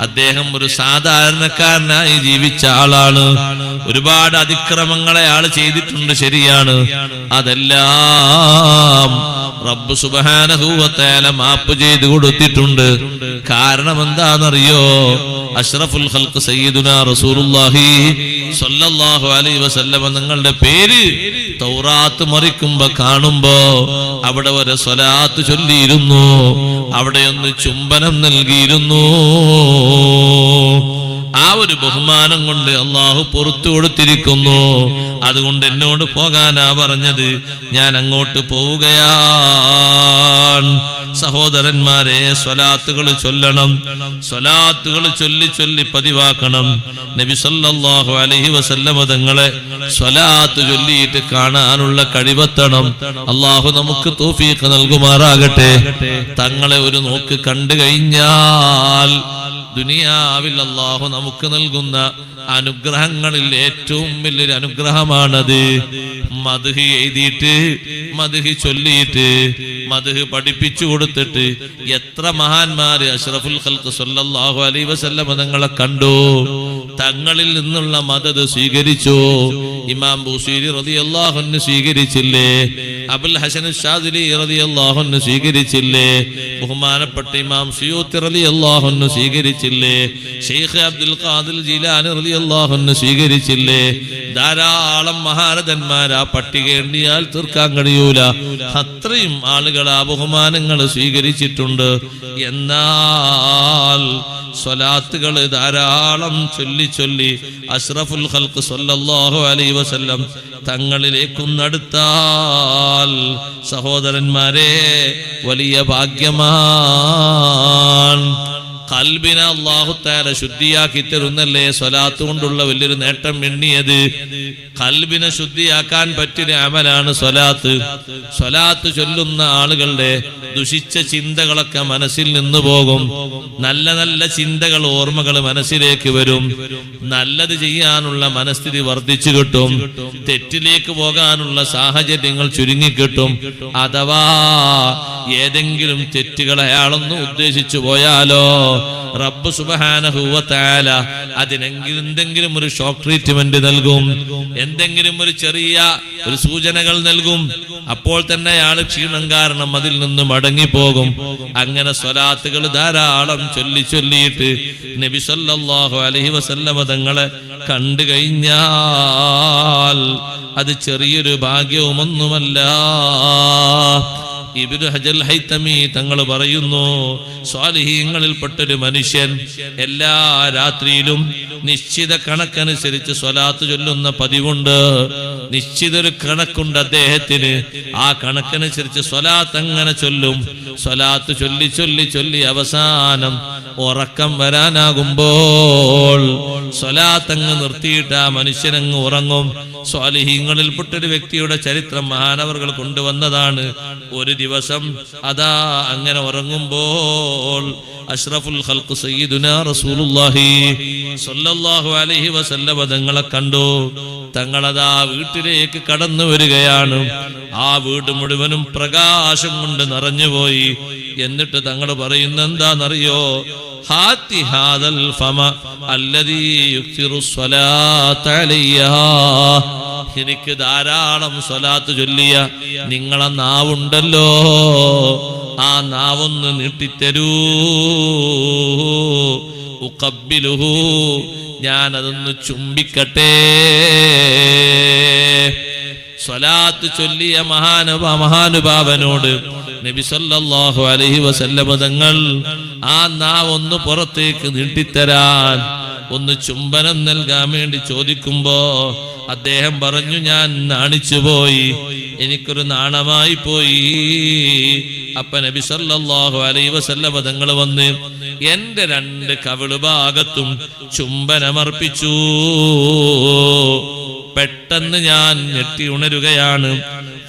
അദ്ദേഹം ഒരു സാധാരണക്കാരനായി ജീവിച്ച ആളാണ്. ഒരുപാട് അതിക്രമങ്ങളെ ആൾ ചെയ്തിട്ടുണ്ട്, ശരിയാണ്. അതെല്ലാം റബ്ബ് സുബ്ഹാനഹു വ തആല മാപ്പ് ചെയ്തു കൊടുത്തിട്ടുണ്ട്. കാരണം എന്താണെന്നറിയോ? അഷ്റഫുൽ ഖൽഖ് സയ്യിദുനാ റസൂലുള്ളാഹി സ്വല്ലല്ലാഹു അലൈഹി വസല്ലം നിങ്ങളുടെ പേര് തൗറാത്ത് മറിക്കുമ്പോ കാണുമ്പോ അവിടെ ഒരു സ്വലാത്ത് ചൊല്ലിയിരുന്നു, അവിടെ ഒന്ന് ചുംബനം നൽകിയിരുന്നു. ആ ഒരു ബഹുമാനം കൊണ്ട് അള്ളാഹു പുറത്തു കൊടുത്തിരിക്കുന്നു. അതുകൊണ്ട് എന്നോട് പോകാനാ പറഞ്ഞത്, ഞാൻ അങ്ങോട്ട് പോവുകയാണ്. സഹോദരന്മാരെ, സ്വലാത്തുകൾ ചൊല്ലണം, സ്വലാത്തുകൾ ചൊല്ലി ചൊല്ലി പതിവാക്കണം. നബി സല്ലല്ലാഹു അലൈഹി വസല്ലം തങ്ങളെ സ്വലാത്ത് ചൊല്ലിയിട്ട് കാണാനുള്ള കഴിവെത്തണം. അള്ളാഹു നമുക്ക് തൗഫീഖ് നൽകുമാറാകട്ടെ. തങ്ങളെ ഒരു നോക്ക് കണ്ടു കഴിഞ്ഞാൽ ദുനിയാവിൽ അല്ലാഹു നമുക്ക് നൽകുന്ന അനുഗ്രഹങ്ങളിൽ ഏറ്റവും വലിയൊരു അനുഗ്രഹമാണത്. മദ്ഹ് എഴുതിയിട്ട്, മദ്ഹ് ചൊല്ലിയിട്ട്, മദ്ഹ് പഠിപ്പിച്ചു കൊടുത്തിട്ട് എത്ര മഹാന്മാര് അഷ്റഫുൽ ഖൽഖ് സല്ലല്ലാഹു അലൈഹി വസല്ലം തങ്ങളെ കണ്ടു, തങ്ങളിൽ നിന്നുള്ള മദദ് സ്വീകരിച്ചു. ഇമാം ബൂസീരി റളിയല്ലാഹു അൻഹു സ്വീകരിച്ചില്ലേ? അബുൽ ഹസൻ ശാദിലി റളിയല്ലാഹു അൻഹു സ്വീകരിച്ചില്ലേ? ബഹുമാനപ്പെട്ട ഇമാം സുയൂത്തി റളിയല്ലാഹു അൻഹു സ്വീകരിച്ചില്ലേ? ശൈഖ് അബ്ദുൽ ഖാദിർ ജീലാനി റളിയല്ലാഹു അൻഹു സ്വീകരിച്ചില്ലേ? ധാരാളം മഹാരഥന്മാർ, ആ പട്ടിക എണ്ണിയാൽ തീർക്കാൻ കഴിയൂല. അത്രയും ആളുകൾ ആ ബഹുമാനങ്ങൾ സ്വീകരിച്ചിട്ടുണ്ട്. എന്നാൽ സ്വലാത്തുകൾ ധാരാളം ചൊല്ലി ചൊല്ലി അഷ്റഫുൽ ഖൽഖ് സല്ലല്ലാഹു അലൈഹി വസല്ലം തങ്ങളിലേക്കൊന്നടുത്താൽ സഹോദരന്മാരെ വലിയ ഭാഗ്യമാണ്. ഖൽബിനെ അല്ലാഹു തആല ശുദ്ധിയാക്കി തരുന്നല്ലേ സ്വലാത്ത് കൊണ്ടുള്ള വലിയൊരു നേട്ടം എണ്ണിയത്. ഖൽബിനെ ശുദ്ധിയാക്കാൻ പറ്റിയ അമലാണ് സ്വലാത്ത്. സ്വലാത്ത് ചൊല്ലുന്ന ആളുകളുടെ ദുഷിച്ച ചിന്തകളൊക്കെ മനസ്സിൽ നിന്ന് പോകും. നല്ല നല്ല ചിന്തകൾ, ഓർമ്മകൾ മനസ്സിലേക്ക് വരും. നല്ലത് ചെയ്യാനുള്ള മനസ്ഥിതി വർദ്ധിച്ചു കിട്ടും. തെറ്റിലേക്ക് പോകാനുള്ള സാഹചര്യങ്ങൾ ചുരുങ്ങിക്കിട്ടും. അഥവാ ഏതെങ്കിലും തെറ്റുകൾ അയാളൊന്ന് ഉദ്ദേശിച്ചു പോയാലോ റബ്ബ് സുബ്ഹാനഹു വ തആല അതിനെന്തെങ്കിലും ഒരു ഷോക്ക് ട്രീറ്റ്മെന്റ് നൽകും, എന്തെങ്കിലും ഒരു ചെറിയ ഒരു സൂചനകൾ നൽകും. അപ്പോൾ തന്നെ അയാൾ ക്ഷീണം കാരണം അതിൽ നിന്ന് മടങ്ങിപ്പോകും. അങ്ങനെ സ്വലാത്തുകൾ ധാരാളം ചൊല്ലി ചൊല്ലിയിട്ട് നബി സല്ലല്ലാഹു അലൈഹി വസല്ലം തങ്ങളെ കണ്ടു കഴിഞ്ഞാൽ അത് ചെറിയൊരു ഭാഗ്യവുമൊന്നുമല്ല. ഇബ്നു ഹജർ ഹൈതമി തങ്ങൾ പറയുന്നു, സ്വാലിഹീങ്ങളിൽപ്പെട്ടൊരു മനുഷ്യൻ എല്ലാ രാത്രിയിലും നിശ്ചിത കണക്കനുസരിച്ച് സ്വലാത്ത് ചൊല്ലുന്ന പതിവുണ്ട്. നിശ്ചിതൊരു കണക്കുണ്ട് അദ്ദേഹത്തിന്. ആ കണക്കനുസരിച്ച് സ്വലാത്ത് അങ്ങനെ ചൊല്ലും. സ്വലാത്ത് ചൊല്ലി ചൊല്ലി ചൊല്ലി അവസാനം ഉറക്കം വരാനാകുമ്പോൾ സ്വലാത്തങ്ങ് നിർത്തിയിട്ട് ആ മനുഷ്യനങ്ങ് ഉറങ്ങും. സ്വാലിഹീങ്ങളിൽപ്പെട്ടൊരു വ്യക്തിയുടെ ചരിത്രം മഹാനവറുകൾ കൊണ്ടുവന്നതാണ്. ഒരു ദിവസം അതാ അങ്ങനെ ഉറങ്ങുമ്പോൾ അഷ്റഫുൽ ഖൽഖ് സയ്യിദുനാ റസൂലുള്ളാഹി സ്വല്ലല്ലാഹു അലൈഹി വസല്ലം തങ്ങളെ കണ്ടു. തങ്ങളതാ വീട്ടിലേക്ക് കടന്നു വരികയാണ്. ആ വീട് മുഴുവനും പ്രകാശം കൊണ്ട് നിറഞ്ഞുപോയി. എന്നിട്ട് തങ്ങൾ പറയുന്ന എന്താണെന്നറിയോ? ഹാത്തി ഹാദൽ ഫമ അല്ലദീ യുക്തിറു സ്വലാത്ത അലയ്യാ. എനിക്ക് ധാരാളം സ്വലാത്ത് ചൊല്ലിയ നിങ്ങളെ നാവുണ്ടല്ലോ, ആ നാവൊന്ന് നീട്ടിത്തരൂ. ഉഖബ്ബിലുഹു, ഞാനതൊന്ന് ചുംബിക്കട്ടെ. സ്വലാത്ത് ചൊല്ലിയ മഹാനുഭാവനോട് നബി സല്ലല്ലാഹു അലൈഹി വസല്ലം തങ്ങൾ ആ നാവൊന്ന് പുറത്തേക്ക് നീട്ടിത്തരാൻ, ഒന്ന് ചുംബനം നൽകാൻ വേണ്ടി ചോദിക്കുമ്പോ അദ്ദേഹം പറഞ്ഞു, ഞാൻ നാണിച്ചുപോയി, എനിക്കൊരു നാണമായി പോയി. അപ്പൊ നബി സല്ലല്ലാഹു അലൈഹി വസല്ലം തങ്ങൾ വന്ന് എന്റെ 2 കവിള് ഭാഗത്തും ചുംബനമർപ്പിച്ചു. പെട്ടെന്ന് ഞാൻ ഞെട്ടി ഉണരുകയാണ്.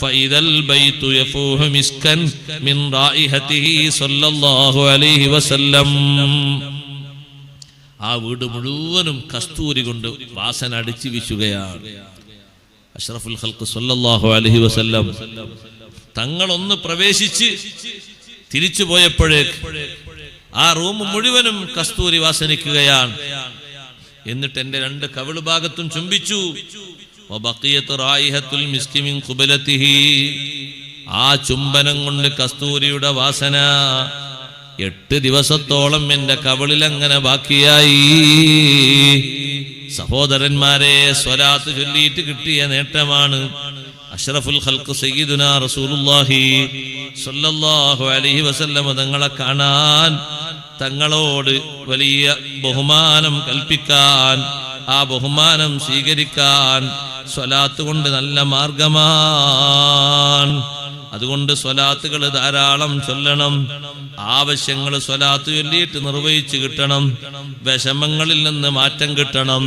ഫൈദൽ ബൈതു യഫൂഹു മിസ്കൻ മിൻ റായിഹതിഹി സല്ലല്ലാഹു അലൈഹി വസല്ലം. ആ വീട് മുഴുവനും കസ്തൂരി കൊണ്ട് വാസന അടിച്ചു വീശുകയാണ്. അഷ്റഫുൽ ഖൽഖ് സല്ലല്ലാഹു അലൈഹി വസല്ലം തങ്ങളൊന്ന് പ്രവേശിച്ച് തിരിച്ചു പോയപ്പോഴേക്ക് ആ റൂം മുഴുവനും കസ്തൂരി വാസനിക്കുകയാണ്. എന്നിട്ട് എന്റെ 2 കവിള് ഭാഗത്തും ചുംബിച്ചു. ആ ചുംബനം കൊണ്ട് കസ്തൂരിയുടെ വാസന 8 ദിവസത്തോളം എന്റെ കവിളിൽ അങ്ങനെ ബാക്കിയായി. സഹോദരന്മാരെ, സ്വലാത്ത് ചൊല്ലിയിട്ട് കിട്ടിയ നേട്ടമാണ്. അഷ്റഫുൽ ഖൽഖ് സയ്യിദുനാ റസൂലുള്ളാഹി സ്വല്ലല്ലാഹു അലൈഹി വസല്ലം തങ്ങളെ കാണാൻ, തങ്ങളോട് വലിയ ബഹുമാനം കൽപ്പിക്കാൻ, ആ ബഹുമാനം സ്വീകരിക്കാൻ സ്വലാത്ത് കൊണ്ട് നല്ല മാർഗമാണ്. അതുകൊണ്ട് സ്വലാത്തുകൾ ധാരാളം ചൊല്ലണം. ആവശ്യങ്ങൾ സ്വലാത്ത് ചൊല്ലിയിട്ട് നിർവഹിച്ചു കിട്ടണം. വിഷമങ്ങളിൽ നിന്ന് മാറ്റം കിട്ടണം.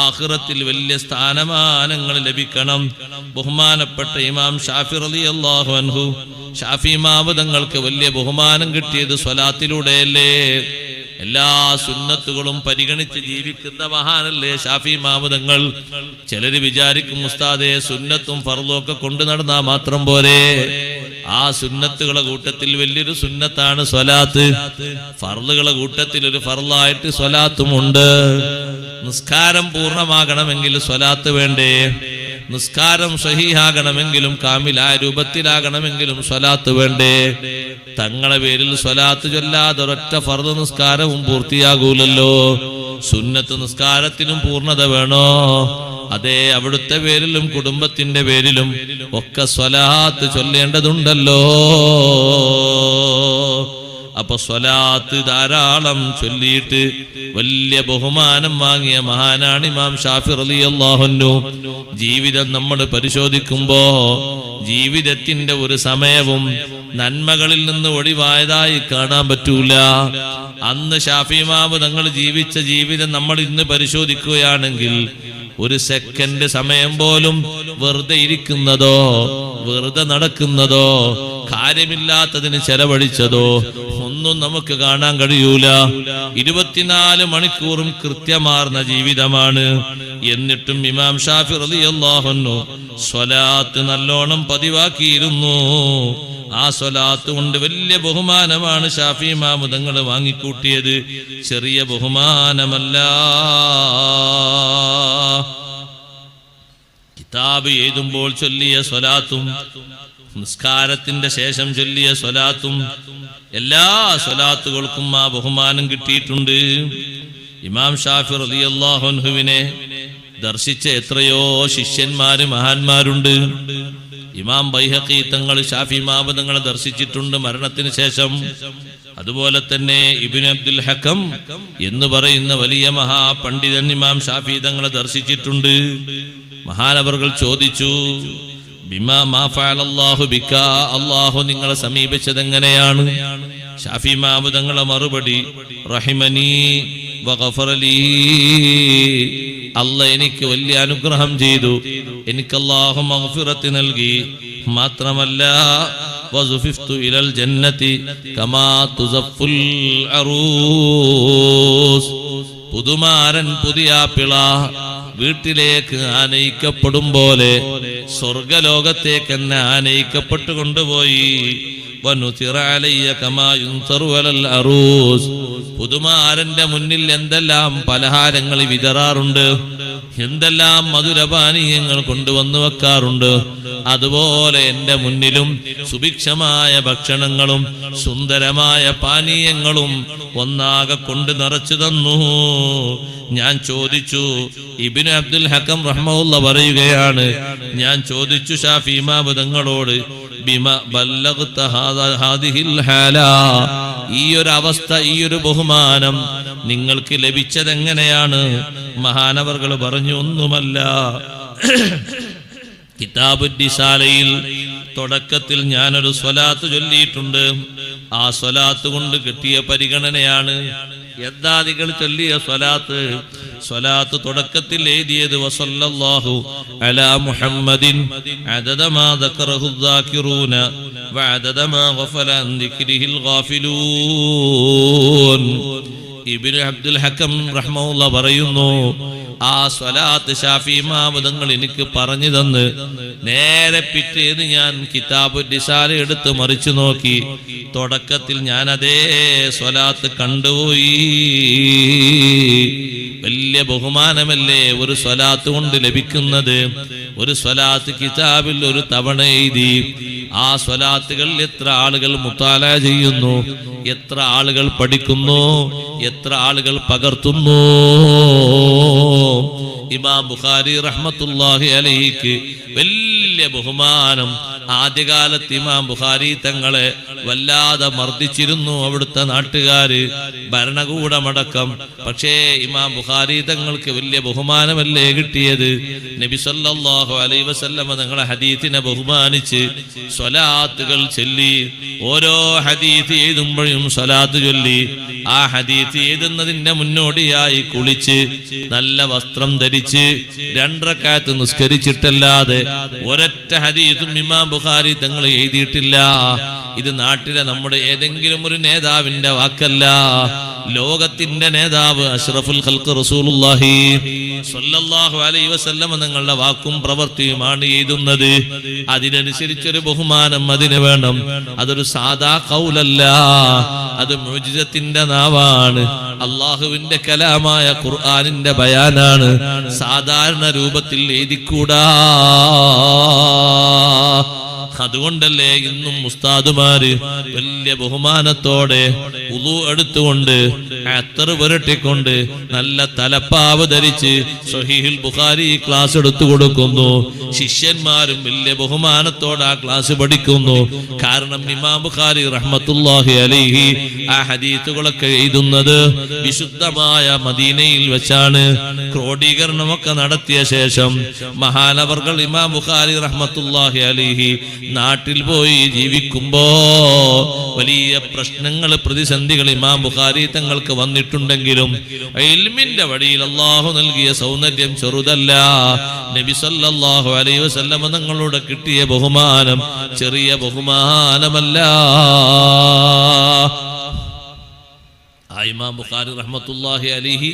ആഖിറത്തിൽ വലിയ സ്ഥാനമാനങ്ങൾ ലഭിക്കണം. ബഹുമാനപ്പെട്ട ഇമാം ഷാഫി റളിയല്ലാഹു അൻഹു, ഷാഫി ഇമാം തങ്ങൾക്ക് വലിയ ബഹുമാനം കിട്ടിയത് സ്വലാത്തിലൂടെയല്ലേ? എല്ലാ സുന്നത്തുകളും പരിഗണിച്ച് ജീവിക്കുന്ന മഹാനല്ലേ ഷാഫി ഇമാം തങ്ങൾ. ചിലര് വിചാരിക്കും ഉസ്താദേ സുന്നത്തും ഫർളും ഒക്കെ കൊണ്ടു നടന്നാ മാത്രം പോരെ. ആ സുന്നത്തുകളെ കൂട്ടത്തിൽ വലിയൊരു സുന്നത്താണ് സ്വലാത്ത്. ഫർളുകളെ കൂട്ടത്തിൽ ഒരു ഫർളായിട്ട് സ്വലാത്തുമുണ്ട്. നിസ്കാരം പൂർണ്ണമാകണമെങ്കിൽ സ്വലാത്ത് വേണ്ടേ? നിസ്കാരം സഹീഹാകണമെങ്കിലും കാമിലായ രൂപത്തിലാകണമെങ്കിലും സ്വലാത്ത് വേണ്ടേ? തങ്ങളെ പേരിൽ സ്വലാത്ത് ചൊല്ലാതെ ഒരൊറ്റ ഫർദ് നിസ്കാരവും പൂർത്തിയാകൂലല്ലോ. സുന്നത്ത് നിസ്കാരത്തിനും പൂർണ്ണത വേണോ? അതേ, അവിടുത്തെ പേരിലും കുടുംബത്തിന്റെ പേരിലും ഒക്കെ സ്വലാത്ത് ചൊല്ലേണ്ടതുണ്ടല്ലോ. അപ്പൊ സ്വലാത്ത് ധാരാളം ചൊല്ലിയിട്ട് വലിയ ബഹുമാനം വാങ്ങിയ മഹാനാണ് ഇമാം ഷാഫി റളിയല്ലാഹു അൻഹു. ജീവിതം നമ്മൾ പരിശോധിക്കുമ്പോ ജീവിതത്തിന്റെ ഒരു സമയവും നന്മകളിൽ നിന്ന് ഒഴിവായതായി കാണാൻ പറ്റൂല. അന്ന് ഷാഫി ഇമാം തങ്ങൾ ജീവിച്ച ജീവിതം നമ്മൾ ഇന്ന് പരിശോധിക്കുകയാണെങ്കിൽ ഒരു സെക്കൻഡ് സമയം പോലും വെറുതെ ഇരിക്കുന്നതോ വെറുതെ നടക്കുന്നതോ കാര്യമില്ലാത്തതിന് ചെലവഴിച്ചതോ ഒന്നും നമുക്ക് കാണാൻ കഴിയൂല. 24 മണിക്കൂറും കൃത്യമാർന്ന ജീവിതമാണ്. എന്നിട്ടും ഇമാം ഷാഫി റളിയല്ലാഹു അൻഹു സ്വലാത്ത് നല്ലോണം പതിവാക്കിയിരുന്നു. ആ സ്വലാത്ത് കൊണ്ട് വലിയ ബഹുമാനമാണ് ഷാഫി ഇമാം തങ്ങൾ വാങ്ങിക്കൂട്ടിയത്. ചെറിയ ബഹുമാനമല്ല. കിതാബ് എഴുതുമ്പോൾ ചൊല്ലിയ സ്വലാത്തും നിസ്കാരത്തിന്റെ ശേഷം ചൊല്ലിയ സ്വലാത്തും എല്ലാ സ്വലാത്തുകൾക്കും ആ ബഹുമാനം കിട്ടിയിട്ടുണ്ട്. ഇമാം ഷാഫി റളിയല്ലാഹു അൻഹുവിനെ ദർശിച്ച എത്രയോ ശിഷ്യന്മാര് മഹാന്മാരുണ്ട്. ഇമാം ബൈഹഖി തങ്ങൾ ഷാഫി ഇമാം തങ്ങളെ ദർശിച്ചിട്ടുണ്ട് മരണത്തിന് ശേഷം. അതുപോലെ തന്നെ ഇബ്നു അബ്ദുൽ ഹക്കം എന്ന് പറയുന്ന വലിയ മഹാപണ്ഡിതൻ ഇമാം ഷാഫി തങ്ങളെ ദർശിച്ചിട്ടുണ്ട്. മഹാനവറുകൾ ചോദിച്ചു, ബിമാ മാ ഫഅലല്ലാഹു ബിക, അല്ലാഹു നിങ്ങളെ സമീപിച്ചത് എങ്ങനെയാണ്? ഷാഫി ഇമാം തങ്ങളുടെ മറുപടി റഹിമനി വഗഫറലി, അല്ലാഹ് എനിക്ക് വലിയ അനുഗ്രഹം ചെയ്തു, എനിക്ക് അല്ലാഹു മഗ്ഫിറത്ത് നൽകി. മാത്രമല്ല വസുഫിഫ്തു ഇലൽ ജന്നതി കമാ തുസഫുൽ അറൂസ്, പുതുമാരൻ പുതിയാപ്പിള വീട്ടിലേക്ക് ആനയിക്കപ്പെടും പോലെ സ്വർഗലോകത്തേക്ക് എന്നെ ആനയിക്കപ്പെട്ടു കൊണ്ടുപോയി. പുതുമാരന്റെ മുന്നിൽ എന്തെല്ലാം പലഹാരങ്ങൾ വിതറാറുണ്ട്, എന്തെല്ലാം മധുരപാനീയങ്ങൾ കൊണ്ടുവന്നു വെക്കാറുണ്ട്, അതുപോലെ എന്റെ മുന്നിലും സുഭിക്ഷമായ ഭക്ഷണങ്ങളും സുന്ദരമായ പാനീയങ്ങളും ഒന്നാകെ കൊണ്ട് നിറച്ചു തന്നു. ഞാൻ ചോദിച്ചു, ഇബ്നു അബ്ദുൽ ഹക്കം റഹ്മഹുല്ലാ പറയുകയാണ്, ഞാൻ ചോദിച്ചു ഷാഫി ഇമാം തങ്ങളോട്, ബിമ ബല്ലഗ്ത ഹാദിഹിൽ ഹാല, ഈ ഒരു അവസ്ഥ, ഈ ഒരു ബഹുമാനം നിങ്ങൾക്ക് ലഭിച്ചതെങ്ങനെയാണ്? മഹാനവർകൾ പറഞ്ഞു, ഒന്നുമല്ല, കിതാബുൽ റിസാലയിൽ തുടക്കത്തിൽ ഞാനൊരു സ്വലാത്ത് ചൊല്ലിയിട്ടുണ്ട്. ആ സ്വലാത്ത് കൊണ്ട് കിട്ടിയ പരിഗണനയാണ്. എന്താ നിങ്ങൾ ചൊല്ലിയ സ്വലാത്ത്? സ്വലാത്ത് തുടക്കത്തിൽ എഴുതിയത് വസല്ലല്ലാഹു അലാ മുഹമ്മദിൻ അദദ മാ ദക്കറഹു ദാകിറൂന വഅദദ മാ ഗഫല അൻ ദിക്രിഹിൽ ഗാഫിലൂൻ. ഇബ്നു അബ്ദുൽ ഹക്കം റഹ്മഹുല്ലാ പറയുന്നു, ആ സ്വലാത്ത് ഷാഫി ഇമാം തങ്ങൾ എനിക്ക് പറഞ്ഞു തന്ന് നേരെ പിറ്റേന്ന് ഞാൻ കിതാബുൽ റിസാല എടുത്ത് മറിച്ചു നോക്കി. തുടക്കത്തിൽ ഞാൻ അതേ സ്വലാത്ത് കണ്ടുപോയി. വലിയ ബഹുമാനമല്ലേ ഒരു സ്വലാത്ത് കൊണ്ട് ലഭിക്കുന്നത്? ഒരു സ്വലാത്ത് കിതാബിൽ ഒരു തവണ എഴുതി, ആ സ്വലാത്തുകൾ എത്ര ആളുകൾ മുത്താല ചെയ്യുന്നു, എത്ര ആളുകൾ പഠിക്കുന്നു, എത്ര ആളുകൾ പകർത്തുന്നു. ഇമാം ബുഖാരി റഹ്മത്തുള്ളാഹി അലൈഹിക്ക് വലിയ ബഹുമാനം. ആദ്യകാലത്ത് ഇമാം ബുഖാരി തങ്ങളെ വല്ലാതെ മർദ്ദിച്ചിരുന്നു അവിടുത്തെ നാട്ടുകാര്, ഭരണകൂടമടക്കം. പക്ഷേ ഇമാം ബുഖാരി തങ്ങൾക്ക് വലിയ ബഹുമാനമല്ലേ കിട്ടിയത്? നബി സല്ലല്ലാഹു അലൈഹി വസല്ലം തങ്ങളെ ഹദീസിനെ ബഹുമാനിച്ച് സ്വലാത്തുകൾ ചൊല്ലി, ഓരോ ഹദീസ് എഴുതുമ്പോഴും സ്വലാത്ത് ചൊല്ലി. ആ ഹദീസ് എഴുതുന്നതിന്റെ മുന്നോടിയായി കുളിച്ച് നല്ല വസ്ത്രം ധരിച്ച് 2 റക്അത്ത് നിസ്കരിച്ചിട്ടല്ലാതെ ഒരൊറ്റ ഹദീസും ഇമാം ബുഖാരി തങ്ങൾ എഴുതിയിട്ടില്ല. ഇത് നാട്ടിലെ നമ്മുടെ ഏതെങ്കിലും ഒരു നേതാവിന്റെ വാക്കല്ല, ലോകത്തിന്റെ നേതാവ് അഷ്റഫുൽ ഖൽഖ് റസൂലുള്ളാഹി സ്വല്ലല്ലാഹു അലൈഹി വസല്ലം തങ്ങളുടെ വാക്കും പ്രവൃത്തിയുമാണ് എഴുതുന്നത്. അതിനനുസരിച്ചൊരു ബഹുമാനം അതിന് വേണം. അതൊരു സാദാ ഖൗലല്ല, അത് മുഅ്ജിസത്തിന്റെ നാവാണ്. അള്ളാഹുവിന്റെ കലാമായ ഖുർആനിന്റെ ബയാനാണ്. സാധാരണ രൂപത്തിൽ എഴുതിക്കൂടാ. അതുകൊണ്ടല്ലേ ഇന്നും ഉസ്താദുമാര് വലിയ ബഹുമാനത്തോടെ ഉളു എടുത്തുകൊണ്ട് അത്തർ പുരട്ടിക്കൊണ്ട് നല്ല തലപ്പാവ് ധരിച്ച് സ്വഹീഹുൽ ബുഖാരി ക്ലാസ് എടുത്തു കൊടുക്കുന്നു. ശിഷ്യന്മാരും വലിയ ബഹുമാനത്തോടെ ആ ക്ലാസ് പഠിക്കുന്നു. കാരണം ഇമാം ബുഖാരി റഹ്മത്തുള്ളാഹി അലൈഹി ആ ഹദീസുകളൊക്കെ എഴുതുന്നത് വിശുദ്ധമായ മദീനയിൽ വെച്ചാണ്. ക്രോഡീകരണമൊക്കെ നടത്തിയ ശേഷം മഹാനവർകൾ ഇമാം ബുഖാരി റഹ്മത്തുള്ളാഹി അലൈഹി നാട്ടിൽ പോയി ജീവിക്കുമ്പോ വലിയ പ്രശ്നങ്ങൾ, പ്രതിസന്ധികൾ ഇമാം ബുഖാരി തങ്ങൾക്ക് വന്നിട്ടുണ്ടെങ്കിലും ഇൽമിന്റെ വഴിയിൽ അല്ലാഹു നൽകിയ സൗന്ദര്യം ചെറുതല്ല. നബി സല്ലല്ലാഹു അലൈഹി വസല്ലം തങ്ങളോട് കിട്ടിയ ബഹുമാനം ചെറിയ ബഹുമാനമല്ല. ആ ഇമാം ബുഖാരി റഹ്മത്തുള്ളാഹി അലൈഹി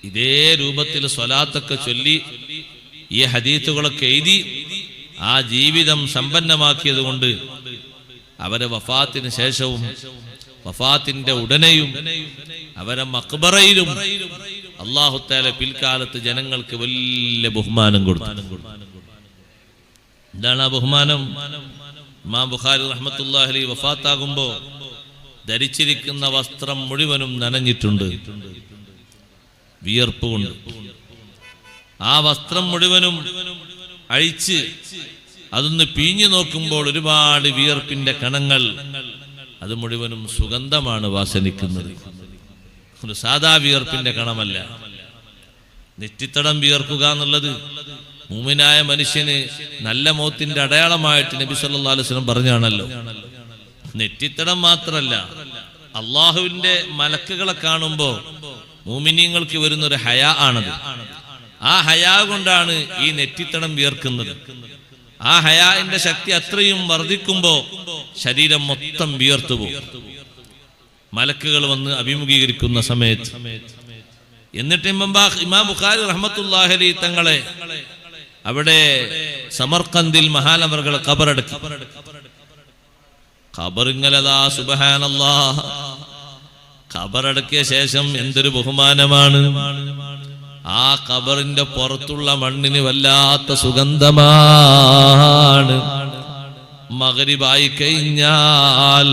ഇതേ രൂപത്തിൽ സ്വലാത്തൊക്കെ ചൊല്ലി ഈ ഹദീസുകളൊക്കെ എഴുതി ആ ജീവിതം സമ്പന്നമാക്കിയത് കൊണ്ട് അവരെ വഫാത്തിന് ശേഷവും വഫാത്തിന്റെ ഉടനെയും അവരെ മഖ്ബറയിലും അല്ലാഹു തആല പിൽക്കാലത്ത് ജനങ്ങൾക്ക് വലിയ ബഹുമാനം കൊടുത്തു. എന്താണ് ആ ബഹുമാനം? ഇമാം ബുഖാരി റഹ്മത്തുള്ളാഹി അലൈഹി വഫാത്താകുമ്പോ ധരിച്ചിരിക്കുന്ന വസ്ത്രം മുഴുവനും നനഞ്ഞിട്ടുണ്ട് വിയർപ്പ് കൊണ്ട്. ആ വസ്ത്രം മുഴുവനും അഴിച്ച് അതൊന്ന് പിഴിഞ്ഞു നോക്കുമ്പോൾ ഒരുപാട് വിയർപ്പിന്റെ കണങ്ങൾ, അത് മുഴുവനും സുഗന്ധമാണ് വാസനിക്കുന്നത്. ഒരു സാധാ വിയർപ്പിന്റെ കണമല്ല. നെറ്റിത്തടം വിയർക്കുക എന്നുള്ളത് മുഅ്മിനായ മനുഷ്യന് നല്ല മൗത്തിന്റെ അടയാളമായിട്ട് നബി സല്ലല്ലാഹു അലൈഹി വസല്ലം പറഞ്ഞാണല്ലോ. നെറ്റിത്തടം മാത്രല്ല, അള്ളാഹുവിന്റെ മലക്കുകളെ കാണുമ്പോ മുഅ്മിനീങ്ങൾക്ക് വരുന്നൊരു ഹയാ ആണത്. ആ ഹയാ കൊണ്ടാണ് ഈ നെറ്റിത്തടം വിയർക്കുന്നത്. ആ ഹയാന്റെ ശക്തി അത്രയും വർദ്ധിക്കുമ്പോ ശരീരം മൊത്തം വിയർത്തു പോകും മലക്കുകൾ വന്ന് അഭിമുഖീകരിക്കുന്ന സമയത്ത്. എന്നിട്ട് ഇമാം ബുഖാരി റഹ്മത്തുള്ളാഹി അലൈഹി തങ്ങളെ അവിടെ സമർഖന്ദിൽ മഹാനവറുകൾ ഖബറടക്കി. ഖബറിങ്ങലതാ സുബ്ഹാനല്ലാഹ്, ഖബറടക്കിയ ശേഷം എന്തൊരു ബഹുമാനമാണ്. ആ ഖബറിന്റെ പുറത്തുള്ള മണ്ണിന് വല്ലാത്ത സുഗന്ധമാണ്. മഗ്രിബായി കഴിഞ്ഞാൽ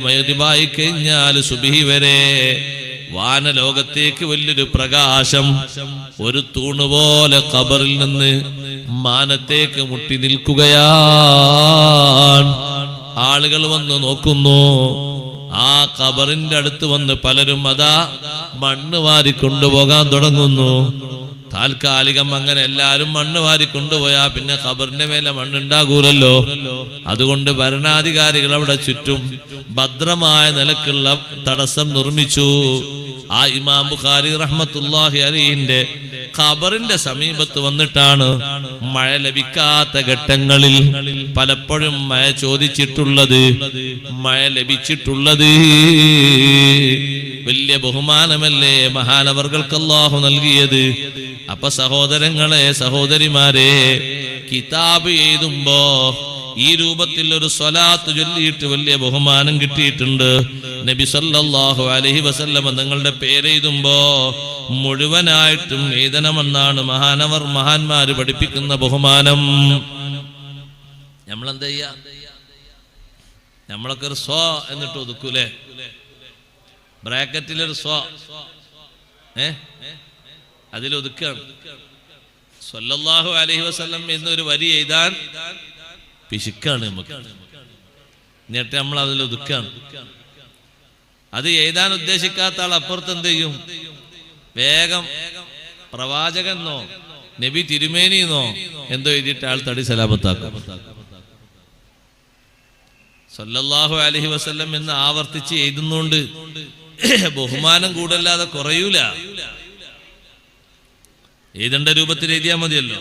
മഗ്രിബായി കഴിഞ്ഞാൽ സുബ്ഹി വരെ വാനലോകത്തേക്ക് വലിയൊരു പ്രകാശം ഒരു തൂണുപോലെ ഖബറിൽ നിന്ന് മാനത്തേക്ക് മുട്ടി നിൽക്കുകയാണ്. ആളുകൾ വന്ന് നോക്കുന്നു. ആ ഖബറിന്റെ അടുത്ത് വന്ന് പലരും അതാ മണ്ണ് വാരി കൊണ്ടുപോകാൻ തുടങ്ങുന്നു. താൽക്കാലികം അങ്ങനെ എല്ലാരും മണ്ണ് വാരി കൊണ്ടുപോയാ പിന്നെ ഖബറിന്റെ മേലെ മണ്ണുണ്ടാകൂലല്ലോ. അതുകൊണ്ട് ഭരണാധികാരികൾ അവിടെ ചുറ്റും ഭദ്രമായ നിലക്കുള്ള തടസ്സം നിർമ്മിച്ചു. ആ ഇമാം ബുഖാരി റഹ്മത്തുള്ളാഹി അലൈഹിന്റെ ഖബറിന്റെ സമീപത്ത് വന്നിട്ടാണ് മഴ ലഭിക്കാത്ത ഘട്ടങ്ങളിൽ പലപ്പോഴും മഴ ചോദിച്ചിട്ടുള്ളത്, മഴ ലഭിച്ചിട്ടുള്ളത്. വലിയ ബഹുമാനമല്ലേ മഹാനവർകൾക്ക് അല്ലാഹു നൽകിയത്. അപ്പൊ സഹോദരങ്ങളെ, സഹോദരിമാരെ, കിതാബ് എഴുതുമ്പോ ഈ രൂപത്തിൽ ഒരു സ്വലാത്ത് ചൊല്ലിയിട്ട് വലിയ ബഹുമാനം കിട്ടിയിട്ടുണ്ട്. നബി സല്ലല്ലാഹു അലൈഹി വസല്ലം നിങ്ങളുടെ പേരെഴുതുമ്പോ മുഴുവനായിട്ടും എഴുതണമെന്നാണ് മഹാന്മാര് പഠിപ്പിക്കുന്ന ബഹുമാനം. നമ്മളെന്താ ചെയ്യാ? നമ്മളൊക്കെ ഒരു സ്വ എന്നിട്ട് ഒതുക്കൂലേ? ബ്രാക്കറ്റിലൊരു സ്വ അതിലൊതുക്കാണ്. സല്ലല്ലാഹു അലൈഹി വസല്ലം എന്നൊരു വരി എഴുതാൻ പിശുക്കാണ് നമുക്ക്. എന്നിട്ട് നമ്മൾ അതിലൊതുക്കാണ്. അത് എഴുതാൻ ഉദ്ദേശിക്കാത്ത ആൾ അപ്പുറത്ത് എന്ത് ചെയ്യും? വേഗം പ്രവാചകനോ നബി തിരുമേനിന്നോ എന്തോ എഴുതിയിട്ട് ആൾ തടി സലാമത്താക്കും. സല്ലല്ലാഹു അലൈഹി വസല്ലം എന്ന് ആവർത്തിച്ച് എഴുതുന്നോണ്ട് ബഹുമാനം കൂടല്ലാതെ കുറയൂല. എഴുതേണ്ട രൂപത്തിൽ എഴുതിയാൽ മതിയല്ലോ.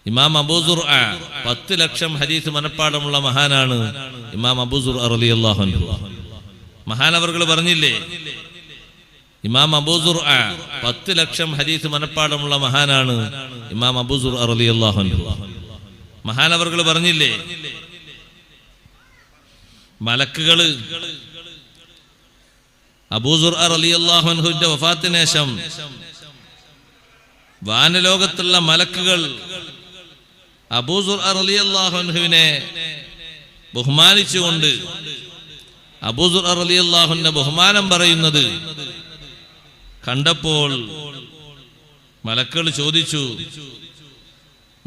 ഇമാം അബൂ സുർഅ 10 ലക്ഷം ഹദീസ് മനപ്പാടമുള്ള മഹാനാണ് ഇമാം അബൂ സുർഅ റളിയല്ലാഹു അൻഹു. മഹാനവർകൾ പറഞ്ഞില്ലേ, ഇമാം അബൂ സുർഅ 10 ലക്ഷം ഹദീസ് മനപ്പാടമുള്ള മഹാനാണ് ഇമാം അബൂ സുർഅ റളിയല്ലാഹു അൻഹു. മഹാനവർകൾ പറഞ്ഞില്ലേ, മലക്കുകള് അബൂ സുർഅ റളിയല്ലാഹു അൻഹുവിന്റെ വഫാത്തിന് ശേഷം വാനലോകത്തുള്ള മലക്കുകൾ അബൂ സുർഅ റളിയല്ലാഹു അൻഹുവിനെ ബഹുമാനിച്ചുകൊണ്ട് അബൂ സുർഅ റളിയല്ലാഹു അൻഹുവിന്റെ ബഹുമാനം പറയുന്നത് കണ്ടപ്പോൾ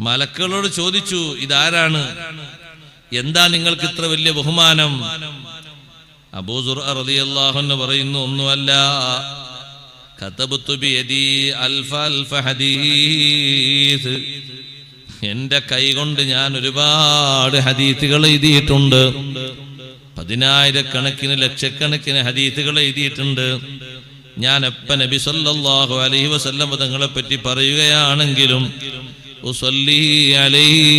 മലക്കുകളോട് ചോദിച്ചു, ഇതാരാണ്? എന്താ നിങ്ങൾക്ക് ഇത്ര വലിയ ബഹുമാനം? അബൂ സുർഅ റളിയല്ലാഹു അൻഹു പറയുന്നു, ഒന്നുമല്ല, കതബതു ബിയദി അൽഫ ഹദീസ്, എന്റെ കൈ കൊണ്ട് ഞാൻ ഒരുപാട് ഹദീസുകൾ എഴുതിയിട്ടുണ്ട്. 10,000 ലക്ഷക്കണക്കിന് ഹദീസുകൾ എഴുതിയിട്ടുണ്ട്. ഞാൻ എപ്പ നബി സല്ലല്ലാഹു അലൈഹി വസല്ലം തങ്ങളെ പറ്റി പറയുകയാണെങ്കിലും ഉസല്ലി അലൈഹി,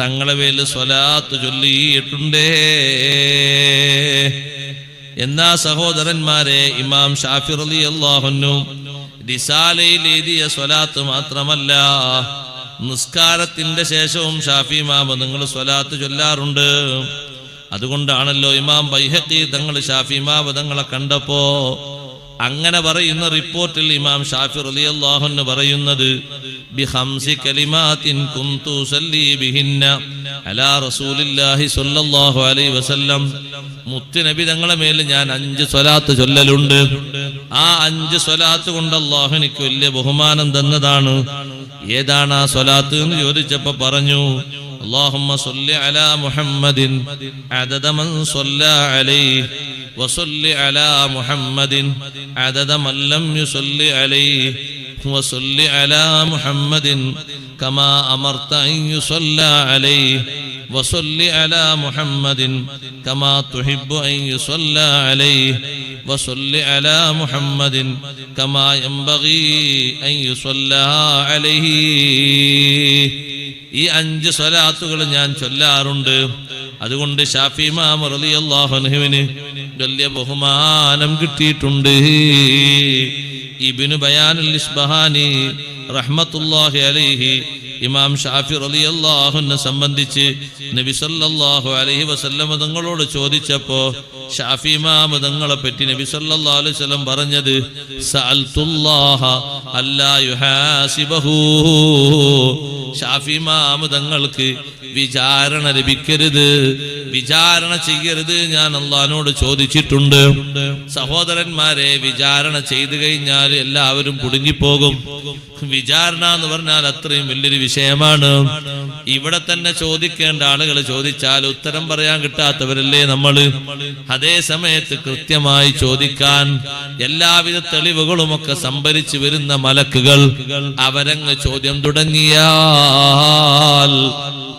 തങ്ങളെ മേൽ സ്വലാത്ത് ചൊല്ലിയിട്ടുണ്ടേ. എന്നാ സഹോദരന്മാരെ, ഇമാം ഷാഫി റളിയല്ലാഹു അൻഹു റിസാലയിൽ എഴുതിയ സ്വലാത്ത് മാത്രമല്ല, നിസ്കാരത്തിന്റെ ശേഷവും ഷാഫി ഇമാം നിങ്ങൾ സ്വലാത്ത് ചൊല്ലാറുണ്ട്. അതുകൊണ്ടാണല്ലോ ഇമാം ബൈഹഖി തങ്ങൾ ഷാഫി ഇമാം തങ്ങളെ കണ്ടപ്പോ അങ്ങനെ പറയുന്ന റിപ്പോർട്ടിൽ ഇമാം ഷാഫി റളിയല്ലാഹു അൻഹു പറയുന്നത്, ബിഖംസി കലിമാത്തിൻ കുന്തു സല്ലി ബിഹിന്ന അലാ റസൂലില്ലാഹി സ്വല്ലല്ലാഹു അലൈഹി വസല്ലം, മുത്തുനബി തങ്ങളെ മേൽ ഞാൻ 5 സ്വലാത്ത് ചൊല്ലലുണ്ട്. ആ 5 സ്വലാത്ത് കൊണ്ട് അല്ലാഹു എനിക്ക് വലിയ ബഹുമാനം തന്നതാണ്. ഏതാണ് ആ സ്വലാത്ത് എന്ന് ചോദിച്ചപ്പോ പറഞ്ഞു, اللهم صل على محمد عدد من صلى عليه وصل على محمد عدد من لم يصل عليه وصل على محمد كما أمرت أن يصلى عليه വസല്ലി അലാ മുഹമ്മദിൻ കമാ തുഹിബ്ബു അൻ യുസല്ല അലൈഹി വസല്ലി അലാ മുഹമ്മദിൻ കമാ യംബഗി അൻ യുസല്ല അലൈഹി. ഈ 5 സ്വലാത്തുകൾ ഞാൻ ചൊല്ലാറുണ്ട്. അതുകൊണ്ട് ശാഫി ഇമാം റളിയല്ലാഹു അൻഹുവിന് വലിയ ബഹുമാനം കിട്ടിയിട്ടുണ്ട്. ഇബ്നു ബയാനുൽ ഇസ്ബഹാനി റഹ്മത്തുള്ളാഹി അലൈഹി ഇമാം ഷാഫി റളിയല്ലാഹു അൻഹു സംബന്ധിച്ച് നബി സല്ലല്ലാഹു അലൈഹി വസല്ലം തങ്ങളോട് ചോദിച്ചപ്പോൾ ഷാഫി ഇമാം തങ്ങളെ പറ്റി നബി സല്ലല്ലാഹു അലൈഹി വസല്ലം പറഞ്ഞത് സഅൽതുല്ലാഹ അല്ലാ യുഹാസിബഹു. ഷാഫി ഇമാം തങ്ങൾക്ക് വിചാരണ ലഭിക്കരുത്, വിചാരണ ചെയ്യരുത് ഞാൻ അല്ലാഹുവിനോട് ചോദിച്ചിട്ടുണ്ട്. സഹോദരന്മാരെ, വിചാരണ ചെയ്തു കഴിഞ്ഞാൽ എല്ലാവരും കുടുങ്ങിപ്പോകും. വിചാരണ എന്ന് പറഞ്ഞാൽ അത്രയും വലിയൊരു വിഷയമാണ്. ഇവിടെ തന്നെ ചോദിക്കേണ്ട ആളുകൾ ചോദിച്ചാൽ ഉത്തരം പറയാൻ കിട്ടാത്തവരല്ലേ നമ്മള്. അതേ സമയത്ത് കൃത്യമായി ചോദിക്കാൻ എല്ലാവിധ തെളിവുകളുമൊക്കെ സംഭരിച്ചു വരുന്ന മലക്കുകൾ അവരങ്ങ് ചോദ്യം തുടങ്ങിയാൽ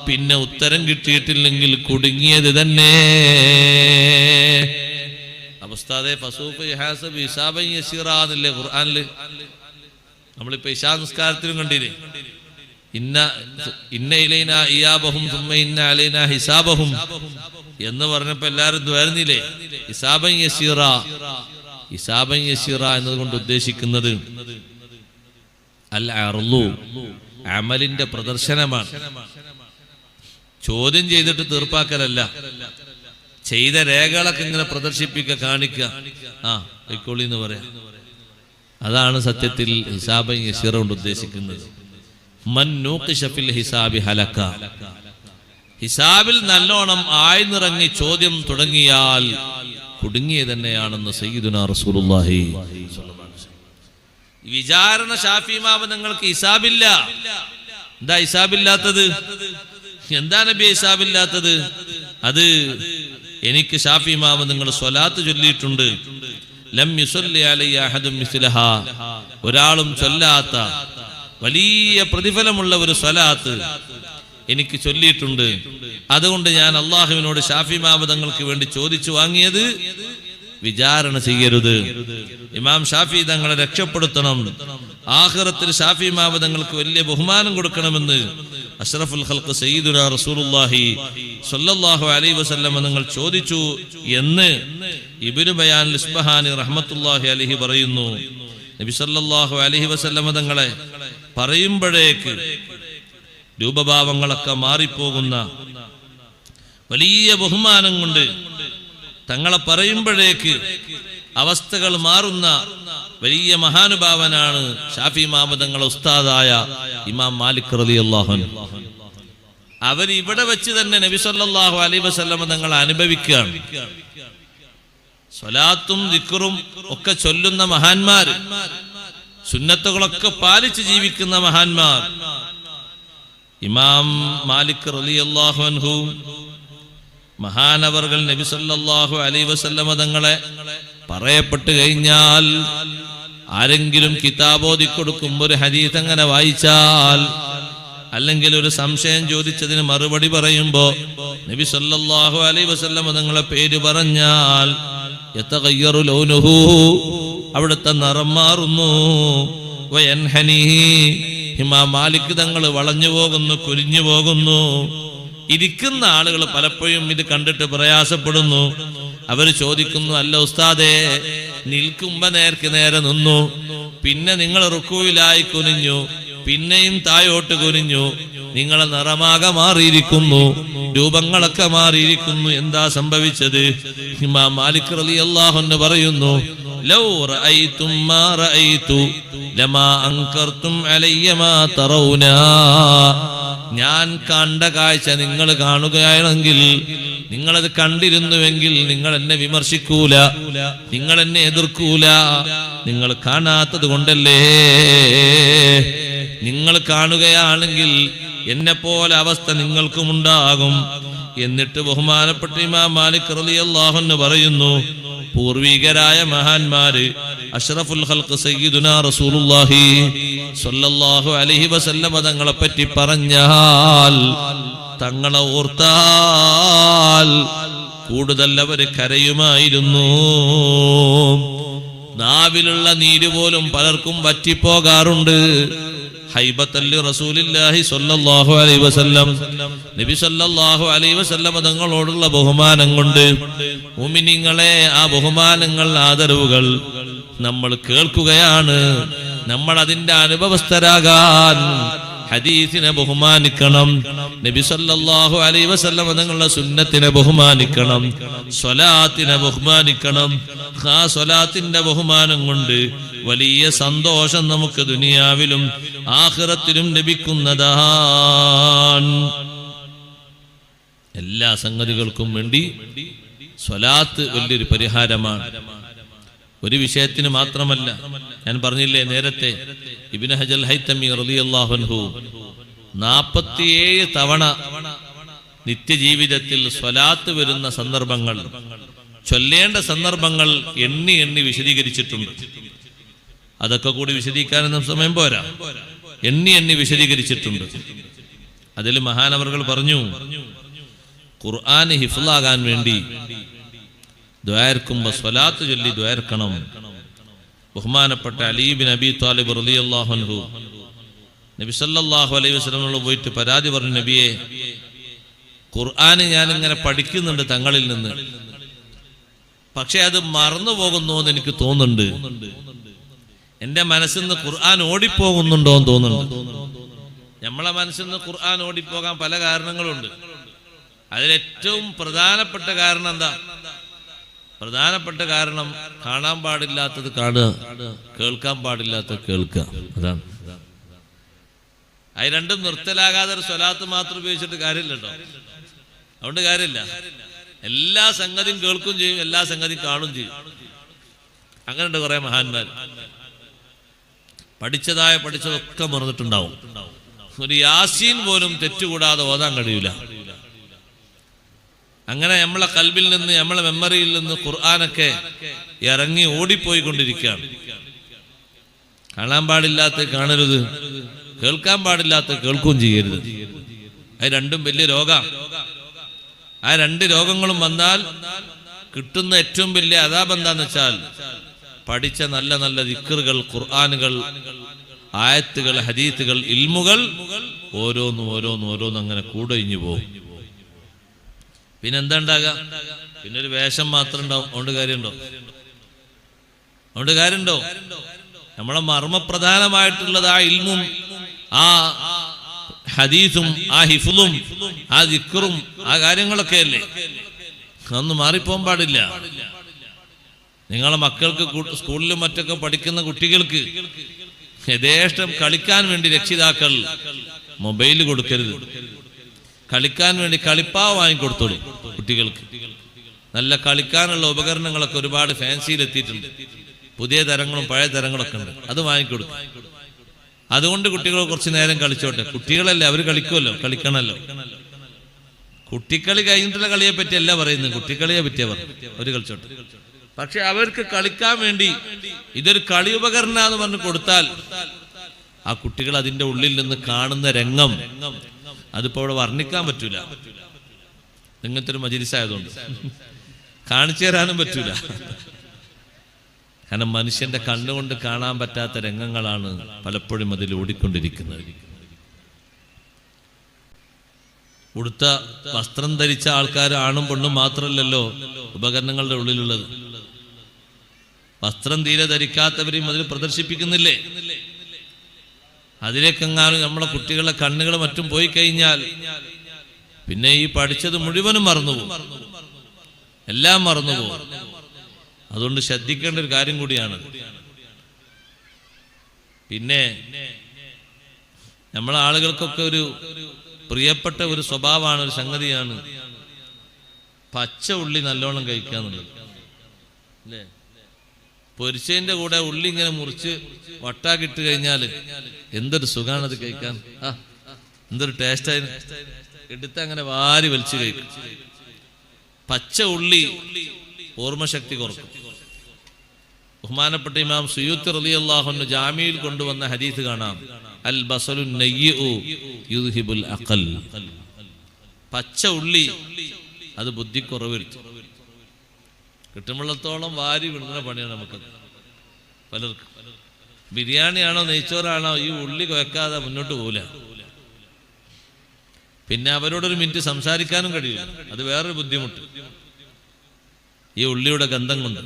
പിന്നെ ഉത്തരം കിട്ടിയിട്ടില്ലെങ്കിൽ കുടുങ്ങിയത് തന്നെ. ഉസ്താദേ ഫസൂഫ് യഹാസബ് ഹിസാബൻ യസീറാ എന്നല്ലേ ഖുർആനില് നമ്മളിപ്പോ ഇശാ നിസ്കാരത്തിലും കണ്ടില്ലേ, ഇന്ന ഇലൈനാ ഇയാബഹും സുമ്മ ഇന്ന അലൈനാ ഹിസാബഹും എന്ന് പറഞ്ഞപ്പോ എല്ലാവരും ദ്വാരുന്നില്ലേ ഹിസാബൻ യസീറാ. ഹിസാബൻ യസീറാ എന്നതുകൊണ്ട് ഉദ്ദേശിക്കുന്നത് അൽ അർളു, അമലിന്റെ പ്രദർശനമാണ്. ചോദ്യം ചെയ്തിട്ട് തീർപ്പാക്കലല്ല, ചെയ്ത രേഖകളൊക്കെ ഇങ്ങനെ പ്രദർശിപ്പിക്കുക, കാണിക്കുക, കൈക്കോളി എന്ന് പറയാം. അതാണ് സത്യത്തിൽ ഹിസാബൻ യസീറ കൊണ്ട് ഉദ്ദേശിക്കുന്നത്. മൻ നൂഖിശ ഫിൽ ഹിസാബി ഹലക. ഹിസാബിൽ നല്ലോണം ആഴ്ന്നിറങ്ങി ചോദ്യം തുടങ്ങിയാൽ കുടുങ്ങിയത് തന്നെയാണെന്ന് സയ്യിദുനാ റസൂലുള്ളാഹി. വിചാരണ ശാഫി ഇമാം നിങ്ങൾക്ക് ഹിസാബില്ല. എന്താ ഹിസാബില്ലാത്തത്? എന്താ നബി ഹിസാബില്ലാത്തത്? അത് എനിക്ക് ഷാഫി ഇമാം നിങ്ങൾ സ്വലാത്ത് ചൊല്ലിയിട്ടുണ്ട്. ലം യുസല്ലി അലൈഹി അഹദും മിസ്ലഹാ, ഒരാളും ചൊല്ലാത്ത വലിയ പ്രതിഫലമുള്ള ഒരു സ്വലാത്ത് എനിക്ക് ചൊല്ലിയിട്ടുണ്ട്. അതുകൊണ്ട് ഞാൻ അള്ളാഹുവിനോട് ഷാഫി ഇമാം തങ്ങൾക്ക് വേണ്ടി ചോദിച്ചു വാങ്ങിയത് വിചാരണ ചെയ്യരുത്. ഇമാം ഷാഫി തങ്ങളെ രക്ഷപ്പെടുത്തണം, ആഖിറത്തിൽ ഷാഫി ഇമാം തങ്ങൾക്ക് വലിയ ബഹുമാനം കൊടുക്കണമെന്ന് അഷ്റഫുൽ ഖൽഖ് സയ്യിദുനാ റസൂലുള്ളാഹി സ്വല്ലല്ലാഹു അലൈഹി വസല്ലം നിങ്ങൾ ചോദിച്ചു എന്ന് ഇബ്നു ബയാനുൽ ഇസ്ബഹാനി റഹ്മത്തുള്ളാഹി അലൈഹി പറയുന്നു. നബി സല്ലല്ലാഹു അലൈഹി വസല്ലം തങ്ങളെ പറയുമ്പോഴേക്ക് രൂപഭാവങ്ങളൊക്കെ മാറിപ്പോകുന്ന വലിയ ബഹുമാനം കൊണ്ട് തങ്ങളെ പറയുമ്പോഴേക്ക് അവസ്ഥകൾ മാറുന്ന വലിയ മഹാനുഭാവനാണ് ഷാഫി ഇമാം തങ്ങളെ ഉസ്താദായ ഇമാം മാലിക് റളിയല്ലാഹു അൻഹു. അവർ ഇവിടെ വെച്ച് തന്നെ നബി സല്ലല്ലാഹു അലൈഹി വസല്ലം തങ്ങളെ അനുഭവിക്കുകയാണ്. സ്വലാത്തും ദിക്റും ഒക്കെ ചൊല്ലുന്ന മഹാന്മാർ, സുന്നത്തുകളൊക്കെ പാലിച്ച് ജീവിക്കുന്ന മഹാന്മാർ. ഇമാം മാലിക് റളിയല്ലാഹു അൻഹു മഹാനവർകൾ നബി സല്ലല്ലാഹു അലൈഹി വസല്ലം തങ്ങളെ പറയപ്പെട്ടു കഴിഞ്ഞാൽ ആരെങ്കിലും കിതാബ് ഓതി കൊടുക്കുമ്പോൾ ഒരു ഹദീസ് അങ്ങനെ വായിച്ചാൽ, അല്ലെങ്കിൽ ഒരു സംശയം ചോദിച്ചതിന് മറുപടി പറയുമ്പോ നബി സല്ലല്ലാഹു അലൈഹി വസല്ലം തങ്ങളെ പേര് പറഞ്ഞാൽ യതഗയ്യറു ലൗനുഹു, അവിടുത്തെ നിറം മാറുന്നു. വയൻഹനി, ഇമാം മാലിക് തങ്ങൾ വളഞ്ഞു പോകുന്നു, കുരിഞ്ഞു പോകുന്നു. ഇരിക്കുന്ന ആളുകൾ പലപ്പോഴും ഇത് കണ്ടിട്ട് പ്രയാസപ്പെടുന്നു. അവർ ചോദിക്കുന്നു, അല്ല ഉസ്താദേ, നിൽക്കുമ്പോ നേർക്ക് നേരെ നിന്നു, പിന്നെ നിങ്ങൾ റുക്കൂയിലായി കുനിഞ്ഞു, പിന്നെയും തായോട്ട് കുനിഞ്ഞു, നിങ്ങളെ നിറമാകെ മാറിയിരിക്കുന്നു, രൂപങ്ങളൊക്കെ മാറിയിരിക്കുന്നു, എന്താ സംഭവിച്ചത്? ഇമാം മാലിക് റളിയല്ലാഹു അൻഹു പറയുന്നു, ലൗ റഅയ്തും മാ റഅയ്തു ലമാ അൻകർതും അലയ്യ മാ തറൗന. ഞാൻ കണ്ട കാഴ്ച നിങ്ങൾ കാണുകയാണെങ്കിൽ, നിങ്ങളത് കണ്ടിരുന്നുവെങ്കിൽ നിങ്ങൾ എന്നെ വിമർശിക്കൂല, നിങ്ങൾ എന്നെ എതിർക്കൂല. നിങ്ങൾ കാണാത്തത് കൊണ്ടല്ലേ. നിങ്ങൾ കാണുകയാണെങ്കിൽ എന്നെ പോലെ അവസ്ഥ നിങ്ങൾക്കും ഉണ്ടാകും. എന്നിട്ട് ബഹുമാനപ്പെട്ട ഇമാം മാലിക് റളിയല്ലാഹു അൻഹു പറയുന്നു, പൂർവികരായ മഹാന്മാര് അഷ്റഫുൽ ഖൽഖ് സയ്യിദുനാ റസൂലുള്ളാഹി സ്വല്ലല്ലാഹു അലൈഹി വസല്ലം തങ്ങളെ പറ്റി പറഞ്ഞാൽ തങ്ങളെ ഓർത്താൽ കൂടുതൽ അവര് കരയുമായിരുന്നു. നാവിലുള്ള നീര് പോലും പലർക്കും വറ്റിപ്പോകാറുണ്ട്. ഹൈബത്തല്ലി റസൂലില്ലാഹി സ്വല്ലല്ലാഹു അലൈഹി വസല്ലം, നബി സ്വല്ലല്ലാഹു അലൈഹി വസല്ലം തങ്ങളോടുള്ള ബഹുമാനം കൊണ്ട് മുഅ്മിനീങ്ങളെ ആ ബഹുമാനങ്ങൾ, ആദരവുകൾ നമ്മൾ കേൾക്കുകയാണ്. നമ്മൾ അതിന്റെ അനുഭവസ്ഥരാകാൻ ഹദീസിനെ ബഹുമാനിക്കണം, നബി സല്ലല്ലാഹു അലൈഹി വസല്ലം തങ്ങളുടെ സുന്നത്തിനെ ബഹുമാനിക്കണം, സ്വലാത്തിനെ ബഹുമാനിക്കണം. ആ സ്വലാത്തിന്റെ ബഹുമാനം കൊണ്ട് വലിയ സന്തോഷം നമുക്ക് ദുനിയാവിലും ആഖിറത്തിലും ലഭിക്കുന്നതാണ്. എല്ലാ സംഗതികൾക്കും വേണ്ടി സ്വലാത്ത് വലിയൊരു പരിഹാരമാണ്. ഒരു വിഷയത്തിന് മാത്രമല്ല. ഞാൻ പറഞ്ഞില്ലേ നേരത്തെ, ഇബ്നു ഹജർ ഹൈതമി റളിയല്ലാഹു അൻഹു 47 തവണ നിത്യജീവിതത്തിൽ സ്വലാത്ത് വരുന്ന സന്ദർഭങ്ങൾ, ചൊല്ലേണ്ട സന്ദർഭങ്ങൾ എണ്ണി എണ്ണി വിശദീകരിച്ചിട്ടുണ്ട്. അതൊക്കെ കൂടി വിശദീകരിക്കാനൊന്നും സമയം പോരാ. എണ്ണി എണ്ണി വിശദീകരിച്ചിട്ടുണ്ട്. അതിൽ മഹാനവറുകൾ പറഞ്ഞു, ഖുർആൻ ഹിഫ്ളാകാൻ വേണ്ടി ദുആർക്കുമ്പോൾ സ്വലാത്ത് ചൊല്ലി ദുആർക്കണം. ബഹുമാനപ്പെട്ട അലി ബിൻ അബി ത്വാലിബ് റളിയല്ലാഹു അൻഹു നബി സല്ലല്ലാഹു അലൈഹി വസല്ലമയോട് പോയിട്ട് പരാതി പറഞ്ഞു, നബിയെ, ഖുർആൻ ഞാൻ ഇങ്ങനെ പഠിക്കുന്നുണ്ട് തങ്ങളിൽ നിന്ന്, പക്ഷെ അത് മറന്നു പോകുന്നു എന്ന് എനിക്ക് തോന്നുന്നുണ്ട്. എന്റെ മനസ്സിൽ നിന്ന് ഖുർആൻ ഓടിപ്പോകുന്നുണ്ടോ എന്ന് തോന്നുന്നുണ്ട്. നമ്മളെ മനസ്സിൽ നിന്ന് ഖുർആൻ ഓടിപ്പോകാൻ പല കാരണങ്ങളുണ്ട്. അതിലേറ്റവും പ്രധാനപ്പെട്ട കാരണം എന്താ? പ്രധാനപ്പെട്ട കാരണം കാണാൻ പാടില്ലാത്തത് കാണുക, കേൾക്കാൻ പാടില്ലാത്തത് കേൾക്കുക. അതാണ്. അത് രണ്ടും നിർത്തലാകാതെ ഒരു സ്വലാത്ത് മാത്രം ഉപയോഗിച്ചിട്ട് കാര്യമില്ല കേട്ടോ. അതുകൊണ്ട് കാര്യമില്ല. എല്ലാ സംഗതിയും കേൾക്കുകയും ചെയ്യും, എല്ലാ സംഗതിയും കാണുകയും ചെയ്യും. അങ്ങനെയുണ്ട് കുറെ മഹാന്മാർ. പഠിച്ചതൊക്കെ മറന്നിട്ടുണ്ടാവും. ഒരു യാസീൻ പോലും തെറ്റുകൂടാതെ ഓതാൻ കഴിയില്ല. അങ്ങനെ നമ്മളെ കൽബിൽ നിന്ന്, നമ്മളെ മെമ്മറിയിൽ നിന്ന് ഖുർആനൊക്കെ ഇറങ്ങി ഓടിപ്പോയിക്കൊണ്ടിരിക്കുകയാണ്. കാണാൻ പാടില്ലാത്ത കാണരുത്, കേൾക്കാൻ പാടില്ലാത്ത കേൾക്കുകയും ചെയ്യരുത്. അത് രണ്ടും വലിയ രോഗം. ആ രണ്ട് രോഗങ്ങളും വന്നാൽ കിട്ടുന്ന ഏറ്റവും വലിയ അദാബ് എന്താന്ന് വെച്ചാൽ, പഠിച്ച നല്ല നല്ല ദിക്റുകൾ, ഖുർആനുകൾ, ആയത്തുകൾ, ഹദീത്തുകൾ, ഇൽമുകൾ ഓരോന്നും അങ്ങനെ കൂടൊഴിഞ്ഞു പോകും. പിന്നെന്താ ഉണ്ടാകുക? പിന്നെ ഒരു വേഷം മാത്രം ഉണ്ടാവും. അതുകൊണ്ട് കാര്യമുണ്ടോ? നമ്മളെ മർമ്മപ്രധാനമായിട്ടുള്ളത് ആ ഇൽമും ആ ഹദീസും ആ ഹിഫ്ളും ആ ദിക്റും ആ കാര്യങ്ങളൊക്കെ അല്ലേ. അതൊന്നും മാറിപ്പോകാൻ പാടില്ല. നിങ്ങളെ മക്കൾക്ക് സ്കൂളിലും മറ്റൊക്കെ പഠിക്കുന്ന കുട്ടികൾക്ക് യഥേഷ്ടം കളിക്കാൻ വേണ്ടി രക്ഷിതാക്കൾ മൊബൈൽ കൊടുക്കരുത്. കളിക്കാൻ വേണ്ടി കളിപ്പാവ് വാങ്ങിക്കൊടുത്തോളൂ കുട്ടികൾക്ക്. നല്ല കളിക്കാനുള്ള ഉപകരണങ്ങളൊക്കെ ഒരുപാട് ഫാൻസിയിലെത്തിയിട്ടുണ്ട്. പുതിയ തരങ്ങളും പഴയ തരങ്ങളൊക്കെ ഉണ്ട്. അത് വാങ്ങിക്കൊടുക്കും. അതുകൊണ്ട് കുട്ടികൾ കുറച്ച് നേരം കളിച്ചോട്ടെ. കുട്ടികളല്ലേ, അവർ കളിക്കുമല്ലോ, കളിക്കണമല്ലോ. കുട്ടിക്കളി കഴിഞ്ഞിട്ടുള്ള കളിയെ പറ്റിയല്ല പറയുന്നത്, കുട്ടിക്കളിയെ പറ്റിയാ പറഞ്ഞു. അവർ കളിച്ചോട്ടെ. പക്ഷെ അവർക്ക് കളിക്കാൻ വേണ്ടി ഇതൊരു കളി ഉപകരണം എന്ന് പറഞ്ഞ് കൊടുത്താൽ ആ കുട്ടികൾ അതിന്റെ ഉള്ളിൽ നിന്ന് കാണുന്ന രംഗം അതിപ്പോ അവിടെ വർണ്ണിക്കാൻ പറ്റൂല. ഇങ്ങനത്തെ ഒരു മജ്‌ലിസായതുകൊണ്ട് കാണിച്ചു തരാനും പറ്റൂല. കാരണം മനുഷ്യന്റെ കണ്ണുകൊണ്ട് കാണാൻ പറ്റാത്ത രംഗങ്ങളാണ് പലപ്പോഴും അതിൽ ഓടിക്കൊണ്ടിരിക്കുന്നത്. ഉടുത്ത വസ്ത്രം ധരിച്ച ആൾക്കാർ ആണും പെണ്ണും മാത്രമല്ലല്ലോ ഉപകരണങ്ങളുടെ ഉള്ളിലുള്ളത്. വസ്ത്രം തീരെ ധരിക്കാത്തവരെയും അതിൽ പ്രദർശിപ്പിക്കുന്നില്ലേ? അതിലേക്കെങ്ങാനും നമ്മളെ കുട്ടികളുടെ കണ്ണുകൾ മറ്റും പോയി കഴിഞ്ഞാൽ പിന്നെ ഈ പഠിച്ചത് മുഴുവനും മറന്നുപോകും, എല്ലാം മറന്നുപോകും. അതുകൊണ്ട് ശ്രദ്ധിക്കേണ്ട ഒരു കാര്യം കൂടിയാണ്. പിന്നെ നമ്മളെ ആളുകൾക്കൊക്കെ ഒരു പ്രിയപ്പെട്ട ഒരു സ്വഭാവമാണ്, ഒരു സംഗതിയാണ് പച്ച ഉള്ളി നല്ലോണം കഴിക്കാന്നുള്ളത് അല്ലേ. പൊരിച്ചതിന്റെ കൂടെ ഉള്ളി ഇങ്ങനെ മുറിച്ച് വട്ടാക്കിട്ട് കഴിഞ്ഞാൽ എന്തൊരു സുഖമാണ് അത് കഴിക്കാൻ. എന്തൊരു ടേസ്റ്റായി എടുത്ത് അങ്ങനെ വാരി വലിച്ചു കഴിക്കും. പച്ച ഉള്ളി ഓർമ്മശക്തി കുറക്കും. ബഹുമാനപ്പെട്ട ഇമാം സുയൂത്തി റളിയല്ലാഹു അൻഹു ജാമിയിൽ കൊണ്ടുവന്ന ഹദീസ് കാണാം. അൽ ബസലു നയ്യിഉ യുദ്ഹിബുൽ അഖൽ. പച്ച ഉള്ളി അത് ബുദ്ധിക്കുറവ് വരുത്തും. കിട്ടുമ്പോഴത്തോളം വാരി വിടുന്ന പണിയാണ് നമുക്ക് പലർക്കും. ബിരിയാണിയാണോ നെയ്ച്ചോറാണോ ഈ ഉള്ളി കുഴക്കാതെ മുന്നോട്ട് പോകില്ല. പിന്നെ അവരോടൊരു മിനിറ്റ് സംസാരിക്കാനും കഴിയില്ല. അത് വേറൊരു ബുദ്ധിമുട്ട് ഈ ഉള്ളിയുടെ ഗന്ധം കൊണ്ട്.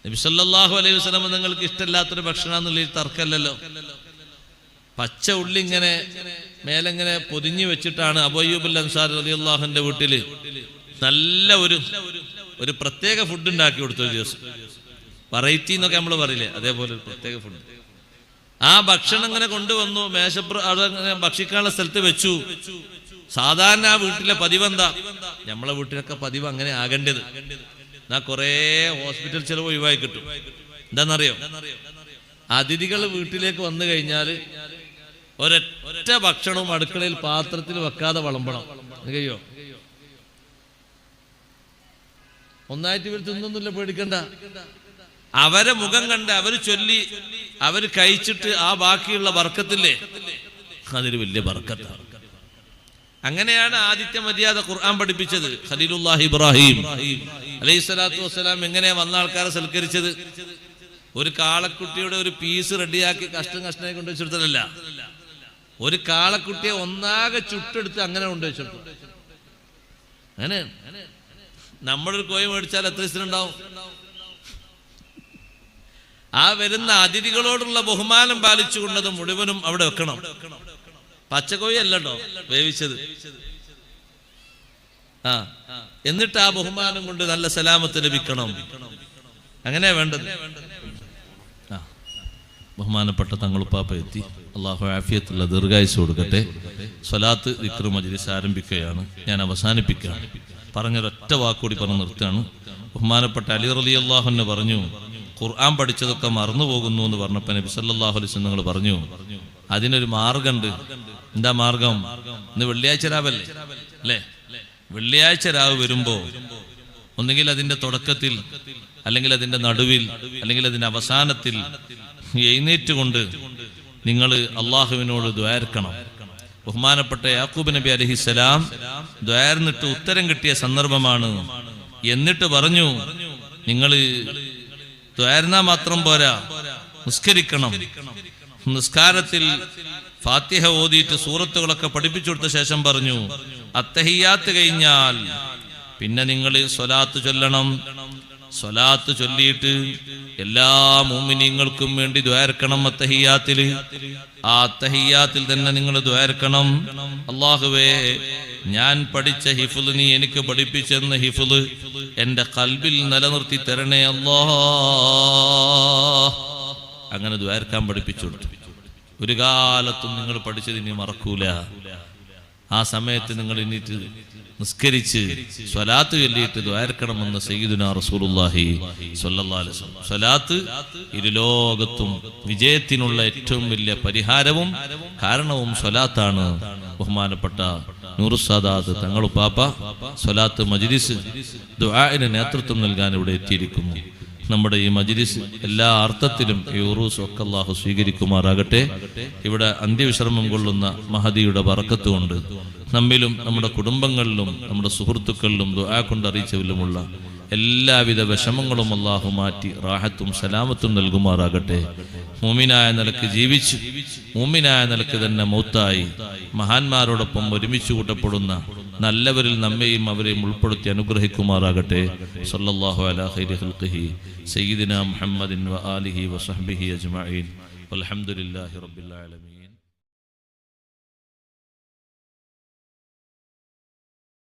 നബി സല്ലല്ലാഹു അലൈഹി വസല്ലം നിങ്ങൾക്ക് ഇഷ്ടമില്ലാത്തൊരു ഭക്ഷണം എന്നുള്ള തർക്കമല്ലല്ലോ. പച്ച ഉള്ളി ഇങ്ങനെ മേലെങ്ങനെ പൊതിഞ്ഞു വെച്ചിട്ടാണ് അബൂ അയ്യൂബ് അൻസാരി റളിയല്ലാഹു അൻഹുവിന്റെ വീട്ടില് നല്ല ഒരു പ്രത്യേക ഫുഡ് ഉണ്ടാക്കി കൊടുത്തു. ഒരു ദിവസം വെറൈറ്റി എന്നൊക്കെ നമ്മൾ പറയില്ലേ, അതേപോലെ ഒരു പ്രത്യേക ഫുഡ്. ആ ഭക്ഷണം ഇങ്ങനെ കൊണ്ടുവന്നു, അവിടെ ഭക്ഷിക്കാനുള്ള സ്ഥലത്ത് വെച്ചു. സാധാരണ ആ വീട്ടിലെ പതിവെന്താ? നമ്മളെ വീട്ടിലൊക്കെ പതിവ് അങ്ങനെ ആകേണ്ടത്. എന്നാ കുറേ ഹോസ്പിറ്റൽ ചെലവ് ഒഴിവായി കിട്ടും. എന്താണെന്നറിയോ? അതിഥികൾ വീട്ടിലേക്ക് വന്നു കഴിഞ്ഞാൽ ഒരൊറ്റ ഭക്ഷണവും അടുക്കളയിൽ പാത്രത്തിൽ വെക്കാതെ വിളമ്പണം. കഴിയോ? ഒന്നായിട്ട് ഇവർ തിന്നൊന്നുമില്ല, പേടിക്കണ്ട. അവരെ മുഖം കണ്ട് അവര് ചൊല്ലി അവര് കഴിച്ചിട്ട് ആ ബാക്കിയുള്ള ബർക്കത്തില്ലേ, അതൊരു വലിയ ബർക്കത്താണ്. അങ്ങനെയാണ് ആദിത്യ മര്യാദ ഖുർആൻ പഠിപ്പിച്ചത്. ഖലീലുല്ലാഹി ഇബ്രാഹിം അലൈഹിസ്സലാത്തു വസ്സലാം എങ്ങനെയാ വന്ന ആൾക്കാരെ സൽക്കരിച്ചത്? ഒരു കാളക്കുട്ടിയുടെ ഒരു പീസ് റെഡിയാക്കി കഷ്ണമായി കൊണ്ടുവച്ചെടുത്തതല്ല, ഒരു കാളക്കുട്ടിയെ ഒന്നാകെ ചുട്ടെടുത്ത് അങ്ങനെ കൊണ്ടുവച്ചെടുത്തു. അങ്ങനെ നമ്മളൊരു കോഴി മേടിച്ചാൽ എത്ര ദിവസത്തിനുണ്ടാവും? ആ വരുന്ന അതിഥികളോടുള്ള ബഹുമാനം പാലിച്ചുകൊണ്ടത് മുഴുവനും അവിടെ വെക്കണം. പച്ചക്കോഴി അല്ലട്ടോ വേവിച്ചത്. എന്നിട്ട് ആ ബഹുമാനം കൊണ്ട് നല്ല സലാമത്ത് ലഭിക്കണം. അങ്ങനെയാ വേണ്ടത്. ബഹുമാനപ്പെട്ട തങ്ങളുപ്പാപ്പ എത്തി. അള്ളാഹു ആഫിയത്തുള്ള ദീർഘായുസ്സ് കൊടുക്കട്ടെ. സ്വലാത്ത് ദിക്ർ മജ്ലിസ് ആരംഭിക്കുകയാണ്. ഞാൻ അവസാനിപ്പിക്കുകയാണ്. പറഞ്ഞൊരൊറ്റ വാക്കുകൂടി പറഞ്ഞ് നിർത്തുകയാണ്. ബഹുമാനപ്പെട്ട അലി റളിയല്ലാഹു അൻഹു പറഞ്ഞു, ഖുർആൻ പഠിച്ചതൊക്കെ മറന്നു പോകുന്നു എന്ന് പറഞ്ഞപ്പോൾ നബി സല്ലല്ലാഹു അലൈഹി വസല്ലം നിങ്ങൾ പറഞ്ഞു, അതിനൊരു മാർഗമുണ്ട്. എന്താ മാർഗം? ഇന്ന് വെള്ളിയാഴ്ച രാവല്ലേ അല്ലേ? വെള്ളിയാഴ്ച രാവ് വരുമ്പോ ഒന്നുകിൽ അതിന്റെ തുടക്കത്തിൽ, അല്ലെങ്കിൽ അതിന്റെ നടുവിൽ, അല്ലെങ്കിൽ അതിന്റെ അവസാനത്തിൽ എഴുന്നേറ്റുകൊണ്ട് നിങ്ങൾ അള്ളാഹുവിനോട് ദ്വാരക്കണം. ബഹുമാനപ്പെട്ട യാക്കൂബ് നബി അലൈഹിസ്സലാം ദ്വാരന്നിട്ട് ഉത്തരം കിട്ടിയ സന്ദർഭമാണ്. എന്നിട്ട് പറഞ്ഞു, നിങ്ങൾ ദ്വാരനാ മാത്രം പോരാ, നിസ്കരിക്കണം. നിസ്കാരത്തിൽ ഫാത്തിഹ ഓതിയിട്ട് സൂറത്തുകളൊക്കെ പഠിപ്പിച്ചു കൊടുത്ത ശേഷം പറഞ്ഞു, അത്തഹിയ്യാത്ത് കഴിഞ്ഞാൽ പിന്നെ നിങ്ങൾ സ്വലാത്ത് ചൊല്ലണം. സ്വലാത്ത് ചൊല്ലിയിട്ട് എല്ലാ മുഅ്മിനീങ്ങൾക്കും വേണ്ടി ദ്വാരക്കണം. അത്തഹിയ്യാത്തില്, ആ അത്തഹിയ്യാത്തിൽ തന്നെ നിങ്ങൾ ദ്വാരക്കണം. അല്ലാഹുവേ, ഞാൻ പഠിച്ച ഹിഫ്ള് നീ എനിക്ക് പഠിപ്പിച്ചെന്ന ഹിഫ്ള് എന്റെ ഖൽബിൽ നിലനിർത്തി തരണേ അല്ലാഹ്. അങ്ങനെ ദ്വാരക്കാൻ പഠിപ്പിച്ചു കൊടുത്തു. ഒരു കാലത്തും നിങ്ങൾ പഠിച്ചത് ഇനി മറക്കൂല. ആ സമയത്ത് നിങ്ങൾ എണീറ്റ് നിസ്കരിച്ച് സ്വലാത്ത് ചൊല്ലിയിട്ട് ദ്വാരക്കണമെന്ന് സയ്യിദുനാ റസൂലുള്ളാഹി സ്വല്ലല്ലാഹു അലൈഹി വസല്ലം. സ്വലാത്ത് ഇരുലോകത്തും വിജയത്തിനുള്ള ഏറ്റവും വലിയ പരിഹാരവും കാരണവും സ്വലാത്താണ്. ബഹുമാനപ്പെട്ട നൂറുസാദാത്ത് തങ്ങളുപ്പാപ്പ സ്വലാത്ത് മജ്ലിസ് ദുആഇന് നേതൃത്വം നൽകാൻ ഇവിടെ എത്തിയിരിക്കുന്നു. നമ്മുടെ ഈ മജ്ലിസ് എല്ലാ അർത്ഥത്തിലും ഈ ഉറൂസും ഒക്കെ അല്ലാഹു സ്വീകരിക്കുമാറാകട്ടെ. ഇവിടെ അന്ത്യവിശ്രമം കൊള്ളുന്ന മഹദിയുടെ ബറക്കത്ത് കൊണ്ട് നമ്മിലും നമ്മുടെ കുടുംബങ്ങളിലും നമ്മുടെ സുഹൃത്തുക്കളിലും ദുആ കൊണ്ട് അറിയിച്ചവരിലുമുള്ള എല്ലാവിധ വിഷമങ്ങളും അല്ലാഹു മാറ്റി റാഹത്തും സലാമത്തും നൽകുമാറാകട്ടെ. മുഅ്മിനായ നിലക്ക് ജീവിച്ച് മുഅ്മിനായ നിലക്ക് തന്നെ മൗത്തായി മഹാന്മാരോടൊപ്പം ഒരുമിച്ച് കൂട്ടപ്പെടുന്ന നല്ലവരിൽ നമ്മെയും അവരെയും ഉൾപ്പെടുത്തി അനുഗ്രഹിക്കുമാറാകട്ടെ. സല്ലല്ലാഹു അലാ ഖൈരി ഖൽഖിഹി സയ്യിദിനാ മുഹമ്മദിൻ വ ആലിഹി വസഹ്ബിഹി അജ്മഈൻ. വൽഹംദുലില്ലാഹി റബ്ബിൽ ആലമീൻ.